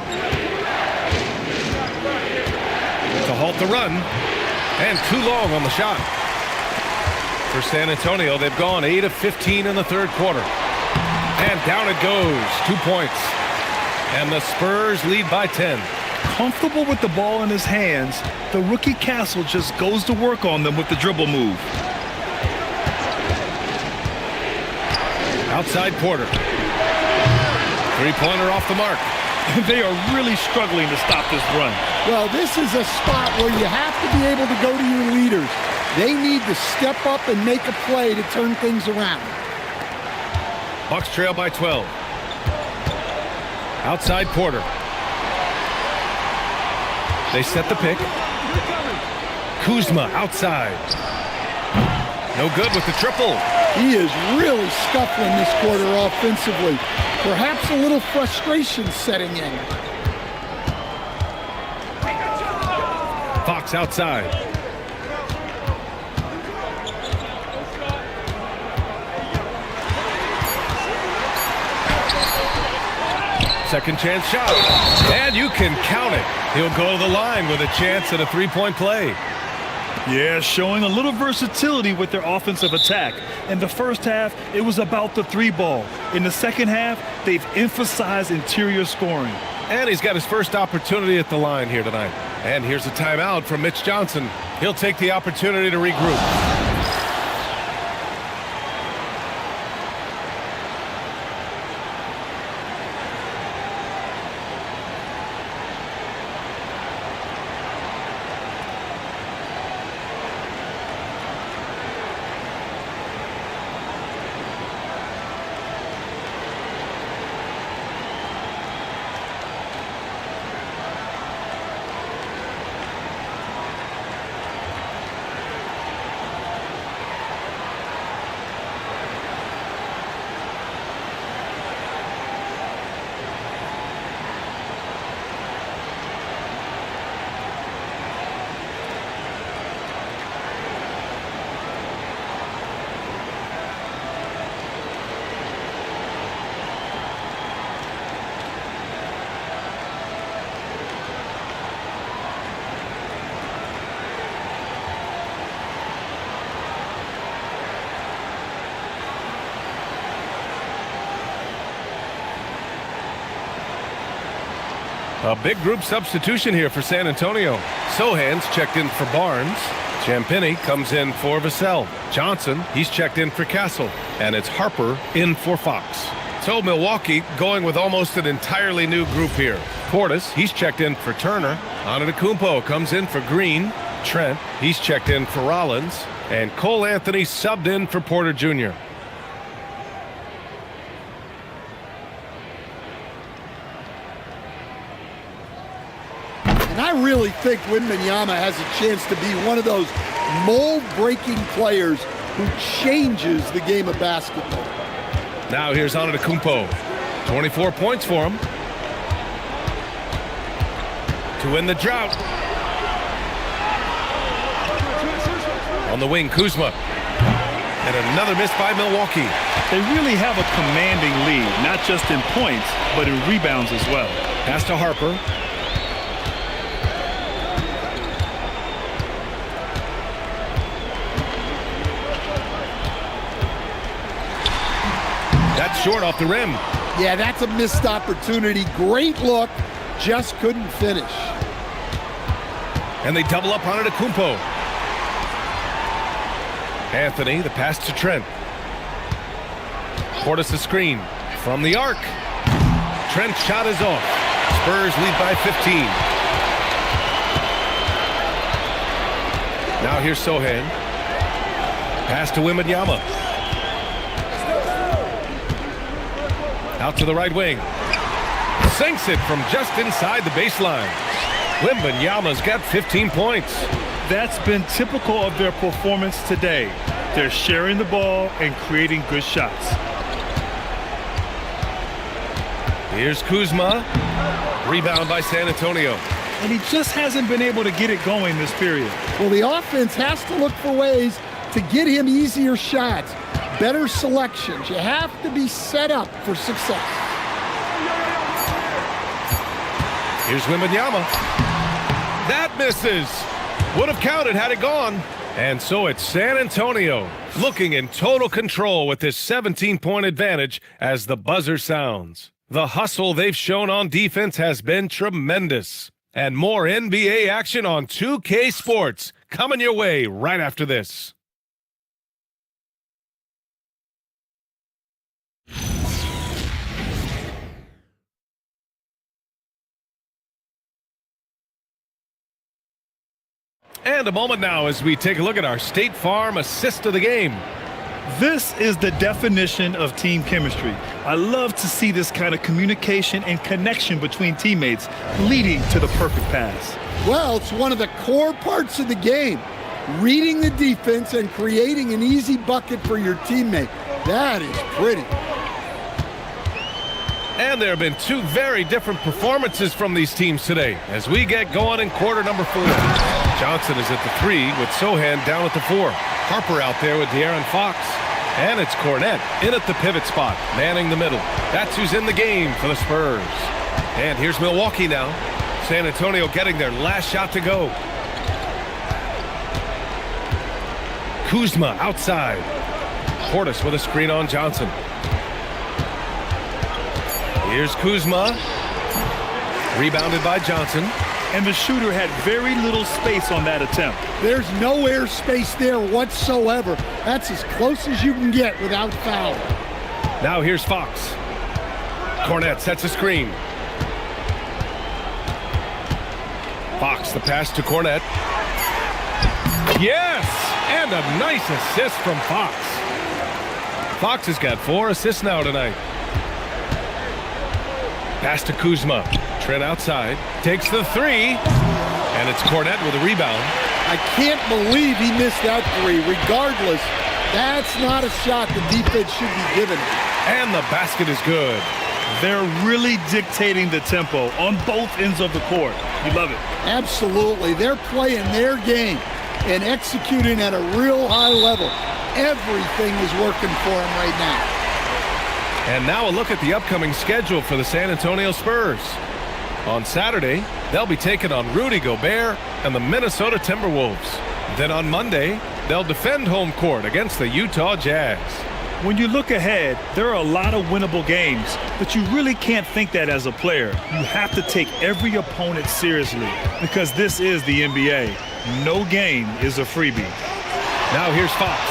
To halt the run. And too long on the shot. For San Antonio, they've gone 8 of 15 in the third quarter. And down it goes. 2 points. And the Spurs lead by 10. Comfortable with the ball in his hands, the rookie Castle just goes to work on them with the dribble move. Outside Porter. Three-pointer off the mark. They are really struggling to stop this run. Well, this is a spot where you have to be able to go to your leaders. They need to step up and make a play to turn things around. Bucks trail by 12. Outside Porter. They set the pick. Kuzma outside. No good with the triple. He is really scuffling this quarter offensively. Perhaps a little frustration setting in. Fox outside. Second chance shot. And you can count it. He'll go to the line with a chance at a three-point play. Yeah, showing a little versatility with their offensive attack. In the first half, it was about the three ball. In the second half, they've emphasized interior scoring. And he's got his first opportunity at the line here tonight. And here's a timeout from Mitch Johnson. He'll take the opportunity to regroup. A big group substitution here for San Antonio. Sohan's checked in for Barnes. Champagny comes in for Vassell. Johnson, he's checked in for Castle. And it's Harper in for Fox. So Milwaukee going with almost an entirely new group here. Portis, he's checked in for Turner. Antetokounmpo comes in for Green. Trent, he's checked in for Rollins. And Cole Anthony subbed in for Porter Jr. And I really think Wembanyama has a chance to be one of those mold-breaking players who changes the game of basketball. Now here's Antetokounmpo. 24 points for him. To win the drought. On the wing, Kuzma. And another miss by Milwaukee. They really have a commanding lead, not just in points, but in rebounds as well. Pass to Harper. That's short off the rim. Yeah, that's a missed opportunity. Great look, just couldn't finish. And they double up on Antetokounmpo. Anthony, the pass to Trent. Portis a screen from the arc. Trent's shot is off. Spurs lead by 15. Now here's Sohan. Pass to Wembanyama. Out to the right wing. Sinks it from just inside the baseline. Wembanyama's got 15 points. That's been typical of their performance today. They're sharing the ball and creating good shots. Here's Kuzma. Rebound by San Antonio. And he just hasn't been able to get it going this period. Well, the offense has to look for ways to get him easier shots, better selections. You have to be set up for success. Here's Wembanyama. That misses. Would have counted had it gone. And so it's San Antonio looking in total control with this 17-point advantage as the buzzer sounds. The hustle they've shown on defense has been tremendous. And more NBA action on 2K Sports coming your way right after this. And a moment now as we take a look at our State Farm assist of the game. This is the definition of team chemistry. I love to see this kind of communication and connection between teammates leading to the perfect pass. Well, it's one of the core parts of the game. Reading the defense and creating an easy bucket for your teammate. That is pretty. And there have been two very different performances from these teams today as we get going in quarter number 4. Johnson is at the 3 with Sohan down at the 4. Harper out there with De'Aaron Fox. And it's Cornette in at the pivot spot, manning the middle. That's who's in the game for the Spurs. And here's Milwaukee now. San Antonio getting their last shot to go. Kuzma outside. Portis with a screen on Johnson. Here's Kuzma. Rebounded by Johnson. And the shooter had very little space on that attempt. There's no air space there whatsoever. That's as close as you can get without foul. Now here's Fox. Cornette sets a screen. Fox, the pass to Cornette. Yes! And a nice assist from Fox. Fox has got 4 assists now tonight. Pass to Kuzma. Trent outside. Takes the 3. And it's Cornette with a rebound. I can't believe he missed that 3. Regardless, that's not a shot the defense should be given. And the basket is good. They're really dictating the tempo on both ends of the court. You love it. Absolutely. They're playing their game and executing at a real high level. Everything is working for them right now. And now a look at the upcoming schedule for the San Antonio Spurs. On Saturday, they'll be taking on Rudy Gobert and the Minnesota Timberwolves. Then on Monday, they'll defend home court against the Utah Jazz. When you look ahead, there are a lot of winnable games, but you really can't think that as a player. You have to take every opponent seriously because this is the NBA. No game is a freebie. Now here's Fox.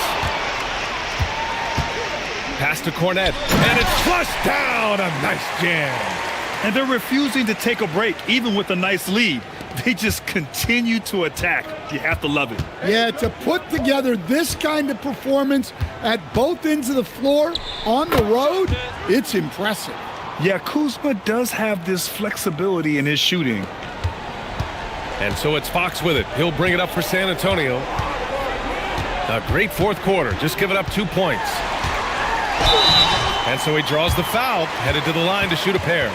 Pass to Cornette, and it's flushed down. A nice jam. And they're refusing to take a break, even with a nice lead. They just continue to attack. You have to love it. Yeah, to put together this kind of performance at both ends of the floor on the road, it's impressive. Yeah, Kuzma does have this flexibility in his shooting. And so it's Fox with it. He'll bring it up for San Antonio. A great fourth quarter. Just giving up 2 points. And so he draws the foul, headed to the line to shoot a pair.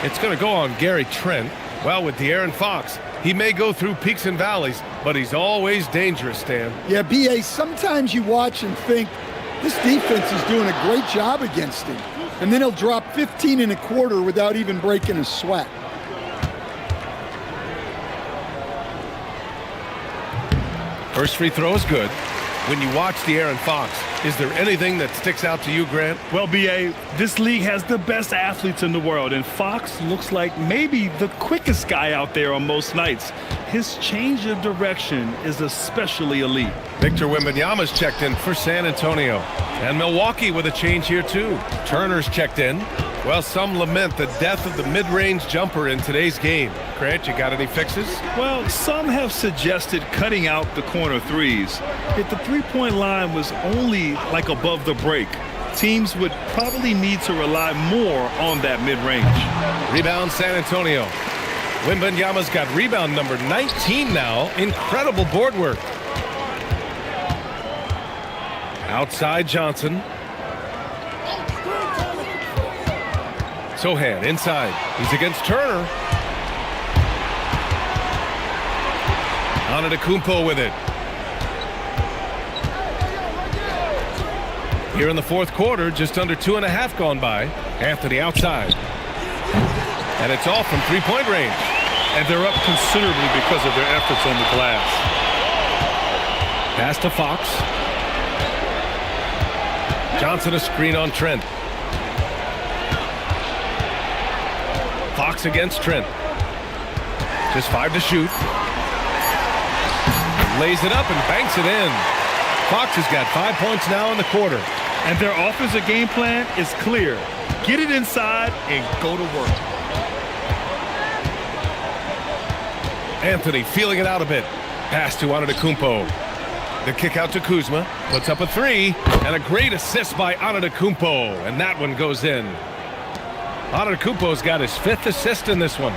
It's going to go on Gary Trent. Well, with De'Aaron Fox, he may go through peaks and valleys, but he's always dangerous, Stan. Yeah, B.A., sometimes you watch and think, this defense is doing a great job against him. And then he'll drop 15 in a quarter without even breaking a sweat. First free throw is good. When you watch De'Aaron Fox, is there anything that sticks out to you, Grant? Well, B.A., this league has the best athletes in the world, and Fox looks like maybe the quickest guy out there on most nights. His change of direction is especially elite. Victor Wembanyama's checked in for San Antonio. And Milwaukee with a change here, too. Turner's checked in. Well, some lament the death of the mid-range jumper in today's game. Grant, you got any fixes? Well, some have suggested cutting out the corner threes. If the three-point line was only like above the break, teams would probably need to rely more on that mid-range. Rebound San Antonio. Wembanyama's got rebound number 19 now. Incredible board work. Outside Johnson. Sohan inside. He's against Turner. Antetokounmpo with it. Here in the fourth quarter, just under 2.5 gone by. Anthony outside. And it's all from three-point range. And they're up considerably because of their efforts on the glass. Pass to Fox. Johnson a screen on Trent. Fox against Trent. Just 5 to shoot. Lays it up and banks it in. Fox has got 5 points now in the quarter. And their offensive game plan is clear. Get it inside and go to work. Anthony feeling it out a bit. Pass to Antetokounmpo. The kick out to Kuzma. Puts up a 3. And a great assist by Antetokounmpo. And that one goes in. Antetokounmpo's got his 5th assist in this one.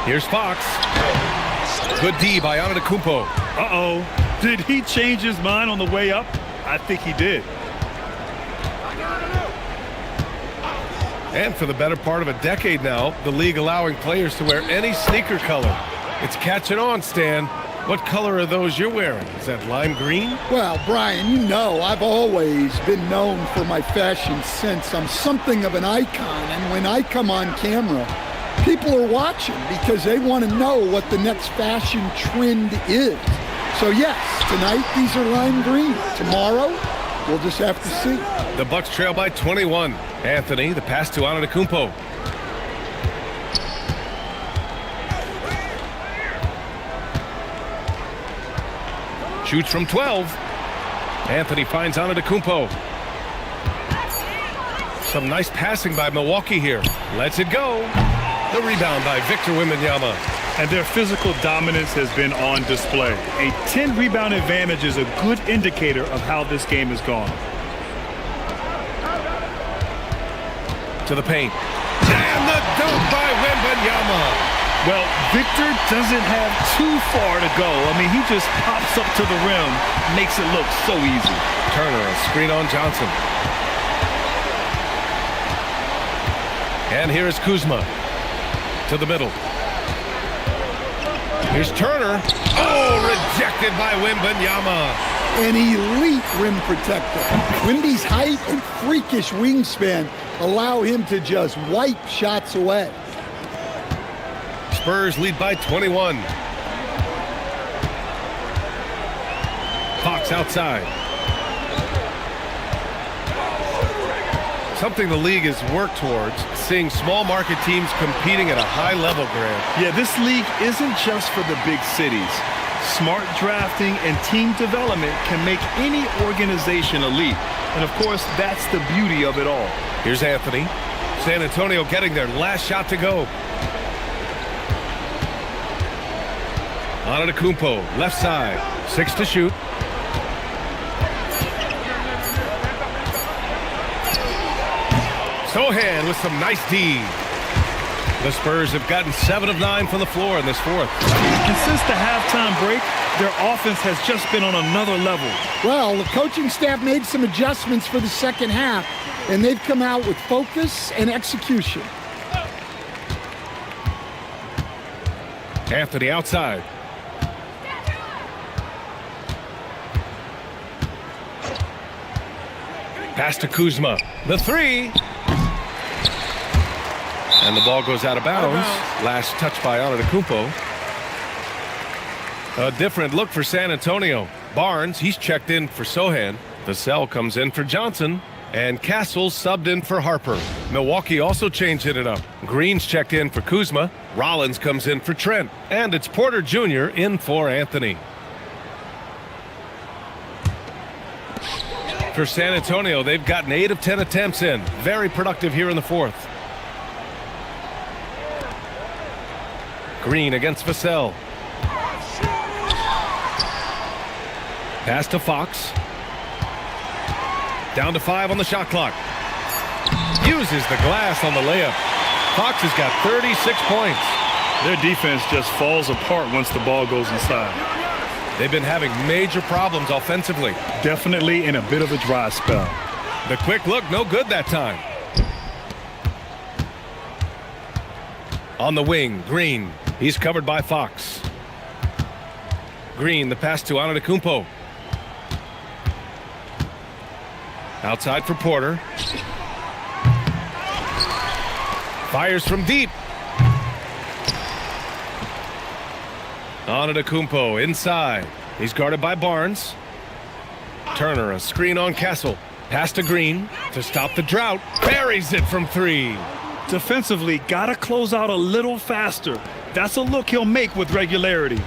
Here's Fox. Good D by Antetokounmpo. Uh-oh. Did he change his mind on the way up? I think he did. And for the better part of a decade now, the league allowing players to wear any sneaker color. It's catching on, Stan. What color are those you're wearing? Is that lime green? Well, Brian, you know I've always been known for my fashion sense. I'm something of an icon, and when I come on camera, people are watching because they want to know what the next fashion trend is. So yes, tonight these are lime green. Tomorrow, we'll just have to see. The Bucks trail by 21. Anthony, the pass to Antetokounmpo. Shoots from 12. Anthony finds Antetokounmpo. Some nice passing by Milwaukee here. Lets it go. The rebound by Victor Wembanyama. And their physical dominance has been on display. A 10-rebound advantage is a good indicator of how this game has gone. To the paint. And the dunk by Wembanyama. Well, Victor doesn't have too far to go. I mean, he just pops up to the rim, makes it look so easy. Turner, a screen on Johnson. And here is Kuzma. To the middle. Here's Turner. Oh, rejected by Wembanyama. An elite rim protector. Wemby's height and freakish wingspan allow him to just wipe shots away. Spurs lead by 21. Fox outside. Something the league has worked towards, seeing small market teams competing at a high level, Grant. Yeah, this league isn't just for the big cities. Smart drafting and team development can make any organization elite. And of course, that's the beauty of it all. Here's Anthony. San Antonio getting their last shot to go. Antetokounmpo, left side. 6 to shoot. Sohan with some nice D. The Spurs have gotten 7 of 9 from the floor in this fourth. And since the halftime break, their offense has just been on another level. Well, the coaching staff made some adjustments for the second half, and they've come out with focus and execution. Anthony outside. Pass to Kuzma. The 3. And the ball goes out of bounds. Last touch by Antetokounmpo. A different look for San Antonio. Barnes, he's checked in for Sohan. Vassell comes in for Johnson. And Castle subbed in for Harper. Milwaukee also changed it up. Green's checked in for Kuzma. Rollins comes in for Trent. And it's Porter Jr. in for Anthony. For San Antonio, they've gotten 8 of 10 attempts in. Very productive here in the fourth. Green against Vassell. Pass to Fox. Down to 5 on the shot clock. Uses the glass on the layup. Fox has got 36 points. Their defense just falls apart once the ball goes inside. They've been having major problems offensively. Definitely in a bit of a dry spell. The quick look, no good that time. On the wing, Green. He's covered by Fox. Green, the pass to Antetokounmpo. Outside for Porter. Fires from deep. Antetokounmpo inside. He's guarded by Barnes. Turner, a screen on Castle. Pass to Green to stop the drought. Buries it from three. Defensively, got to close out a little faster. That's a look he'll make with regularity.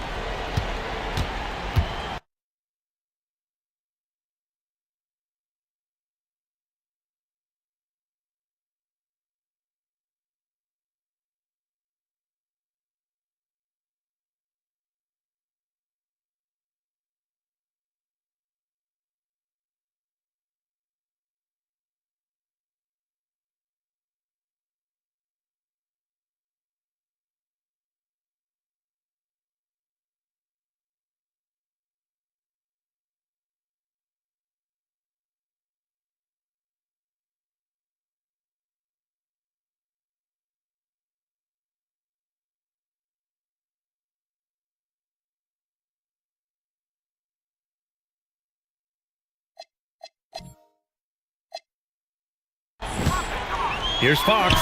Here's Fox.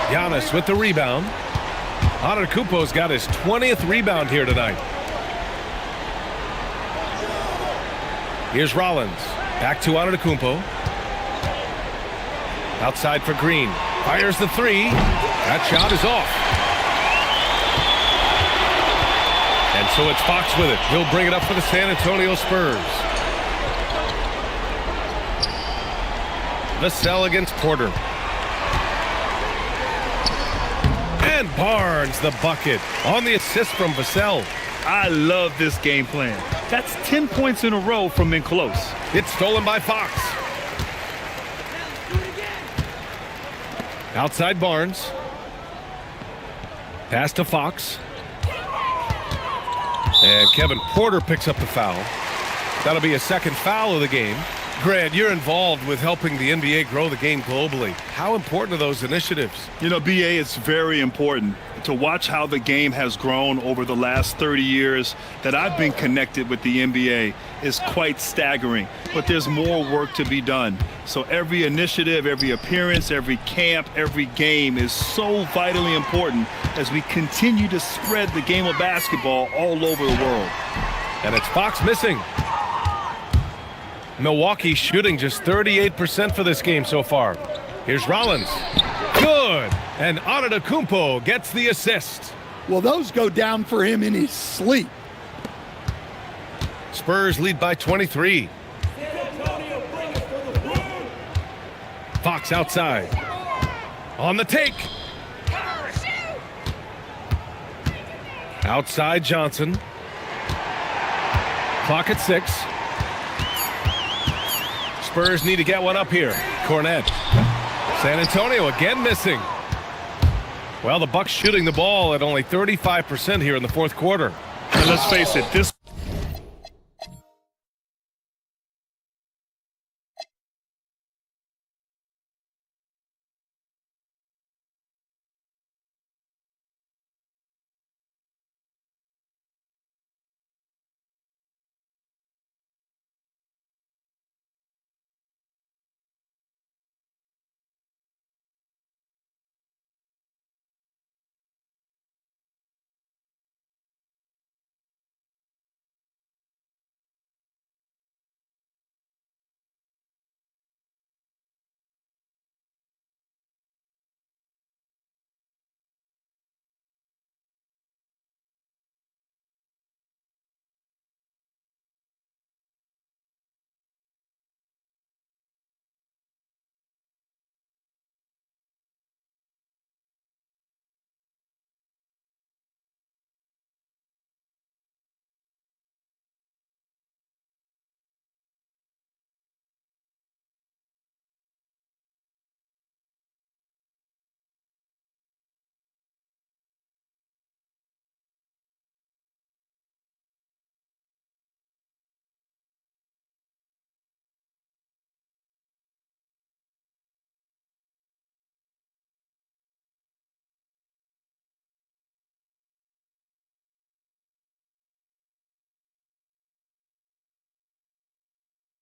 Giannis with the rebound. Antetokounmpo's got his 20th rebound here tonight. Here's Rollins. Back to Antetokounmpo. Outside for Green. Fires the three. That shot is off. And so it's Fox with it. He'll bring it up for the San Antonio Spurs. Vassell against Porter. And Barnes the bucket on the assist from Vassell. I love this game plan. That's 10 points in a row from in close. It's stolen by Fox. Outside Barnes. Pass to Fox. And Kevin Porter picks up the foul. That'll be a second foul of the game. Grant, you're involved with helping the NBA grow the game globally. How important are those initiatives? You know, BA, it's very important to watch how the game has grown over the last 30 years that I've been connected with the NBA is quite staggering. But there's more work to be done. So every initiative, every appearance, every camp, every game is so vitally important as we continue to spread the game of basketball all over the world. And it's Fox missing. Milwaukee shooting just 38% for this game so far. Here's Rollins. Good. And Antetokounmpo gets the assist. Well, those go down for him in his sleep. Spurs lead by 23. Fox outside. On the take. Outside Johnson. Clock at 6. Spurs need to get one up here. Cornette. San Antonio again missing. Well, the Bucks shooting the ball at only 35% here in the fourth quarter. And let's face it, this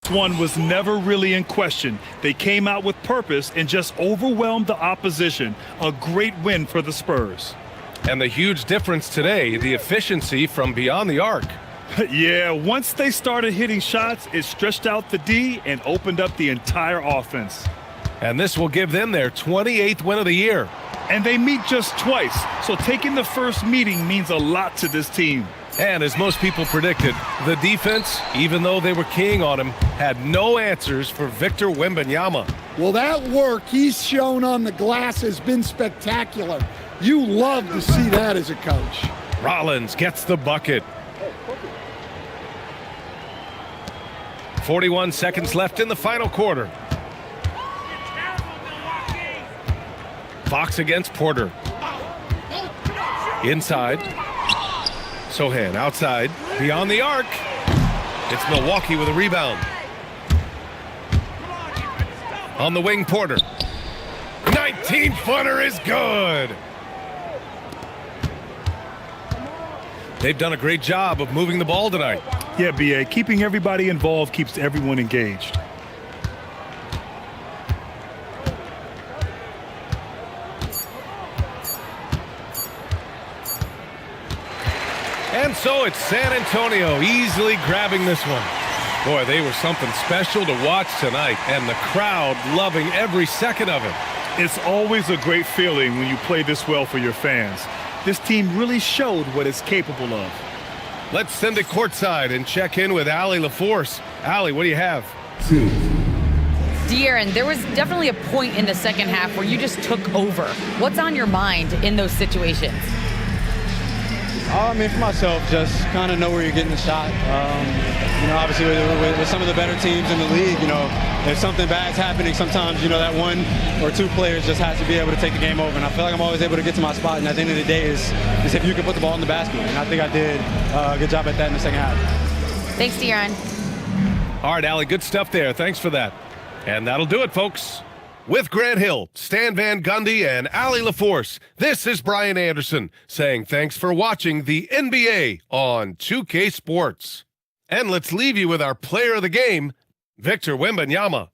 This one was never really in question. They came out with purpose and just overwhelmed the opposition. A great win for the Spurs. And the huge difference today, the efficiency from beyond the arc. Yeah, once they started hitting shots, it stretched out the D and opened up the entire offense. And this will give them their 28th win of the year. And they meet just twice, so taking the first meeting means a lot to this team. And as most people predicted, the defense, even though they were keying on him, had no answers for Victor Wembanyama. Well, that work he's shown on the glass has been spectacular. You love to see that as a coach. Rollins gets the bucket. 41 seconds left in the final quarter. Fox against Porter. Inside. Sohan outside, beyond the arc. It's Milwaukee with a rebound. On the wing, Porter. 19-footer is good. They've done a great job of moving the ball tonight. Yeah, B.A., keeping everybody involved keeps everyone engaged. And so it's San Antonio easily grabbing this one. Boy, they were something special to watch tonight, and the crowd loving every second of it. It's always a great feeling when you play this well for your fans. This team really showed what it's capable of. Let's send it courtside and check in with Allie LaForce. Allie, what do you have? De'Aaron, there was definitely a point in the second half where you just took over. What's on your mind in those situations? I mean, for myself, just kind of know where you're getting the shot. Obviously with some of the better teams in the league, if something bad's happening, sometimes, that one or two players just has to be able to take the game over. And I feel like I'm always able to get to my spot. And at the end of the day is if you can put the ball in the basket. And I think I did a good job at that in the second half. Thanks, De'Aaron. All right, Allie, good stuff there. Thanks for that. And that'll do it, folks. With Grant Hill, Stan Van Gundy, and Allie LaForce, this is Brian Anderson saying thanks for watching the NBA on 2K Sports. And let's leave you with our player of the game, Victor Wembanyama.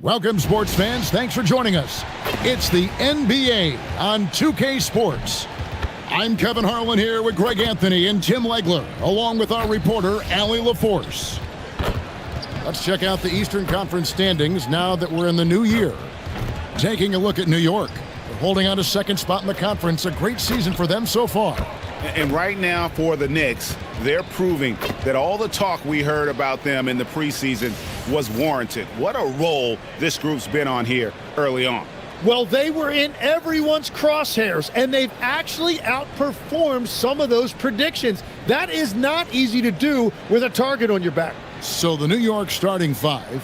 Welcome, sports fans. Thanks for joining us. It's the NBA on 2K Sports. I'm Kevin Harlan here with Greg Anthony and Tim Legler, along with our reporter, Allie LaForce. Let's check out the Eastern Conference standings now that we're in the new year. Taking a look at New York. They're holding on to second spot in the conference. A great season for them so far. And right now for the Knicks, they're proving that all the talk we heard about them in the preseason was warranted. What a role this group's been on here early on. Well, they were in everyone's crosshairs, and they've actually outperformed some of those predictions. That is not easy to do with a target on your back. So the New York starting five,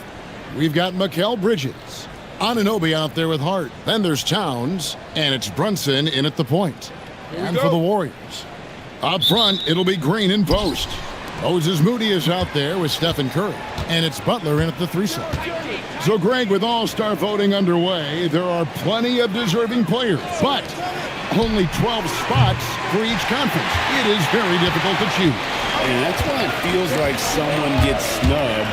we've got Mikal Bridges, Anunoby out there with Hart. Then there's Towns, and it's Brunson in at the point. And for the Warriors, up front, it'll be Green in post. Moses Moody is out there with Stephen Curry, and it's Butler in at the 3 slot. So, Greg, with all-star voting underway, there are plenty of deserving players, but only 12 spots for each conference. It is very difficult to choose. And that's why it feels like someone gets snubbed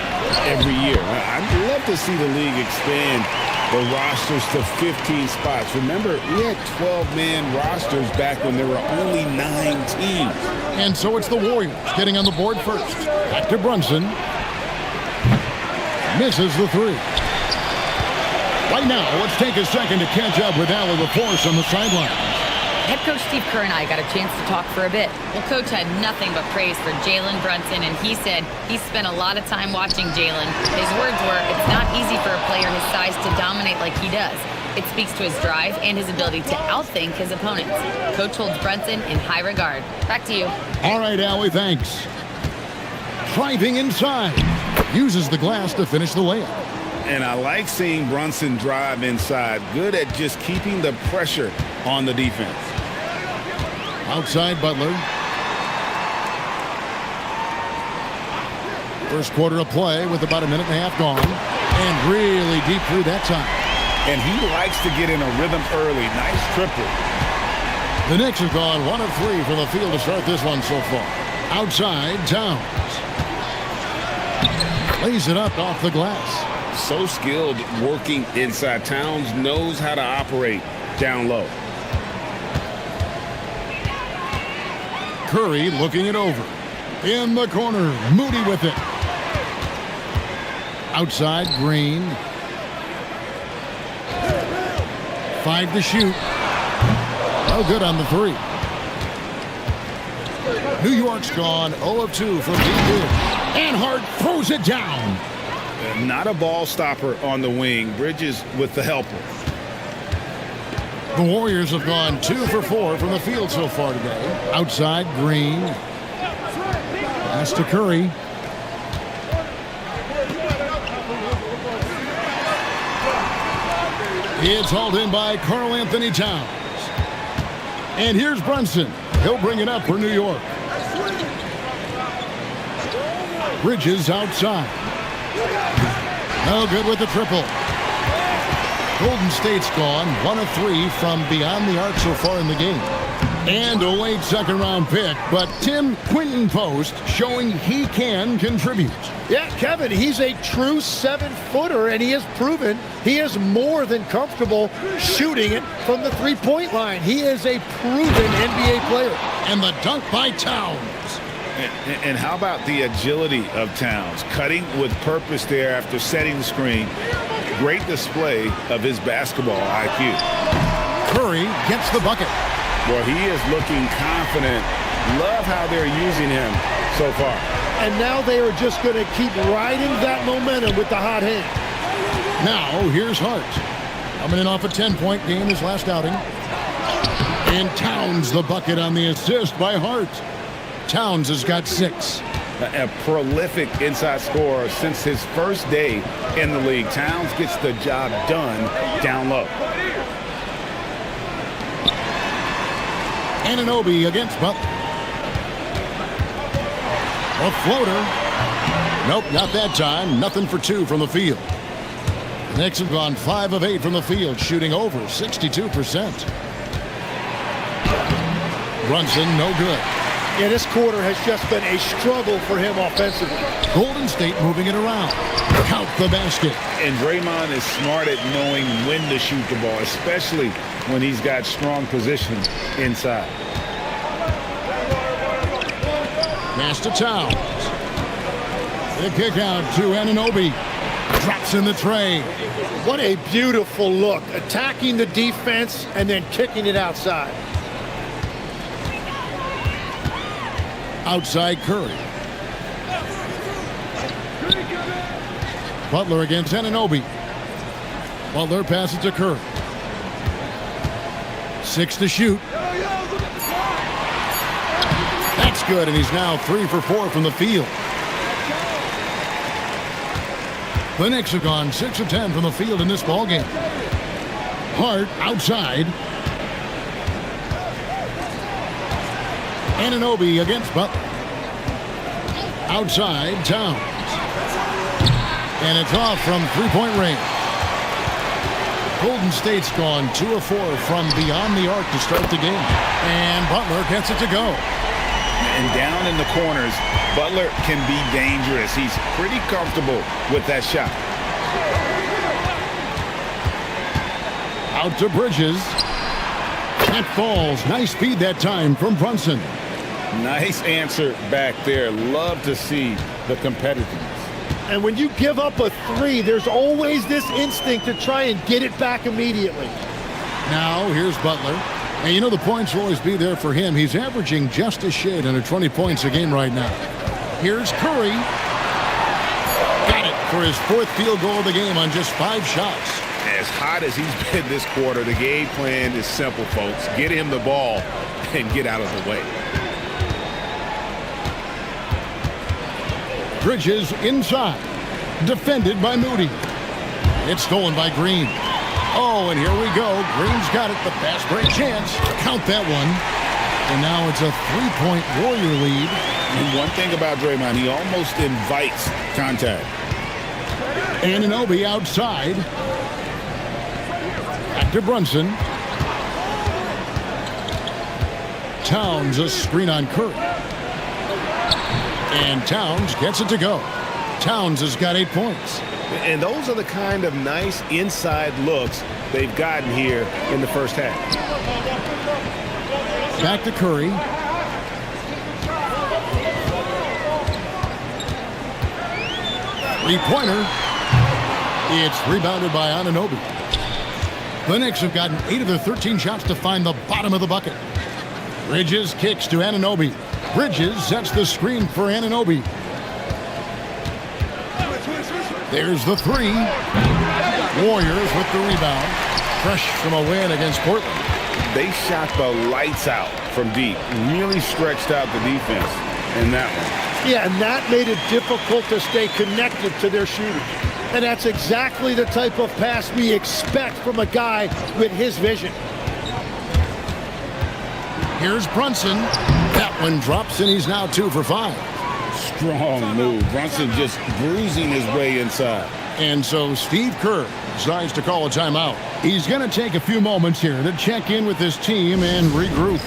every year. I'd love to see the league expand the rosters to 15 spots. Remember, we had 12-man rosters back when there were only 9 teams. And so it's the Warriors getting on the board first. Back to Brunson. Misses the 3. Right now, let's take a second to catch up with Allie LaForce on the sideline. Head coach Steve Kerr and I got a chance to talk for a bit. Well, coach had nothing but praise for Jalen Brunson, and he said he spent a lot of time watching Jalen. His words were, it's not easy for a player his size to dominate like he does. It speaks to his drive and his ability to outthink his opponents. Coach holds Brunson in high regard. Back to you. All right, Allie, thanks. Driving inside. Uses the glass to finish the layup. And I like seeing Brunson drive inside. Good at just keeping the pressure on the defense. Outside Butler. First quarter of play with about a minute and a half gone. And really deep through that time. And he likes to get in a rhythm early. Nice triple. The Knicks have gone 1 of 3 from the field to start this one so far. Outside, Towns. Lays it up off the glass. So skilled working inside. Towns knows how to operate down low. Curry looking it over. In the corner, Moody with it. Outside, Green. 5 to shoot. No good on the 3. New York's gone 0 of 2 from deep. And Hart throws it down. Not a ball stopper on the wing. Bridges with the helper. The Warriors have gone 2 for 4 from the field so far today. Outside, Green. Pass to Curry. It's hauled in by Karl Anthony Towns. And here's Brunson. He'll bring it up for New York. Bridges outside. No good with the triple. Golden State's gone 1 of 3 from beyond the arc so far in the game. And a late second-round pick, but Tim Quinton Post showing he can contribute. Yeah, Kevin, he's a true 7-footer, and he has proven he is more than comfortable shooting it from the three-point line. He is a proven NBA player. And the dunk by Towns. And how about the agility of Towns? Cutting with purpose there after setting the screen. Great display of his basketball IQ. Curry gets the bucket. Well, he is looking confident. Love how they're using him so far. And now they are just going to keep riding that momentum with the hot hand. Now, here's Hart. Coming in off a 10-point game his last outing. And Towns the bucket on the assist by Hart. Towns has got 6. A prolific inside scorer since his first day in the league. Towns gets the job done down low. Anunoby against Butler. A floater. Nope, not that time. Nothing for 2 from the field. The Knicks have gone 5 of 8 from the field, shooting over 62%. Brunson, no good. Yeah, this quarter has just been a struggle for him offensively. Golden State moving it around. Count the basket. And Draymond is smart at knowing when to shoot the ball, especially when he's got strong position inside. Pass to Towns. The kick out to Anunoby. Drops in the tray. What a beautiful look. Attacking the defense and then kicking it outside. Outside Curry. Butler against Anunoby. Butler passes to Curry. 6 to shoot. That's good, and he's now 3 for 4 from the field. The Knicks have gone 6 of 10 from the field in this ballgame. Hart outside. Anunoby against Butler. Outside, Towns. And it's off from three-point range. Golden State's gone 2 of 4 from beyond the arc to start the game. And Butler gets it to go. And down in the corners, Butler can be dangerous. He's pretty comfortable with that shot. Out to Bridges. That falls. Nice speed that time from Brunson. Nice answer back there. Love to see the competitiveness. And when you give up a 3, there's always this instinct to try and get it back immediately. Now here's Butler. And you know the points will always be there for him. He's averaging just a shade under 20 points a game right now. Here's Curry. Got it for his 4th field goal of the game on just 5 shots. As hot as he's been this quarter, the game plan is simple, folks. Get him the ball and get out of the way. Bridges inside. Defended by Moody. It's stolen by Green. Oh, and here we go. Green's got it. The fast break chance. Count that one. And now it's a 3-point Warrior lead. And one thing about Draymond, he almost invites contact. Anunoby outside. Back to Brunson. Towns a screen on Curry. And Towns gets it to go. Towns has got 8 points. And those are the kind of nice inside looks they've gotten here in the first half. Back to Curry. Three-pointer. It's rebounded by Anunoby. The Knicks have gotten 8 of their 13 shots to find the bottom of the bucket. Bridges kicks to Anunoby. Bridges sets the screen for Anunoby. There's the 3. Warriors with the rebound. Fresh from a win against Portland. They shot the lights out from deep. Really stretched out the defense in that one. Yeah, and that made it difficult to stay connected to their shooters. And that's exactly the type of pass we expect from a guy with his vision. Here's Brunson. That one drops, and he's now 2 for 5. Strong move. Brunson just bruising his way inside. And so Steve Kerr decides to call a timeout. He's going to take a few moments here to check in with his team and regroup.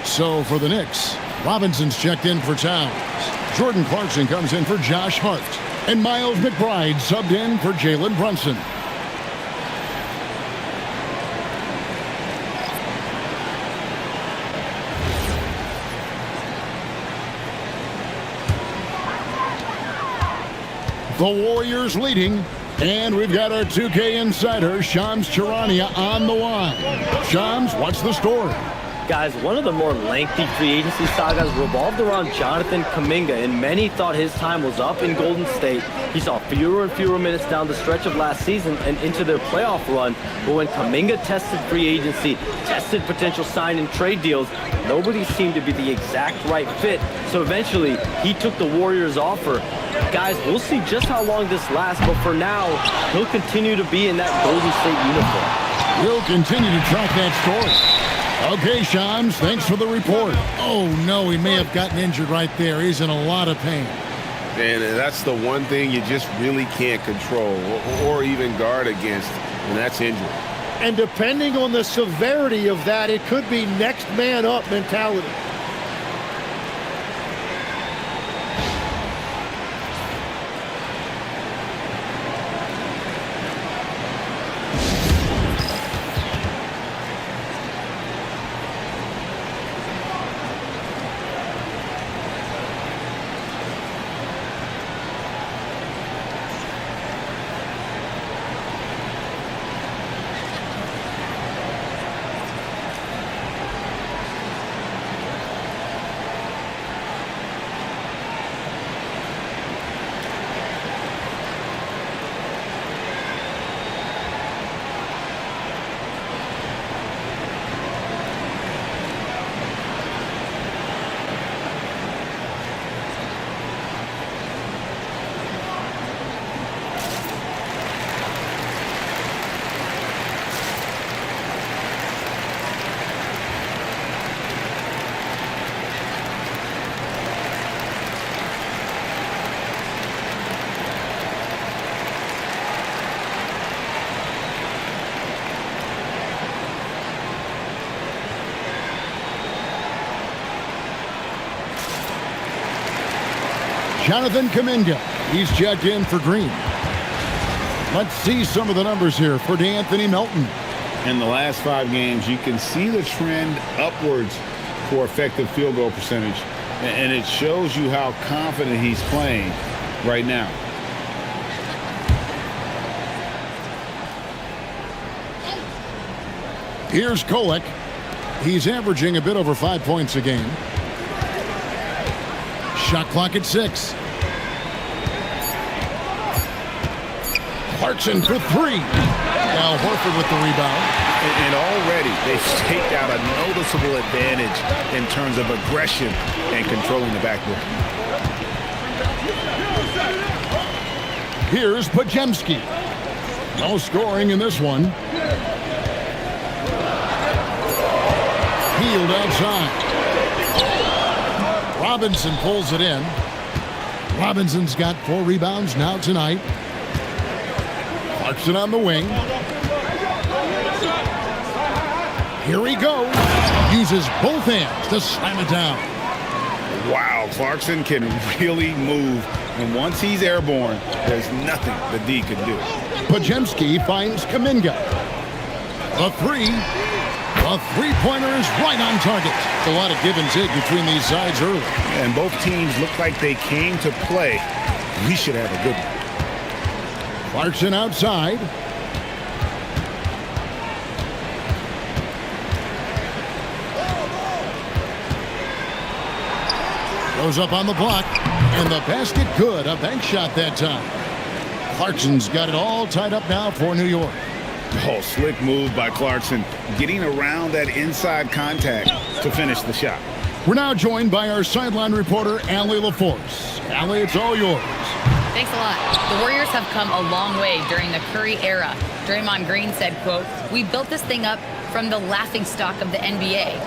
So for the Knicks, Robinson's checked in for Towns. Jordan Clarkson comes in for Josh Hart. And Miles McBride subbed in for Jalen Brunson. The Warriors leading. And we've got our 2K insider, Shams Charania, on the line. Shams, what's the story? Guys, one of the more lengthy free agency sagas revolved around Jonathan Kuminga, and many thought his time was up in Golden State. He saw fewer and fewer minutes down the stretch of last season and into their playoff run. But when Kuminga tested free agency, tested potential sign and trade deals, nobody seemed to be the exact right fit. So eventually, he took the Warriors' offer. Guys, we'll see just how long this lasts, but for now, he'll continue to be in that Golden State uniform. We'll continue to track that story. Okay, Shams, thanks for the report. Oh, no, he may have gotten injured right there. He's in a lot of pain. And that's the one thing you just really can't control or even guard against, and that's injury. And depending on the severity of that, it could be next man up mentality. Jonathan Kuminga, he's checked in for Green. Let's see some of the numbers here for DeAnthony Melton. In the last 5 games, you can see the trend upwards for effective field goal percentage, and it shows you how confident he's playing right now. Here's Kolek. He's averaging a bit over 5 points a game. Shot clock at 6. Clarkson for 3. Now Horford with the rebound. And already they've staked out a noticeable advantage in terms of aggression and controlling the backboard. Here's Podziemski. No scoring in this one. Healed outside. Robinson pulls it in. Robinson's got 4 rebounds now tonight. Clarkson on the wing. Here he goes. Uses both hands to slam it down. Wow, Clarkson can really move. And once he's airborne, there's nothing the D can do. Podziemski finds Kuminga. The 3. The three-pointer is right on target. A lot of give and take between these sides early. And both teams look like they came to play. We should have a good one. Clarkson outside. Goes up on the block. And the basket good. A bank shot that time. Clarkson's got it all tied up now for New York. Oh, slick move by Clarkson, getting around that inside contact to finish the shot. We're now joined by our sideline reporter, Allie LaForce. Allie, it's all yours. Thanks a lot. The Warriors have come a long way during the Curry era. Draymond Green said, quote, "We built this thing up from the laughingstock of the NBA."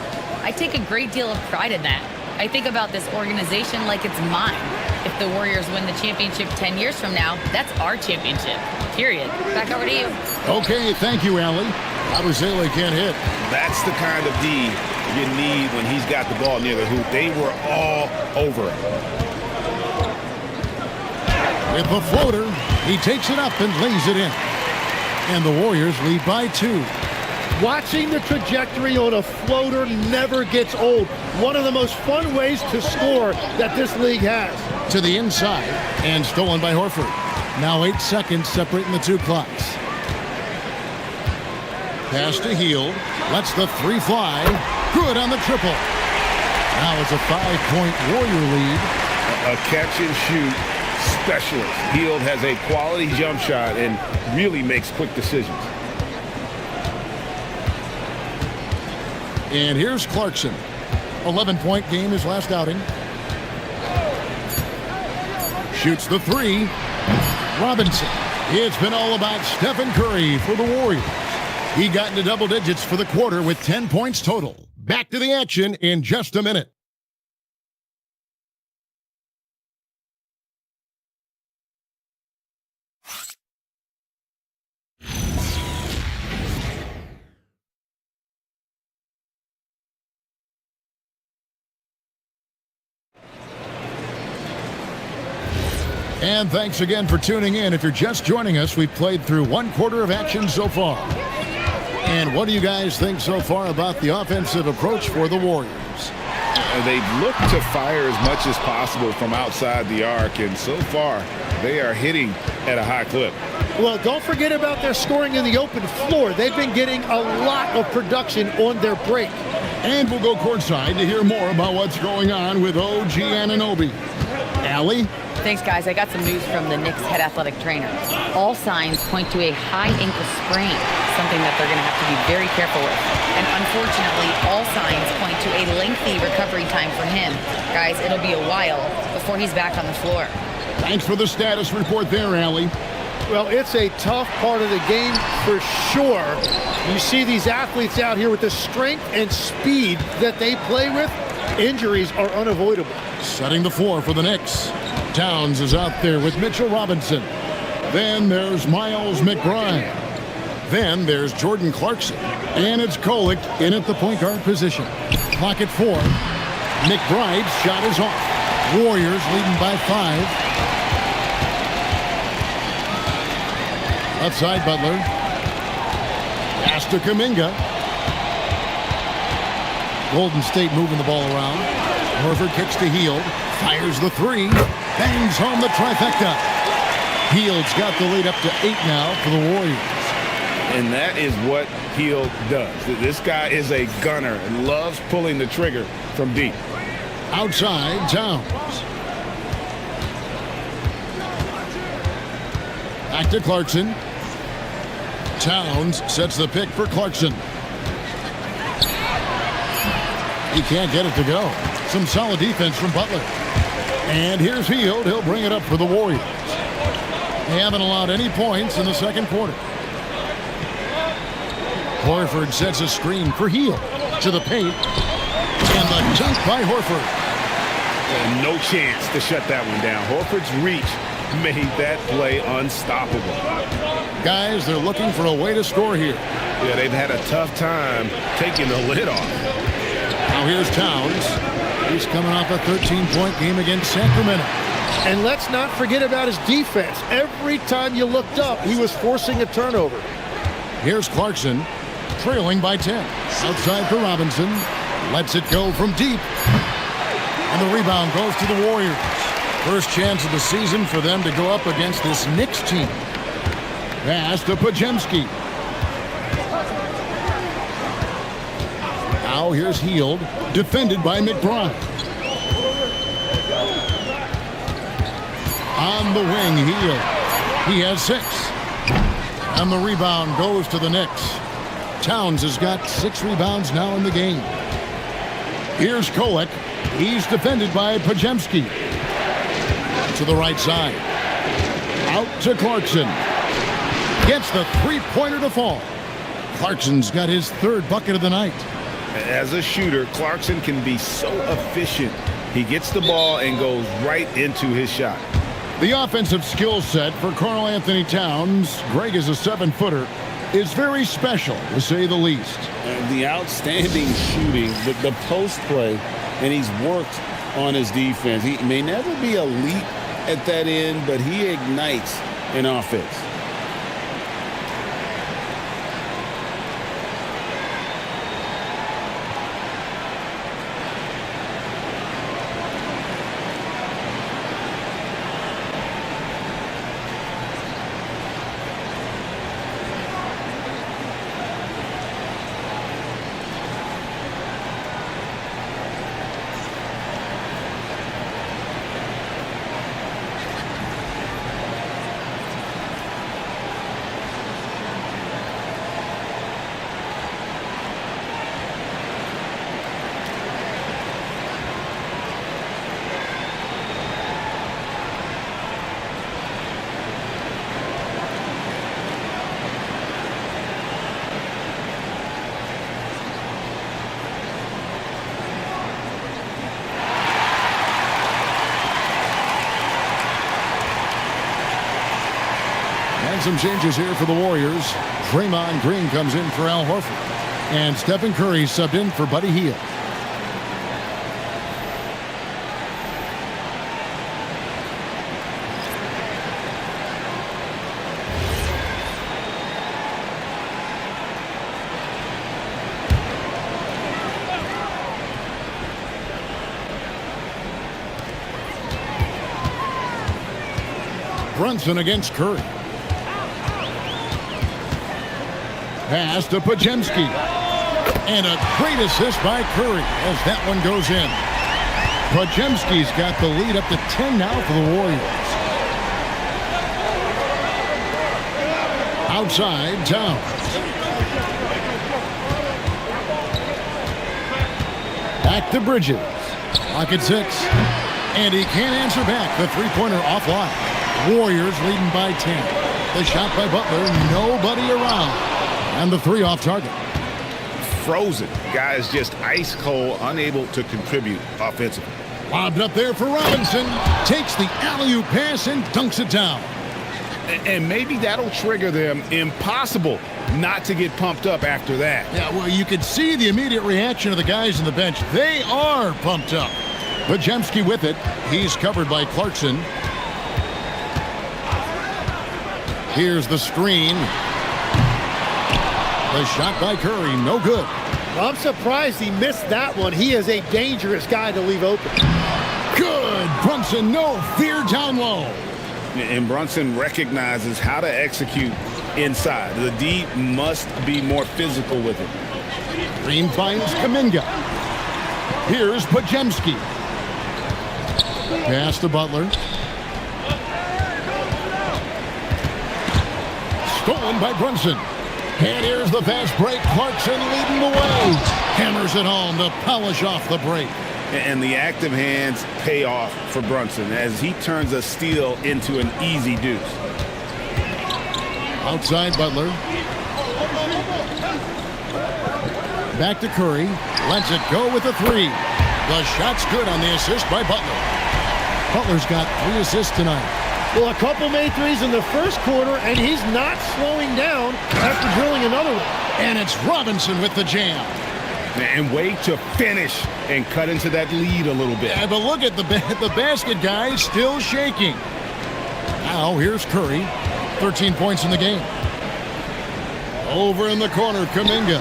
I take a great deal of pride in that. I think about this organization like it's mine. If the Warriors win the championship 10 years from now, that's our championship, period. Back over to you. Okay, thank you, Allie. Abusele can't hit. That's the kind of D you need when he's got the ball near the hoop. They were all over it. With the floater, he takes it up and lays it in. And the Warriors lead by 2. Watching the trajectory on a floater never gets old. One of the most fun ways to score that this league has. To the inside and stolen by Horford. Now 8 seconds separating the two clocks. Pass to Hield. Lets the three fly. Good on the triple. Now it's a 5-point Warrior lead. A catch and shoot specialist. Hield has a quality jump shot and really makes quick decisions. And here's Clarkson. 11-point game his last outing. Shoots the three. Robinson. It's been all about Stephen Curry for the Warriors. He got into double digits for the quarter with 10 points total. Back to the action in just a minute. And thanks again for tuning in. If you're just joining us, we've played through one quarter of action so far. And what do you guys think so far about the offensive approach for the Warriors? They've looked to fire as much as possible from outside the arc, and so far they are hitting at a high clip. Well, don't forget about their scoring in the open floor. They've been getting a lot of production on their break. And we'll go courtside to hear more about what's going on with OG Anunoby. Allie? Thanks, guys. I got some news from the Knicks head athletic trainer. All signs point to a high ankle sprain, something that they're going to have to be very careful with. And unfortunately, all signs point to a lengthy recovery time for him. Guys, it'll be a while before he's back on the floor. Thanks for the status report there, Allie. Well, it's a tough part of the game for sure. You see these athletes out here with the strength and speed that they play with. Injuries are unavoidable. Setting the floor for the Knicks. Towns is out there with Mitchell Robinson. Then there's Miles McBride. Then there's Jordan Clarkson. And it's Kolek in at the point guard position. Clock at 4. McBride's shot is off. Warriors leading by 5. Outside Butler. Pass to Kuminga. Golden State moving the ball around. Horford kicks to Hield. Fires the three. Bangs home the trifecta. Hield's got the lead up to 8 now for the Warriors. And that is what Hield does. This guy is a gunner and loves pulling the trigger from deep. Outside, Towns. Back to Clarkson. Towns sets the pick for Clarkson. He can't get it to go. Some solid defense from Butler. And here's Hield. He'll bring it up for the Warriors. They haven't allowed any points in the second quarter. Horford sets a screen for Hield. To the paint. And the dunk by Horford. And no chance to shut that one down. Horford's reach made that play unstoppable. Guys, they're looking for a way to score here. Yeah, they've had a tough time taking the lid off. Now here's Towns. He's coming off a 13-point game against Sacramento. And let's not forget about his defense. Every time you looked up, he was forcing a turnover. Here's Clarkson, trailing by 10. Outside for Robinson. Lets it go from deep. And the rebound goes to the Warriors. First chance of the season for them to go up against this Knicks team. Pass to Podziemski. Now here's Hield, defended by McBride. On the wing, Hield. He has 6. And the rebound goes to the Knicks. Towns has got 6 rebounds now in the game. Here's Kolek. He's defended by Podziemski. To the right side. Out to Clarkson. Gets the three-pointer to fall. Clarkson's got his 3rd bucket of the night. As a shooter, Clarkson can be so efficient. He gets the ball and goes right into his shot. The offensive skill set for Karl Anthony Towns, Greg is a 7-footer, is very special, to say the least. The outstanding shooting, the post play, and he's worked on his defense. He may never be elite at that end, but he ignites an offense. some changes here for the Warriors. Draymond Green comes in for Al Horford. And Stephen Curry subbed in for Buddy Hield. Brunson against Curry. Pass to Podziemski. And a great assist by Curry as that one goes in. Podziemski's got the lead up to 10 now for the Warriors. Outside, Towns. Back to Bridges. Clock at 6. And he can't answer back. The three-pointer offline. Warriors leading by 10. The shot by Butler, nobody around. And the three off target. Frozen. Guy is just ice cold, unable to contribute offensively. Lobbed up there for Robinson. Takes the alley-oop pass and dunks it down. And maybe that'll trigger them. Impossible not to get pumped up after that. Yeah, well, you could see the immediate reaction of the guys on the bench. They are pumped up. Podziemski with it. He's covered by Clarkson. Here's the screen. The shot by Curry, no good. I'm surprised he missed that one. He is a dangerous guy to leave open. Good. Brunson, no fear down low. And Brunson recognizes how to execute inside. The D must be more physical with it. Green finds Kuminga. Here's Podziemski. Pass to Butler. Stolen by Brunson. And here's the fast break. Clarkson leading the way. Hammers it home to polish off the break. And the active hands pay off for Brunson as he turns a steal into an easy deuce. Outside Butler. Back to Curry. Lets it go with a three. The shot's good on the assist by Butler. Butler's got 3 assists tonight. Well, a couple made threes in the first quarter, and he's not slowing down after drilling another one. And it's Robinson with the jam. And way to finish and cut into that lead a little bit. Yeah, but look at the basket guy still shaking. Now here's Curry. 13 points in the game. Over in the corner, Kuminga.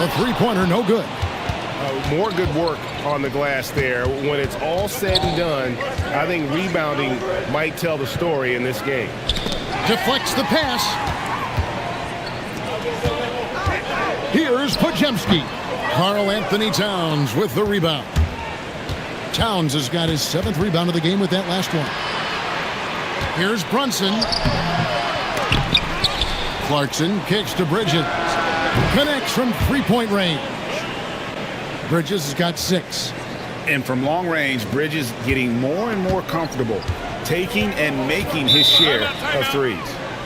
The three-pointer, no good. More good work on the glass there. When it's all said and done, I think rebounding might tell the story in this game. Deflects the pass. Here's Podziemski. Karl Anthony Towns with the rebound. Towns has got his 7th rebound of the game with that last one. Here's Brunson. Clarkson kicks to Bridges. Connects from three-point range. Bridges has got 6. And from long range, Bridges getting more and more comfortable taking and making his share of threes.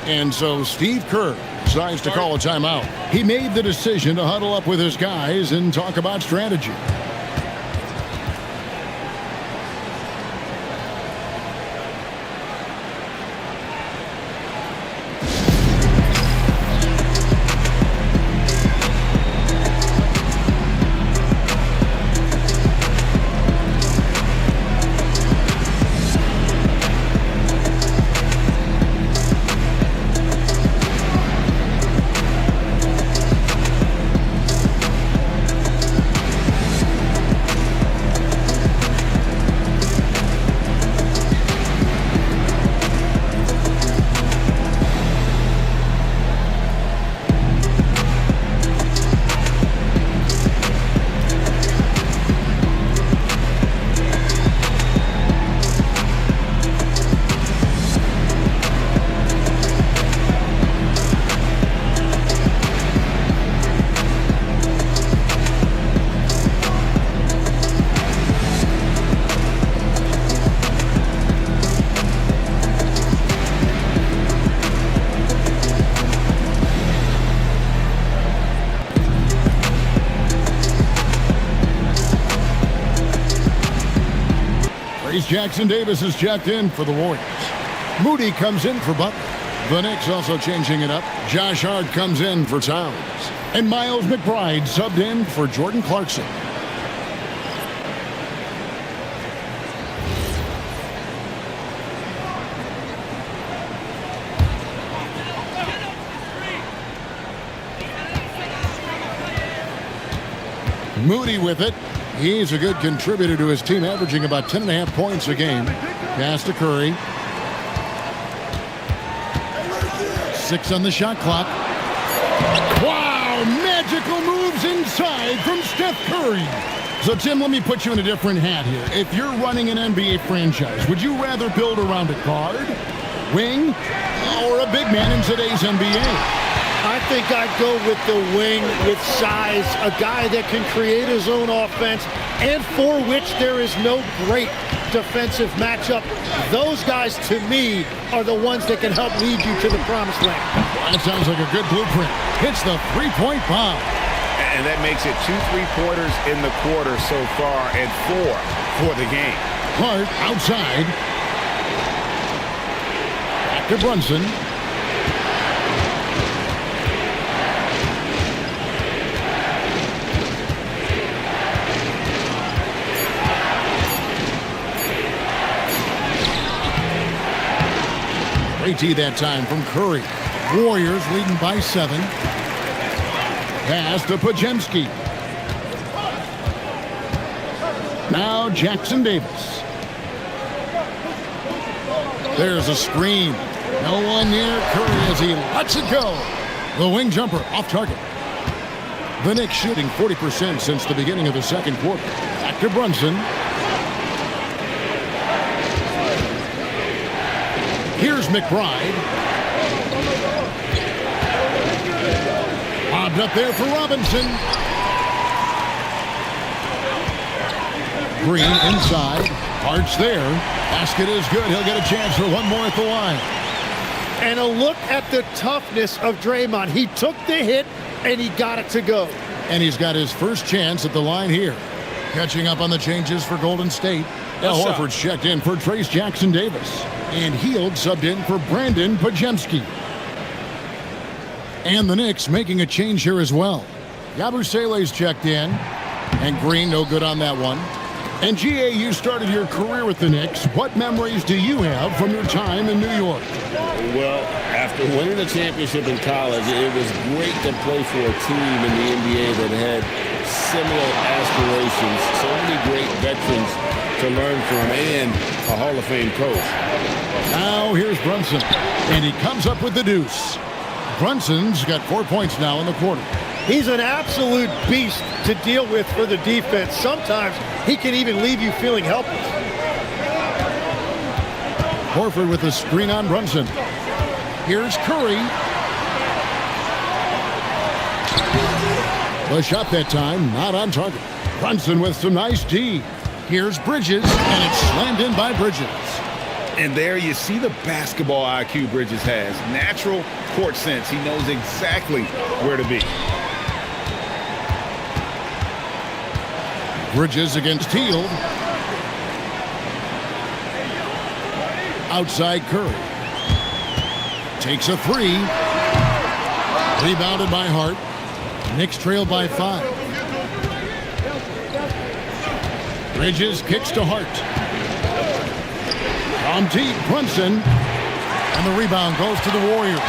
And so Steve Kerr decides to call a timeout. He made the decision to huddle up with his guys and talk about strategy. Jackson Davis is checked in for the Warriors. Moody comes in for Butler. The Knicks also changing it up. Josh Hart comes in for Towns. And Miles McBride subbed in for Jordan Clarkson. Moody with it. He's a good contributor to his team, averaging about 10.5 points a game. Pass to Curry. 6 on the shot clock. Wow, magical moves inside from Steph Curry. So, Tim, let me put you in a different hat here. If you're running an NBA franchise, would you rather build around a guard, wing, or a big man in today's NBA? I think I'd go with the wing with size, a guy that can create his own offense and for which there is no great defensive matchup. Those guys, to me, are the ones that can help lead you to the promised land. That sounds like a good blueprint. Hits the three-point bomb. And that makes it 2 3-pointers in the quarter so far and 4 for the game. Hart outside. Back to Brunson. Great D that time from Curry. Warriors leading by 7. Pass to Podziemski. Now Jackson Davis. There's a screen. No one near Curry as he lets it go. The wing jumper off target. The Knicks shooting 40% since the beginning of the second quarter. Back to Brunson. Here's McBride. Lobbed up there for Robinson. Green inside. Hart's there. Basket is good. He'll get a chance for one more at the line. And a look at the toughness of Draymond. He took the hit, and he got it to go. And he's got his first chance at the line here. Catching up on the changes for Golden State. Al Horford's checked in for Trace Jackson Davis. And Hield subbed in for Brandon Podziemski. And the Knicks making a change here as well. Yabusele's checked in. And Green no good on that one. And G.A., you started your career with the Knicks. What memories do you have from your time in New York? Well, after winning the championship in college, it was great to play for a team in the NBA that had similar aspirations. So many great veterans to learn from and a Hall of Fame coach. Now here's Brunson, and he comes up with the deuce. Brunson's got 4 points now in the quarter. He's an absolute beast to deal with for the defense. Sometimes he can even leave you feeling helpless. Horford with the screen on Brunson. Here's Curry. The shot that time, not on target. Brunson with some nice D. Here's Bridges, and it's slammed in by Bridges. And there you see the basketball IQ Bridges has. Natural court sense. He knows exactly where to be. Bridges against Hield. Outside Curry. Takes a 3. Rebounded by Hart. Knicks trail by 5. Bridges kicks to Hart. From deep, Brunson. And the rebound goes to the Warriors.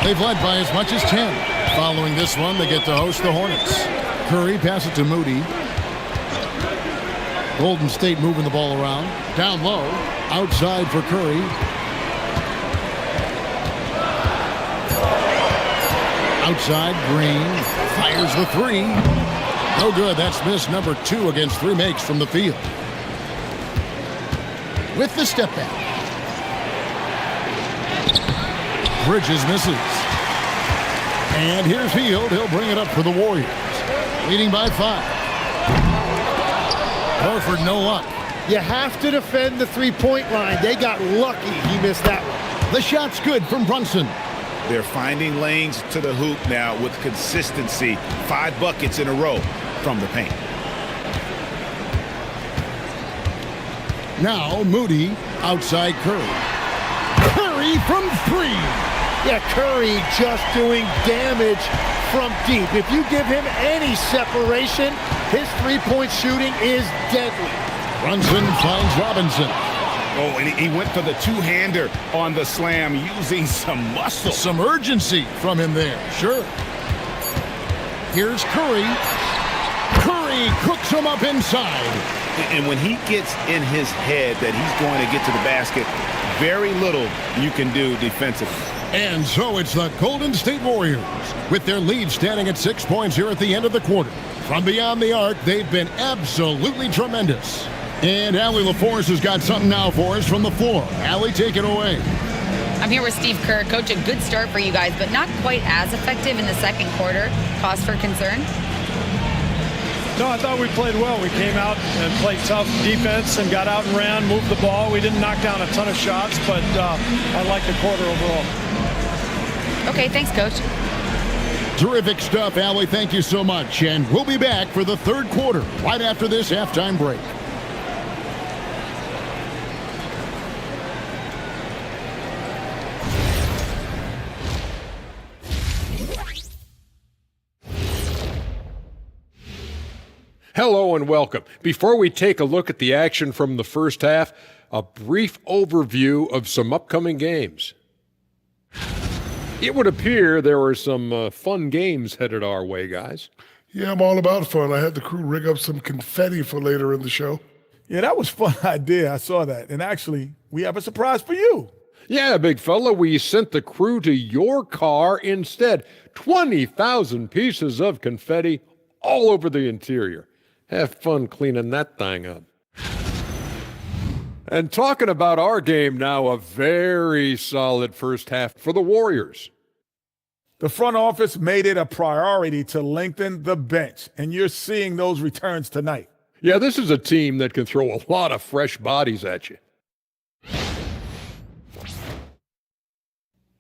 They've led by as much as 10. Following this one, they get to host the Hornets. Curry passes it to Moody. Golden State moving the ball around. Down low. Outside for Curry. Outside, Green. Fires the 3. No good. That's miss number 2 against 3 makes from the field. With the step back. Bridges misses. And here's Hield. He'll bring it up for the Warriors. Leading by 5. Horford, no luck. You have to defend the three-point line. They got lucky he missed that one. The shot's good from Brunson. They're finding lanes to the hoop now with consistency. 5 buckets in a row from the paint. Now Moody outside Curry. Curry Curry from 3. Yeah, Curry just doing damage from deep. If you give him any separation, his three-point shooting is deadly. Brunson finds Robinson. Oh, and he went for the two-hander on the slam using some muscle. Some urgency from him there, sure. Here's Curry. Curry cooks him up inside. And when he gets in his head that he's going to get to the basket, very little you can do defensively. And so it's the Golden State Warriors with their lead standing at 6 points here at the end of the quarter. From beyond the arc, they've been absolutely tremendous. And Allie LaForce has got something now for us from the floor. Allie, take it away. I'm here with Steve Kerr. Coach, a good start for you guys, but not quite as effective in the second quarter. Cause for concern? No, I thought we played well. We came out and played tough defense and got out and ran, moved the ball. We didn't knock down a ton of shots, but I like the quarter overall. Okay, thanks, Coach. Terrific stuff, Allie. Thank you so much. And we'll be back for the third quarter right after this halftime break. Hello and welcome. Before we take a look at the action from the first half, a brief overview of some upcoming games. It would appear there were some fun games headed our way, guys. Yeah, I'm all about fun. I had the crew rig up some confetti for later in the show. Yeah, that was a fun idea. I saw that. And actually, we have a surprise for you. Yeah, big fella, we sent the crew to your car instead. 20,000 pieces of confetti all over the interior. Have fun cleaning that thing up. And talking about our game now, a very solid first half for the Warriors. The front office made it a priority to lengthen the bench, and you're seeing those returns tonight. Yeah, this is a team that can throw a lot of fresh bodies at you.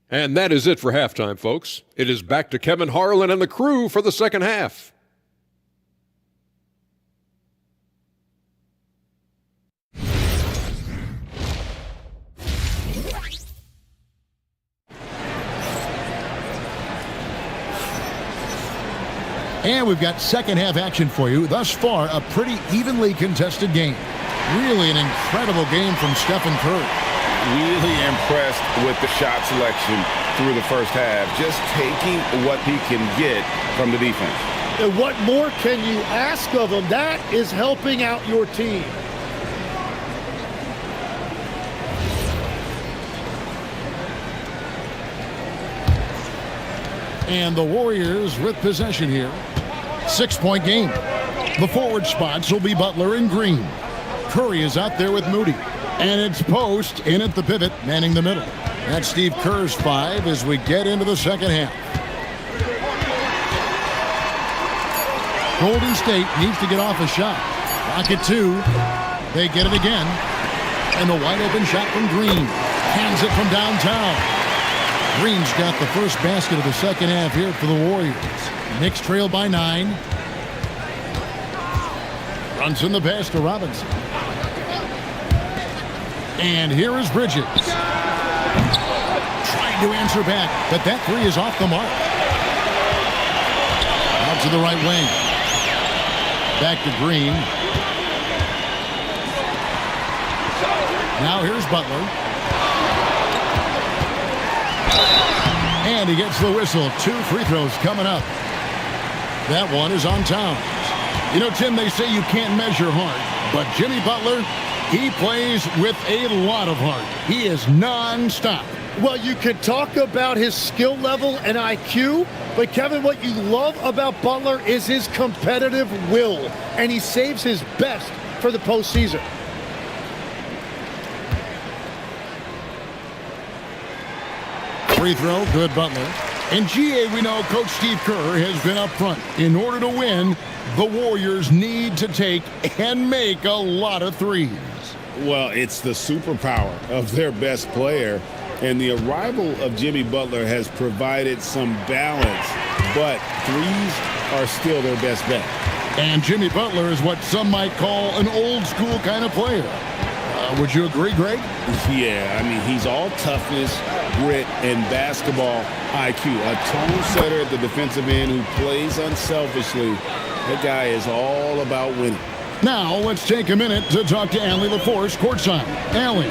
And that is it for halftime, folks. It is back to Kevin Harlan and the crew for the second half. And we've got second half action for you. Thus far, a pretty evenly contested game. Really an incredible game from Stephen Curry. Really impressed with the shot selection through the first half. Just taking what he can get from the defense. And what more can you ask of him? That is helping out your team. And the Warriors with possession here. 6-point game. The forward spots will be Butler and Green. Curry is out there with Moody. And it's Post in at the pivot, manning the middle. That's Steve Kerr's 5 as we get into the second half. Golden State needs to get off a shot. Rocket 2. They get it again. And the wide open shot from Green. Hands it from downtown. Green's got the first basket of the second half here for the Warriors. Knicks trail by 9. Brunson the pass to Robinson. And here is Bridges. Trying to answer back, but that 3 is off the mark. Out to the right wing. Back to Green. Now here's Butler. And he gets the whistle. 2 free throws coming up. That one is on Towns. You know, Tim, they say you can't measure heart, but Jimmy Butler, he plays with a lot of heart. He is non-stop. Well, you could talk about his skill level and IQ, but Kevin, what you love about Butler is his competitive will, and he saves his best for the postseason. Free throw, good Butler. In GA, we know Coach Steve Kerr has been up front. In order to win, the Warriors need to take and make a lot of threes. Well, it's the superpower of their best player, and the arrival of Jimmy Butler has provided some balance, but threes are still their best bet. And Jimmy Butler is what some might call an old school kind of player. Would you agree, Greg? Yeah, I mean, he's all toughness, grit, and basketball IQ. A tone setter at the defensive end who plays unselfishly. That guy is all about winning. Now, let's take a minute to talk to Allie LaForce courtside. Allie.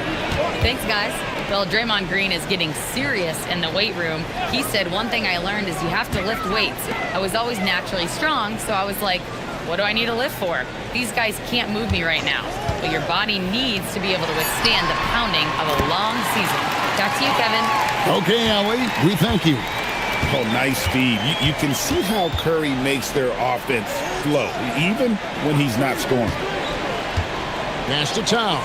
Thanks, guys. Well, Draymond Green is getting serious in the weight room. He said, one thing I learned is you have to lift weights. I was always naturally strong, so I was like, what do I need to lift for? These guys can't move me right now. But your body needs to be able to withstand the pounding of a long season. Back to you, Kevin. Okay, Allie, we thank you. Oh, nice feed. You can see how Curry makes their offense flow, even when he's not scoring. Pass to Towns.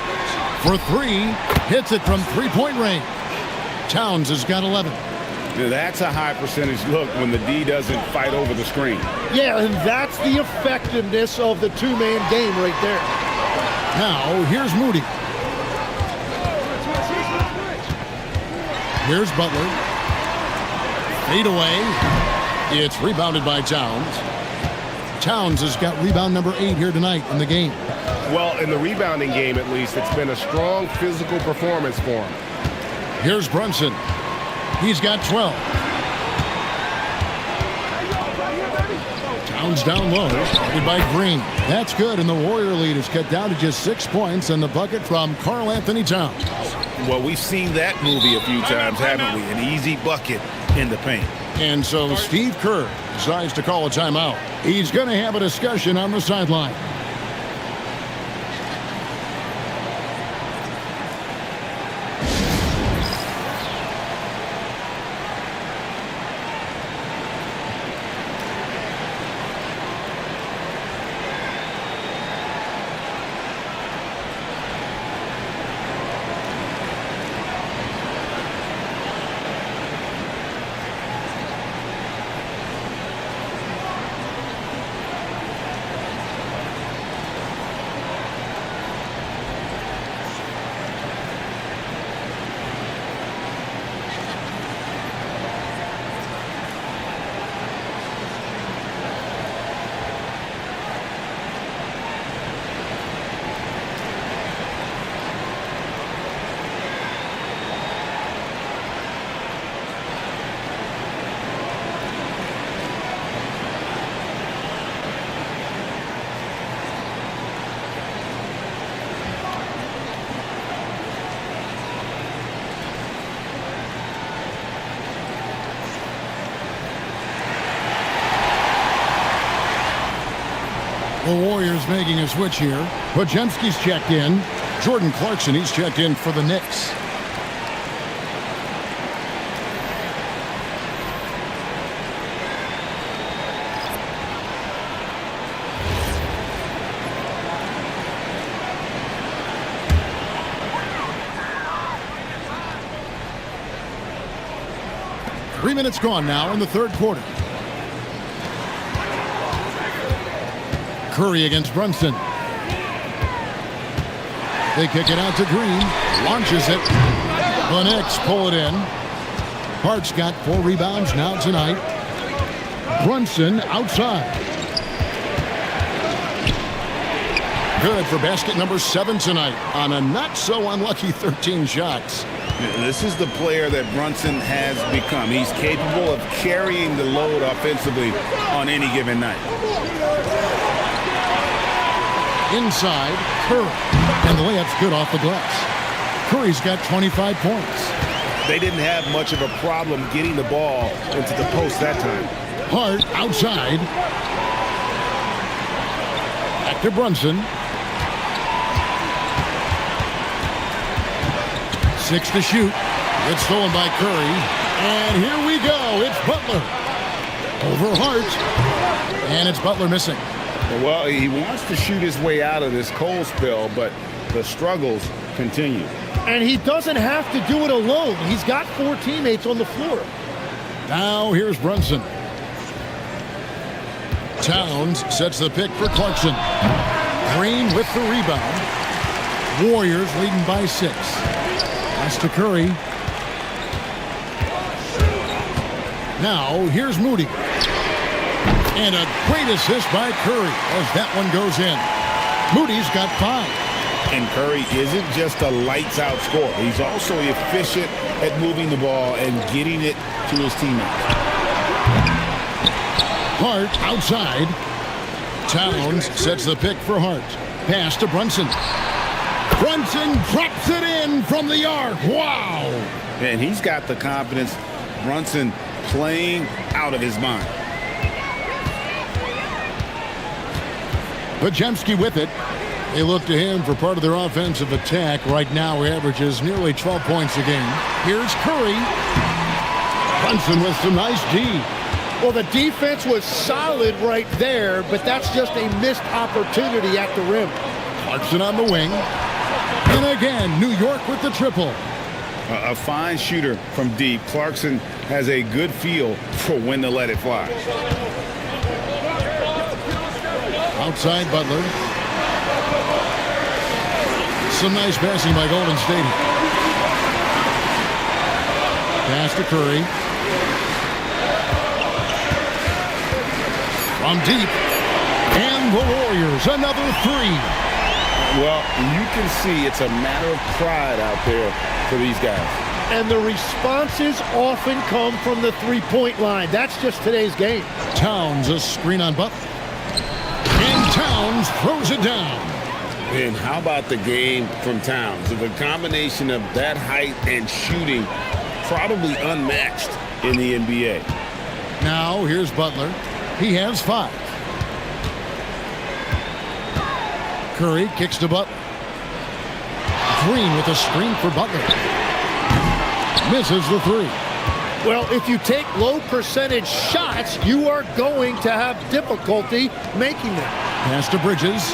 For three, hits it from three-point range. Towns has got 11. That's a high percentage look when the D doesn't fight over the screen. Yeah, and that's the effectiveness of the two-man game right there. Now, here's Moody. Here's Butler. Fade away. It's rebounded by Towns. Towns has got rebound number 8 here tonight in the game. Well, in the rebounding game, at least, it's been a strong physical performance for him. Here's Brunson. He's got 12. Towns down low. Guarded by Green. That's good, and the Warrior lead is cut down to just 6 points, and the bucket from Karl Anthony Towns. Well, we've seen that movie a few times, haven't we? An easy bucket in the paint. And so Steve Kerr decides to call a timeout. He's going to have a discussion on the sideline. The Warriors making a switch here. Podziemski's checked in. Jordan Clarkson, he's checked in for the Knicks. Three minutes gone now in the third quarter. Curry against Brunson. They kick it out to Green. Launches it. The Knicks pull it in. Hart's got 4 rebounds now tonight. Brunson outside. Good for basket number 7 tonight on a not so unlucky 13 shots. This is the player that Brunson has become. He's capable of carrying the load offensively on any given night. Inside, Curry. And the layup's good off the glass. Curry's got 25 points. They didn't have much of a problem getting the ball into the post that time. Hart outside. Back to Brunson. 6 to shoot. It's stolen by Curry. And here we go. It's Butler. Over Hart. And it's Butler missing. Well, he wants to shoot his way out of this cold spell, but the struggles continue. And he doesn't have to do it alone. He's got 4 teammates on the floor. Now here's Brunson. Towns sets the pick for Clarkson. Green with the rebound. Warriors leading by 6. Pass to Curry. Now here's Moody. And a great assist by Curry as that one goes in. Moody's got 5. And Curry isn't just a lights-out scorer. He's also efficient at moving the ball and getting it to his teammates. Hart outside. Towns sets the pick for Hart. Pass to Brunson. Brunson drops it in from the arc. Wow! And he's got the confidence. Brunson playing out of his mind. Podziemski with it. They look to him for part of their offensive attack. Right now, he averages nearly 12 points a game. Here's Curry. Brunson with some nice D. Well, the defense was solid right there, but that's just a missed opportunity at the rim. Clarkson on the wing. And again, New York with the triple. A fine shooter from deep. Clarkson has a good feel for when to let it fly. Outside Butler. Some nice passing by Golden State. Pass to Curry. From deep. And the Warriors, another three. Well, you can see it's a matter of pride out there for these guys. And the responses often come from the three-point line. That's just today's game. Towns, a screen on Butler. And Towns throws it down. And how about the game from Towns? The combination of that height and shooting, probably unmatched in the NBA. Now, here's Butler. He has 5. Curry kicks to Butler. Green with a screen for Butler. Misses the 3. Well, if you take low percentage shots, you are going to have difficulty making them. Pass to Bridges.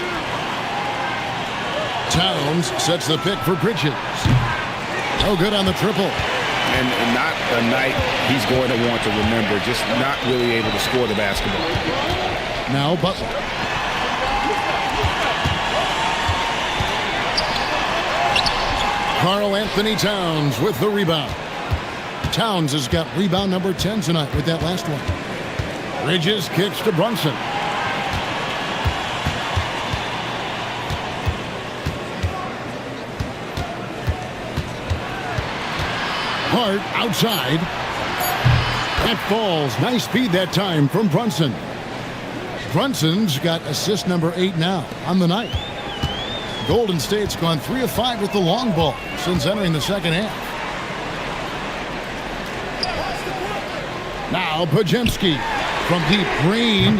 Towns sets the pick for Bridges. No good on the triple. And not a night he's going to want to remember, just not really able to score the basketball. Now Butler. Karl Anthony Towns with the rebound. Towns has got rebound number 10 tonight with that last one. Bridges kicks to Brunson. Hart outside. That falls. Nice speed that time from Brunson. Brunson's got assist number 8 now on the night. Golden State's gone 3 of 5 with the long ball since entering the second half. Now Podziemski from deep. Green.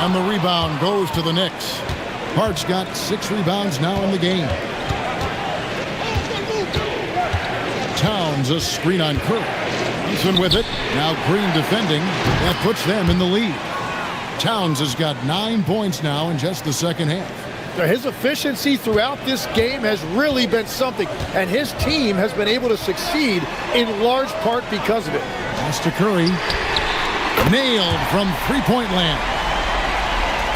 And the rebound goes to the Knicks. Hart's got 6 rebounds now in the game. Towns, a screen on Curry. Brunson with it. Now Green defending. That puts them in the lead. Towns has got 9 points now in just the second half. His efficiency throughout this game has really been something, and his team has been able to succeed in large part because of it. Pass to Curry. Nailed from three-point land.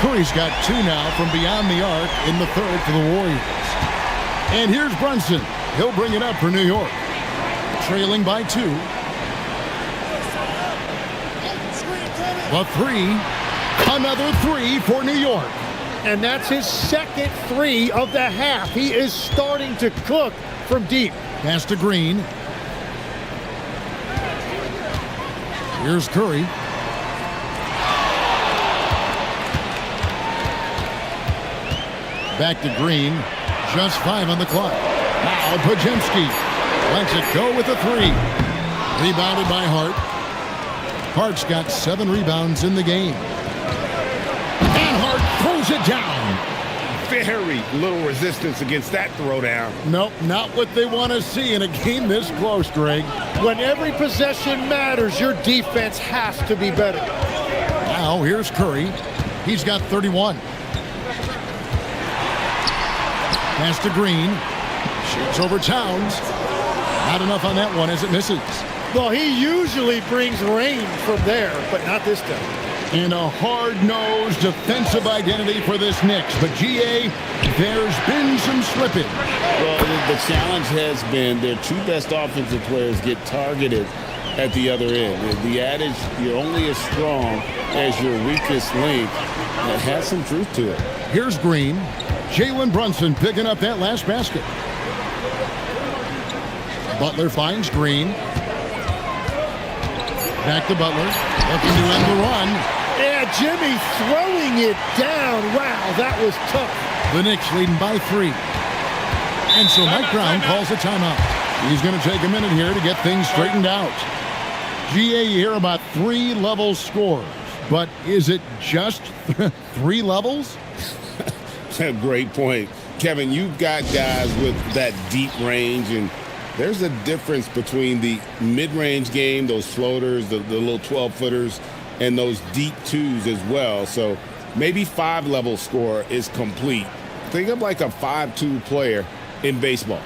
Curry's got 2 now from beyond the arc in the third for the Warriors. And here's Brunson. He'll bring it up for New York. Trailing by 2. A 3. Another 3 for New York. And that's his second 3 of the half. He is starting to cook from deep. Pass to Green. Here's Curry. Back to Green. Just 5 on the clock. Now Podziemski lets it go with a 3. Rebounded by Hart. Hart's got 7 rebounds in the game. And Hart throws it down. Very little resistance against that throwdown. Nope, not what they want to see in a game this close, Greg. When every possession matters, your defense has to be better. Now here's Curry. He's got 31. Pass to Green. Shoots over Towns. Not enough on that one as it misses. Well, he usually brings range from there, but not this time. In a hard-nosed defensive identity for this Knicks. But, G.A., there's been some slippage. Well, the challenge has been their 2 best offensive players get targeted at the other end. The adage, you're only as strong as your weakest link, has some truth to it. Here's Green. Jalen Brunson picking up that last basket. Butler finds Green. Back to Butler. Looking to end the run. Yeah, Jimmy throwing it down. Wow, that was tough. The Knicks leading by 3. And so Mike Brown calls a timeout. He's going to take a minute here to get things straightened out. GA, you hear about 3-level scores, but is it just 3 levels? Great point. Kevin, you've got guys with that deep range, and there's a difference between the mid-range game, those floaters, the little 12-footers, and those deep 2s as well. So maybe 5-level score is complete. Think of like a 5-2 player in baseball.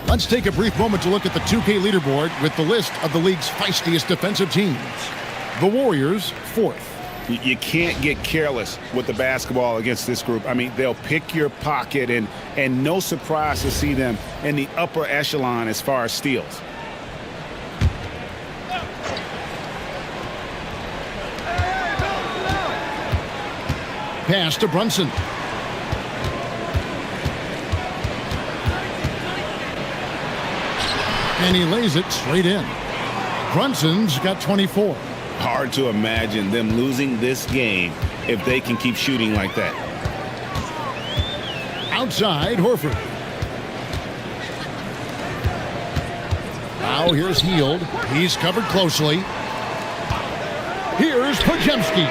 Let's take a brief moment to look at the 2K leaderboard with the list of the league's feistiest defensive teams. The Warriors, 4th. You can't get careless with the basketball against this group. I mean, they'll pick your pocket, and no surprise to see them in the upper echelon as far as steals. Pass to Brunson. And he lays it straight in. Brunson's got 24. Hard to imagine them losing this game if they can keep shooting like that. Outside, Horford. Now here's Hield. He's covered closely. Here's Podziemski.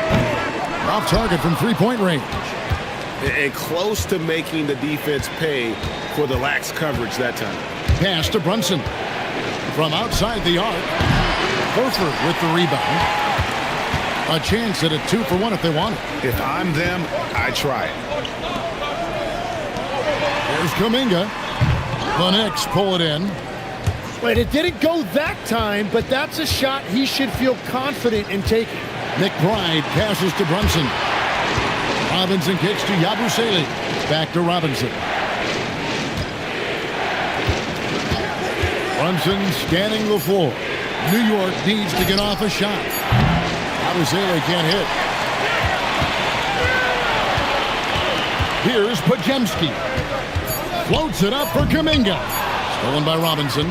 Off target from three-point range. And close to making the defense pay for the lax coverage that time. Pass to Brunson. From outside the arc, Horford with the rebound. A chance at a 2-for-1 if they want it. If I'm them, I try it. Here's Kuminga. The Knicks pull it in. Wait, it didn't go that time, but that's a shot he should feel confident in taking. McBride passes to Brunson. Robinson kicks to Yabusele. Back to Robinson. Brunson scanning the floor. New York needs to get off a shot. Yabusele can't hit. Here's Podziemski. Floats it up for Kuminga. Stolen by Robinson.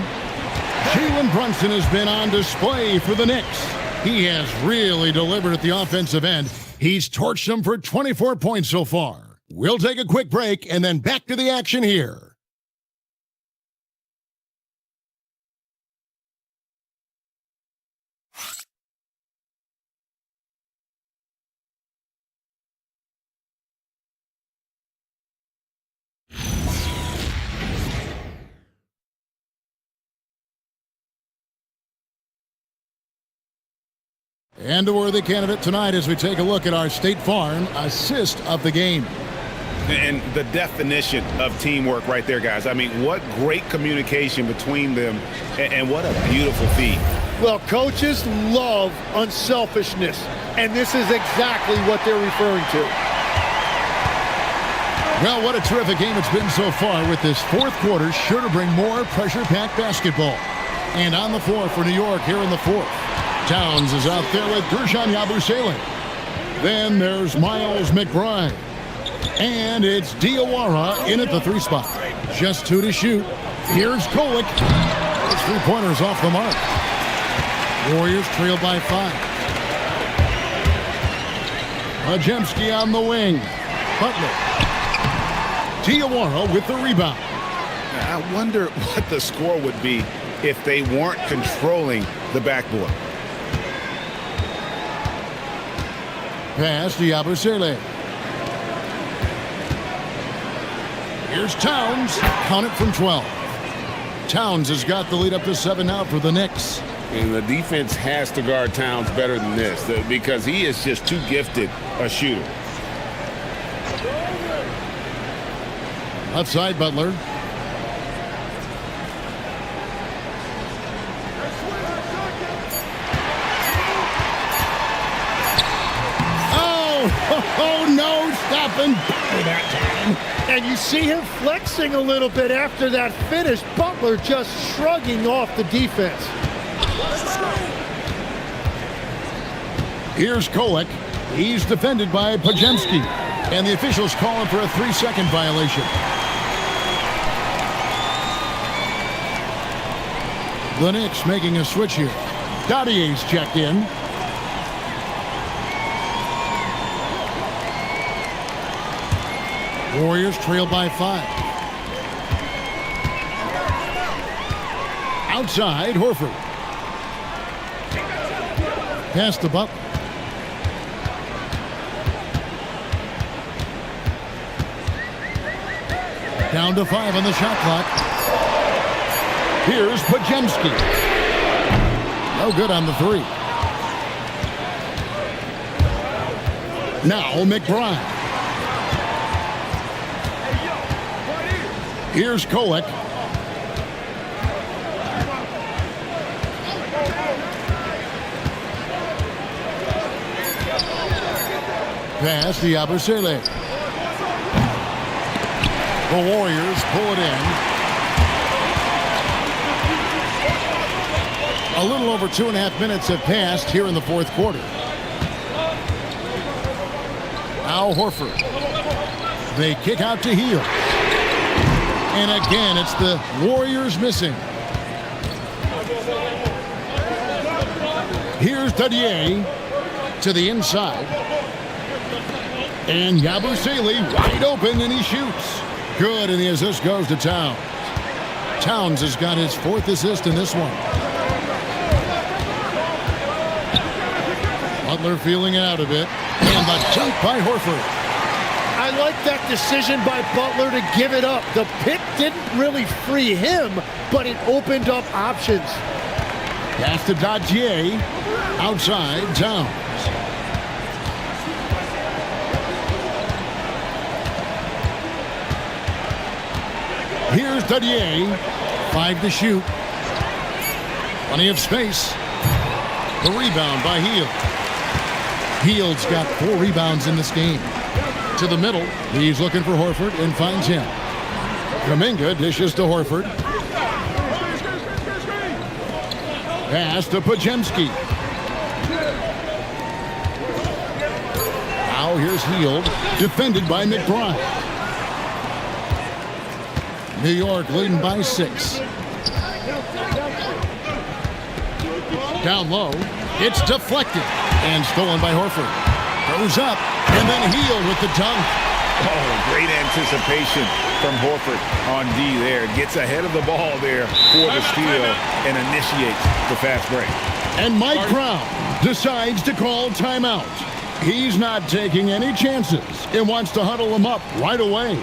Jalen Brunson has been on display for the Knicks. He has really delivered at the offensive end. He's torched them for 24 points so far. We'll take a quick break and then back to the action here. And a worthy candidate tonight as we take a look at our State Farm assist of the game. And the definition of teamwork right there, guys. I mean, what great communication between them, and what a beautiful feat. Well, coaches love unselfishness, and this is exactly what they're referring to. Well, what a terrific game it's been so far, with this fourth quarter sure to bring more pressure-packed basketball. And on the floor for New York here in the fourth. Towns is out there with Guerschon Yabusele. Then there's Miles McBride. And it's Diawara in at the 3 spot. Just 2 to shoot. Here's Kolek. His 3-pointers off the mark. Warriors trail by 5. Podziemski on the wing. Butler. Diawara with the rebound. I wonder what the score would be if they weren't controlling the backboard. Pass to Yabusele. Here's Towns. Count it from 12. Towns has got the lead up to 7 now for the Knicks. And the defense has to guard Towns better than this because he is just too gifted a shooter. Left side, Butler. Oh, no, stopping that time. And you see him flexing a little bit after that finish. Butler just shrugging off the defense. Here's Kolek. He's defended by Pajemski. And the officials calling for a 3-second violation. The Knicks making a switch here. Dottier's checked in. Warriors trail by 5. Outside, Horford. Pass to Butler. Down to 5 on the shot clock. Here's Pajemski. No good on the 3. Now McBride. Here's Kolek. Pass to Yabusele. The Warriors pull it in. A little over 2.5 minutes have passed here in the fourth quarter. Now Horford. They kick out to Hield. And again, it's the Warriors missing. Here's Dadier to the inside. And Yabusele wide open, and he shoots. Good, and the assist goes to Towns. Towns has got his 4th assist in this one. Butler feeling it out a bit. And the jump by Horford. I like that decision by Butler to give it up. The pick didn't really free him, but it opened up options. Pass to Dadier. Outside, Towns. Here's Dadier. 5 to shoot. Plenty of space. The rebound by Hield. Hield's got 4 rebounds in this game. To the middle. He's looking for Horford and finds him. Kuminga dishes to Horford. Pass to Pajemski. Now here's Hield. Defended by McBride. New York leading by 6. Down low. It's deflected. And stolen by Horford. Goes up. And then Hield with the dunk. Oh, great anticipation from Horford on D there. Gets ahead of the ball there for the steal and initiates the fast break. And Mike Brown decides to call timeout. He's not taking any chances and wants to huddle him up right away.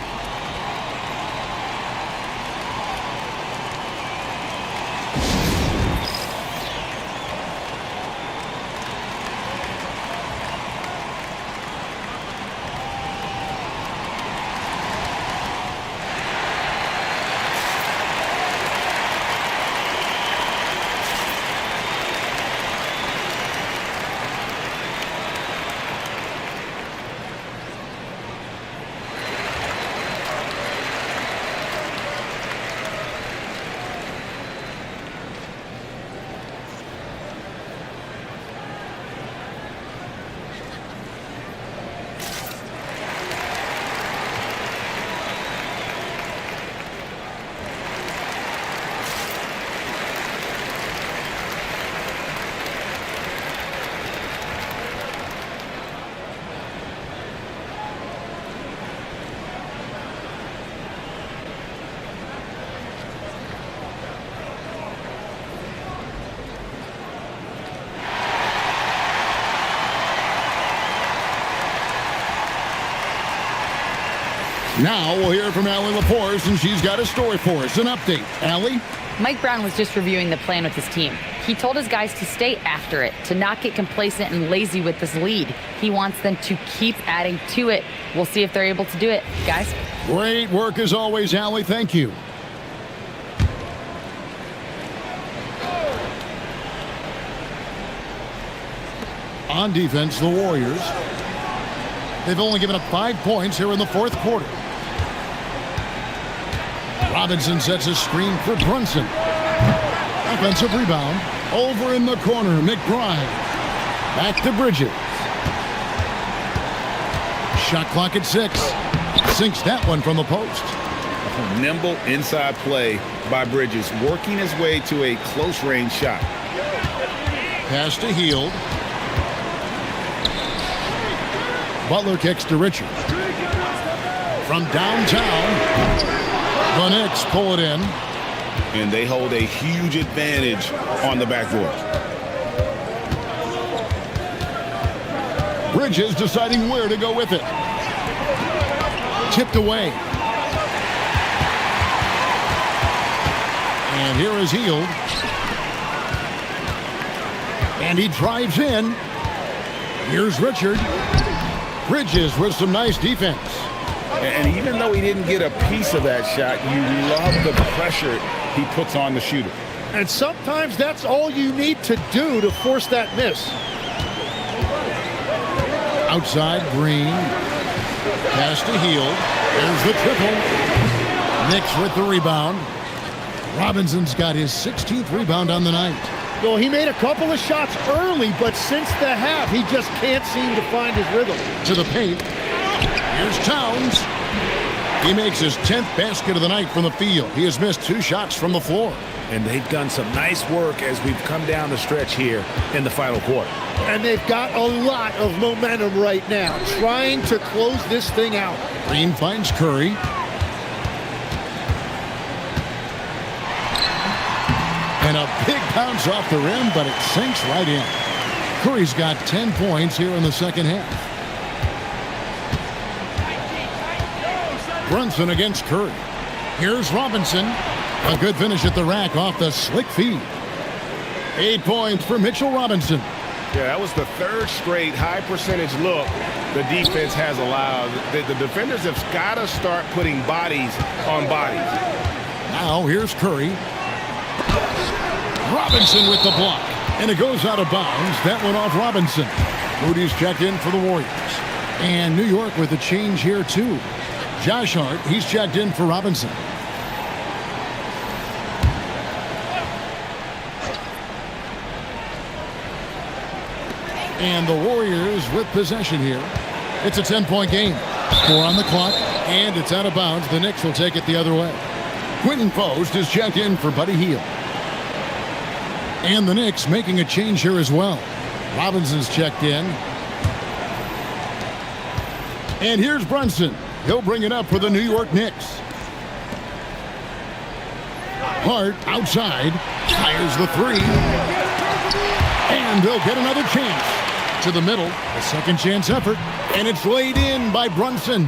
Now we'll hear from Allie Laporte, and she's got a story for us. An update. Allie? Mike Brown was just reviewing the plan with his team. He told his guys to stay after it, to not get complacent and lazy with this lead. He wants them to keep adding to it. We'll see if they're able to do it. Guys? Great work as always, Allie. Thank you. On defense, the Warriors. They've only given up 5 points here in the fourth quarter. Robinson sets a screen for Brunson. Offensive rebound. Over in the corner, McBride. Back to Bridges. Shot clock at 6. Sinks that one from the post. Nimble inside play by Bridges, working his way to a close range shot. Pass to Hield. Butler kicks to Richard. From downtown, the Knicks pull it in. And they hold a huge advantage on the backboard. Bridges deciding where to go with it. Tipped away. And here is Hield. And he drives in. Here's Richard. Bridges with some nice defense. And even though he didn't get a piece of that shot, you love the pressure he puts on the shooter. And sometimes that's all you need to do to force that miss. Outside, Green. Pass to Hield. There's the triple. Knicks with the rebound. Robinson's got his 16th rebound on the night. Well, he made a couple of shots early, but since the half, he just can't seem to find his rhythm. To the paint. Here's Towns. He makes his 10th basket of the night from the field. He has missed 2 shots from the floor. And they've done some nice work as we've come down the stretch here in the final quarter. And they've got a lot of momentum right now, trying to close this thing out. Green finds Curry. And a big bounce off the rim, but it sinks right in. Curry's got 10 points here in the second half. Brunson against Curry. Here's Robinson. A good finish at the rack off the slick feed. 8 points for Mitchell Robinson. Yeah, that was the 3rd straight high percentage look the defense has allowed. The defenders have got to start putting bodies on bodies. Now here's Curry. Robinson with the block. And it goes out of bounds. That one off Robinson. Moody's checked in for the Warriors. And New York with a change here too. Josh Hart, he's checked in for Robinson. And the Warriors with possession here. It's a 10-point game. 4 on the clock, and it's out of bounds. The Knicks will take it the other way. Quentin Post is checked in for Buddy Hield. And the Knicks making a change here as well. Robinson's checked in. And here's Brunson. He'll bring it up for the New York Knicks. Hart outside. Fires the 3. And they'll get another chance. To the middle. A second chance effort. And it's laid in by Brunson.